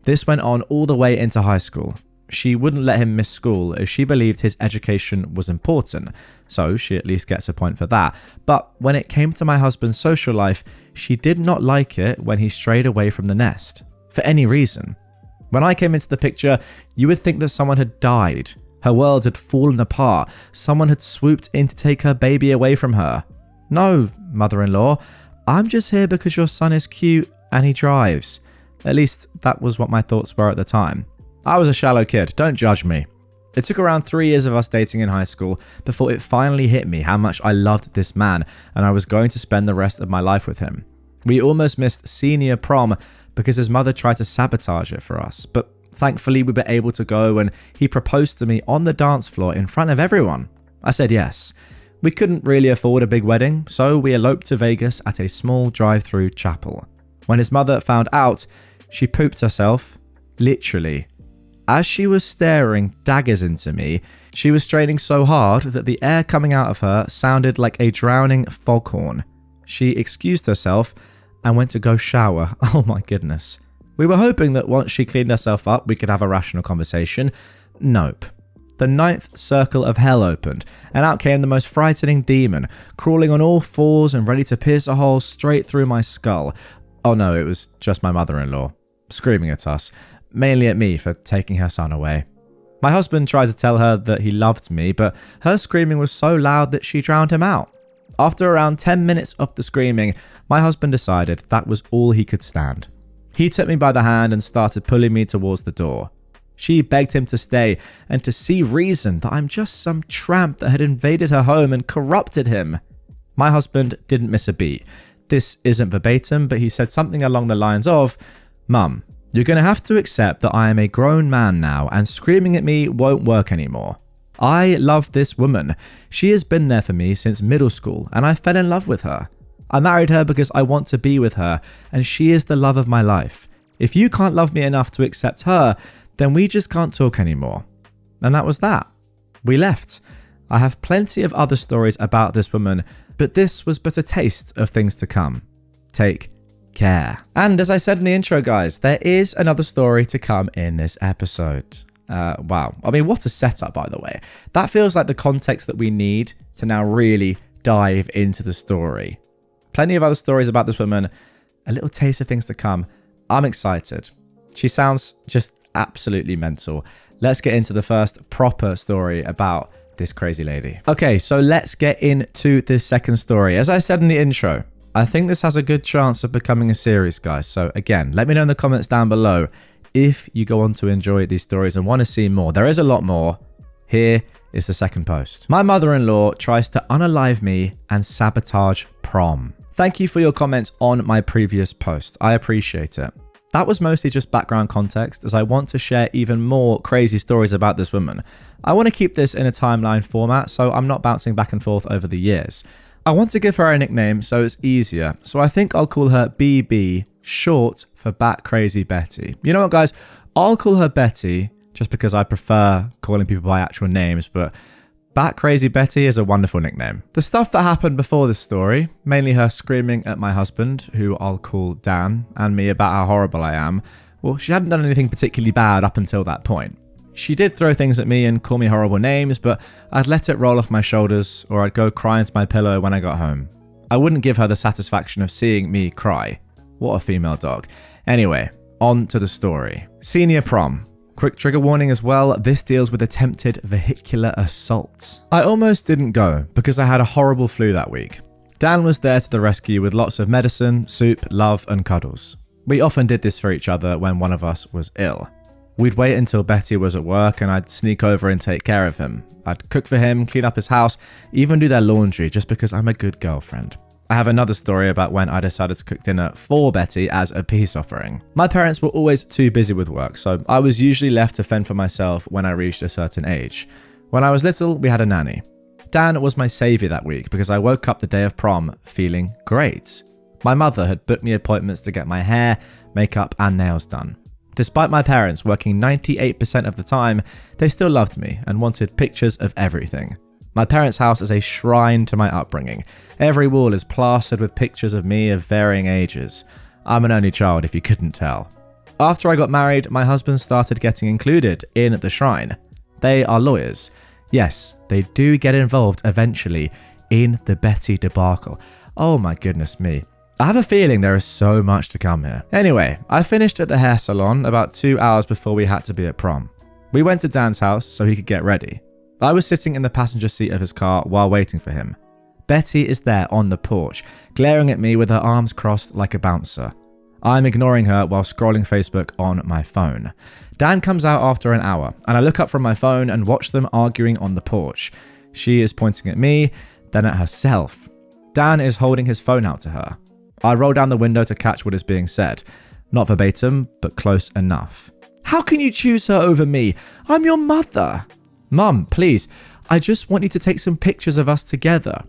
This went on all the way into high school. She wouldn't let him miss school as she believed his education was important, so she at least gets a point for that. But when it came to my husband's social life, she did not like it when he strayed away from the nest. For any reason. When I came into the picture, you would think that someone had died. Her world had fallen apart. Someone had swooped in to take her baby away from her. No, mother-in-law, I'm just here because your son is cute and he drives. At least that was what my thoughts were at the time. I was a shallow kid, don't judge me. It took around 3 years of us dating in high school before it finally hit me how much I loved this man and I was going to spend the rest of my life with him. We almost missed senior prom because his mother tried to sabotage it for us, but thankfully we were able to go and he proposed to me on the dance floor in front of everyone. I said yes. We couldn't really afford a big wedding, so we eloped to Vegas at a small drive-through chapel. When his mother found out, she pooped herself, literally. As she was staring daggers into me, she was straining so hard that the air coming out of her sounded like a drowning foghorn. She excused herself and went to go shower. Oh my goodness. We were hoping that once she cleaned herself up, we could have a rational conversation. Nope. The 9th circle of hell opened, and out came the most frightening demon, crawling on all fours and ready to pierce a hole straight through my skull. Oh no, it was just my mother-in-law, screaming at us, mainly at me for taking her son away. My husband tried to tell her that he loved me, but her screaming was so loud that she drowned him out. After around 10 minutes of the screaming, my husband decided that was all he could stand. He took me by the hand and started pulling me towards the door. She begged him to stay and to see reason that I'm just some tramp that had invaded her home and corrupted him. My husband didn't miss a beat. This isn't verbatim, but he said something along the lines of, "Mum, you're going to have to accept that I am a grown man now and screaming at me won't work anymore. I love this woman. She has been there for me since middle school and I fell in love with her. I married her because I want to be with her and she is the love of my life. If you can't love me enough to accept her, then we just can't talk anymore." And that was that. We left. I have plenty of other stories about this woman, but this was but a taste of things to come. Take care. And as I said in the intro, guys, there is another story to come in this episode. Wow. I mean, what a setup, by the way. That feels like the context that we need to now really dive into the story. Plenty of other stories about this woman, a little taste of things to come. I'm excited. She sounds just absolutely mental. Let's get into the first proper story about this crazy lady. Okay, so let's get into this second story. As I said in the intro, I think this has a good chance of becoming a series, guys. So again, let me know in the comments down below if you go on to enjoy these stories and want to see more. There is a lot more. Here is the second post. My mother-in-law tries to unalive me and sabotage prom. Thank you for your comments on my previous post. I appreciate it. That was mostly just background context as I want to share even more crazy stories about this woman. I want to keep this in a timeline format so I'm not bouncing back and forth over the years. I want to give her a nickname so it's easier, so I think I'll call her BB, short for Bat Crazy Betty. You know what, guys? I'll call her Betty just because I prefer calling people by actual names, but Bat Crazy Betty is a wonderful nickname. The stuff that happened before this story, mainly her screaming at my husband, who I'll call Dan, and me about how horrible I am, well, she hadn't done anything particularly bad up until that point. She did throw things at me and call me horrible names, but I'd let it roll off my shoulders or I'd go cry into my pillow when I got home. I wouldn't give her the satisfaction of seeing me cry. What a female dog. Anyway, on to the story. Senior prom. Quick trigger warning as well, this deals with attempted vehicular assault. I almost didn't go because I had a horrible flu that week. Dan was there to the rescue with lots of medicine, soup, love and cuddles. We often did this for each other when one of us was ill. We'd wait until Betty was at work and I'd sneak over and take care of him. I'd cook for him, clean up his house, even do their laundry just because I'm a good girlfriend. I have another story about when I decided to cook dinner for Betty as a peace offering. My parents were always too busy with work, so I was usually left to fend for myself when I reached a certain age. When I was little, we had a nanny. Dan was my savior that week because I woke up the day of prom feeling great. My mother had booked me appointments to get my hair, makeup, and nails done. Despite my parents working 98% of the time, they still loved me and wanted pictures of everything. My parents' house is a shrine to my upbringing. Every wall is plastered with pictures of me of varying ages. I'm an only child if you couldn't tell. After I got married, my husband started getting included in the shrine. They are lawyers. Yes, they do get involved eventually in the Betty debacle. Oh my goodness me. I have a feeling there is so much to come here. Anyway, I finished at the hair salon about 2 hours before we had to be at prom. We went to Dan's house so he could get ready. I was sitting in the passenger seat of his car while waiting for him. Betty is there on the porch, glaring at me with her arms crossed like a bouncer. I'm ignoring her while scrolling Facebook on my phone. Dan comes out after an hour, and I look up from my phone and watch them arguing on the porch. She is pointing at me, then at herself. Dan is holding his phone out to her. I roll down the window to catch what is being said. Not verbatim, but close enough. How can you choose her over me? I'm your mother. Mum, please, I just want you to take some pictures of us together.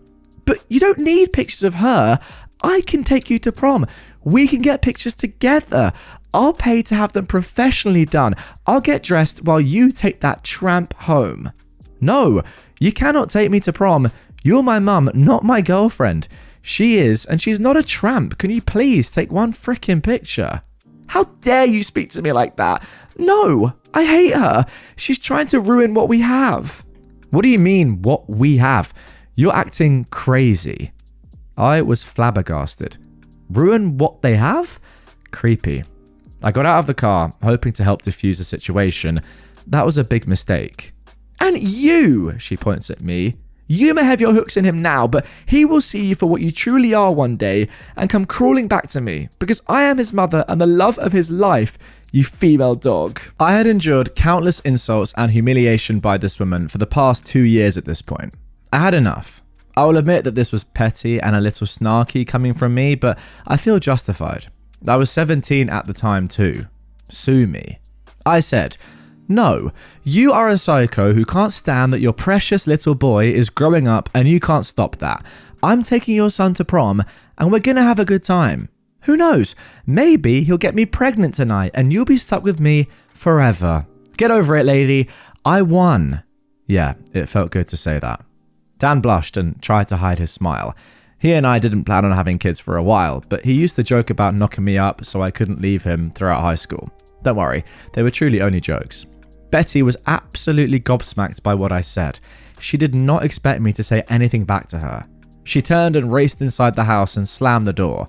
But you don't need pictures of her. I can take you to prom. We can get pictures together. I'll pay to have them professionally done. I'll get dressed while you take that tramp home. No, you cannot take me to prom. You're my mum, not my girlfriend. She is, and she's not a tramp. Can you please take one frickin' picture? How dare you speak to me like that? No, I hate her. She's trying to ruin what we have. What do you mean, what we have? You're acting crazy. I was flabbergasted. Ruin what they have? Creepy. I got out of the car, hoping to help defuse the situation. That was a big mistake. And you, she points at me, you may have your hooks in him now, but he will see you for what you truly are one day and come crawling back to me because I am his mother and the love of his life, you female dog. I had endured countless insults and humiliation by this woman for the past 2 years at this point. I had enough. I will admit that this was petty and a little snarky coming from me, but I feel justified. I was 17 at the time too. Sue me. I said, no, you are a psycho who can't stand that your precious little boy is growing up and you can't stop that. I'm taking your son to prom and we're gonna have a good time. Who knows? Maybe he'll get me pregnant tonight and you'll be stuck with me forever. Get over it, lady. I won. Yeah, it felt good to say that. Dan blushed and tried to hide his smile. He and I didn't plan on having kids for a while, but he used to joke about knocking me up so I couldn't leave him throughout high school. Don't worry, they were truly only jokes. Betty was absolutely gobsmacked by what I said. She did not expect me to say anything back to her. She turned and raced inside the house and slammed the door.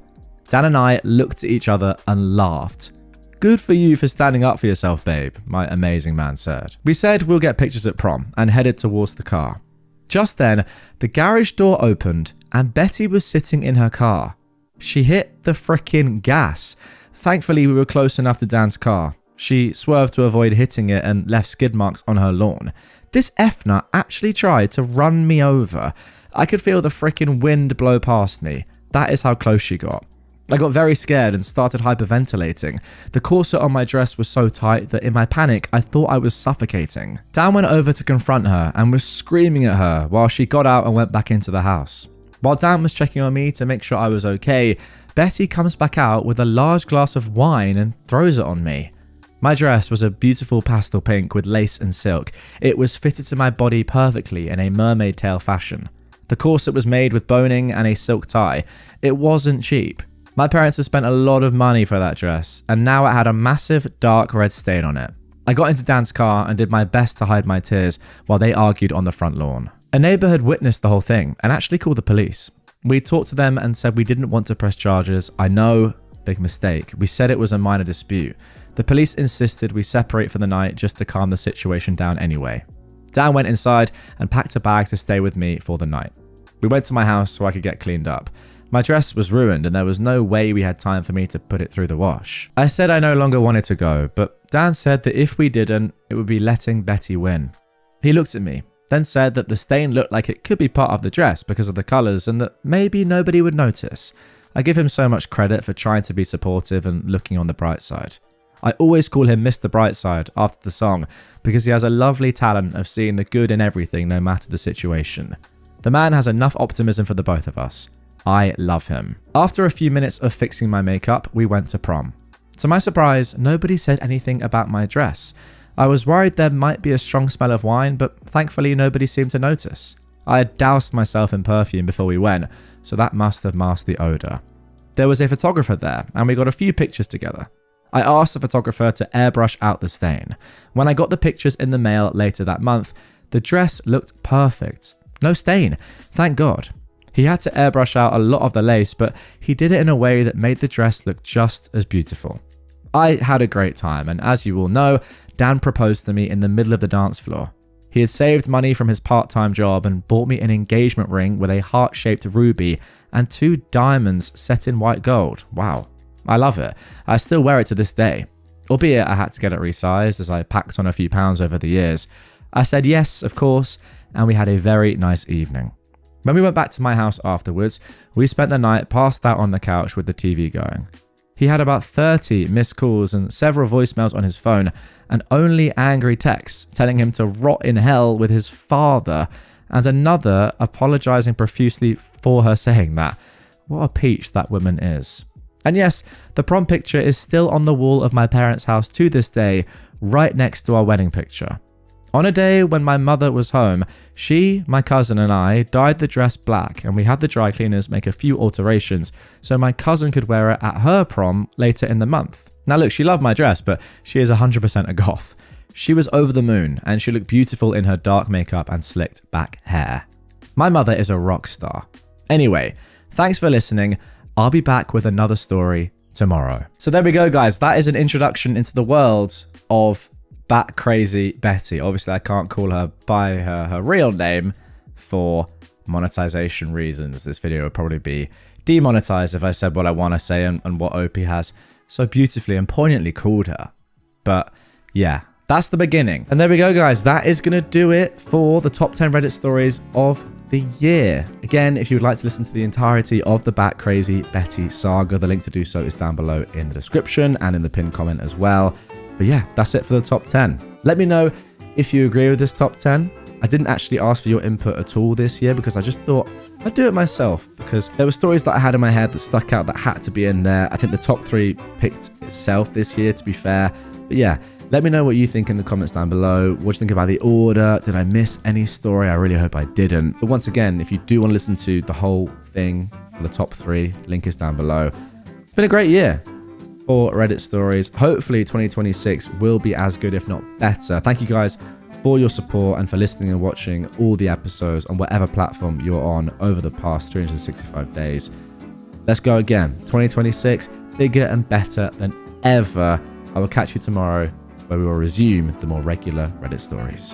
Dan and I looked at each other and laughed. Good for you for standing up for yourself, babe, my amazing man said. We said we'll get pictures at prom and headed towards the car. Just then, the garage door opened and Betty was sitting in her car. She hit the frickin' gas. Thankfully, we were close enough to Dan's car. She swerved to avoid hitting it and left skid marks on her lawn. This F-nut actually tried to run me over. I could feel the frickin' wind blow past me. That is how close she got. I got very scared and started hyperventilating. The corset on my dress was so tight that in my panic, I thought I was suffocating. Dan went over to confront her and was screaming at her while she got out and went back into the house. While Dan was checking on me to make sure I was okay, Betty comes back out with a large glass of wine and throws it on me. My dress was a beautiful pastel pink with lace and silk. It was fitted to my body perfectly in a mermaid tail fashion. The corset was made with boning and a silk tie. It wasn't cheap. My parents had spent a lot of money for that dress, and now it had a massive dark red stain on it. I got into Dan's car and did my best to hide my tears while they argued on the front lawn. A neighbour had witnessed the whole thing and actually called the police. We talked to them and said we didn't want to press charges. I know, big mistake. We said it was a minor dispute. The police insisted we separate for the night just to calm the situation down anyway. Dan went inside and packed a bag to stay with me for the night. We went to my house so I could get cleaned up. My dress was ruined and there was no way we had time for me to put it through the wash. I said I no longer wanted to go, but Dan said that if we didn't, it would be letting Betty win. He looked at me, then said that the stain looked like it could be part of the dress because of the colours and that maybe nobody would notice. I give him so much credit for trying to be supportive and looking on the bright side. I always call him Mr. Brightside after the song because he has a lovely talent of seeing the good in everything no matter the situation. The man has enough optimism for the both of us. I love him. After a few minutes of fixing my makeup, we went to prom. To my surprise, nobody said anything about my dress. I was worried there might be a strong smell of wine, but thankfully nobody seemed to notice. I had doused myself in perfume before we went, so that must have masked the odour. There was a photographer there, and we got a few pictures together. I asked the photographer to airbrush out the stain. When I got the pictures in the mail later that month, the dress looked perfect. No stain, thank God. He had to airbrush out a lot of the lace, but he did it in a way that made the dress look just as beautiful. I had a great time, and as you all know, Dan proposed to me in the middle of the dance floor. He had saved money from his part-time job and bought me an engagement ring with a heart-shaped ruby and 2 diamonds set in white gold. Wow. I love it. I still wear it to this day. Albeit I had to get it resized as I packed on a few pounds over the years. I said yes, of course, and we had a very nice evening. When we went back to my house afterwards, we spent the night passed out on the couch with the TV going. He had about 30 missed calls and several voicemails on his phone, and only angry texts telling him to rot in hell with his father, and another apologising profusely for her saying that. What a peach that woman is. And yes, the prom picture is still on the wall of my parents' house to this day, right next to our wedding picture. On a day when my mother was home, she, my cousin and I dyed the dress black, and we had the dry cleaners make a few alterations so my cousin could wear it at her prom later in the month. Now look, she loved my dress, but she is 100% a goth. She was over the moon, and she looked beautiful in her dark makeup and slicked back hair. My mother is a rock star. Anyway, thanks for listening. I'll be back with another story tomorrow. So there we go, guys. That is an introduction into the world of Bat Crazy Betty. Obviously, I can't call her by her real name for monetization reasons. This video would probably be demonetized if I said what I want to say and what Opie has so beautifully and poignantly called her. But yeah, that's the beginning. And there we go, guys. That is going to do it for the top 10 Reddit stories of the year. Again, if you would like to listen to the entirety of the Bat Crazy Betty saga, the link to do so is down below in the description and in the pinned comment as well. But yeah, that's it for the top 10. Let me know if you agree with this top 10. I didn't actually ask for your input at all this year because I just thought I'd do it myself because there were stories that I had in my head that stuck out that had to be in there. I think the top 3 picked itself this year, to be fair. But yeah, let me know what you think in the comments down below. What do you think about the order? Did I miss any story? I really hope I didn't. But once again, if you do want to listen to the whole thing for the top 3, link is down below. It's been a great year for Reddit stories. Hopefully 2026 will be as good, if not better. Thank you guys for your support and for listening and watching all the episodes on whatever platform you're on over the past 365 days. Let's go again. 2026, bigger and better than ever. I will catch you tomorrow, where we will resume the more regular Reddit stories.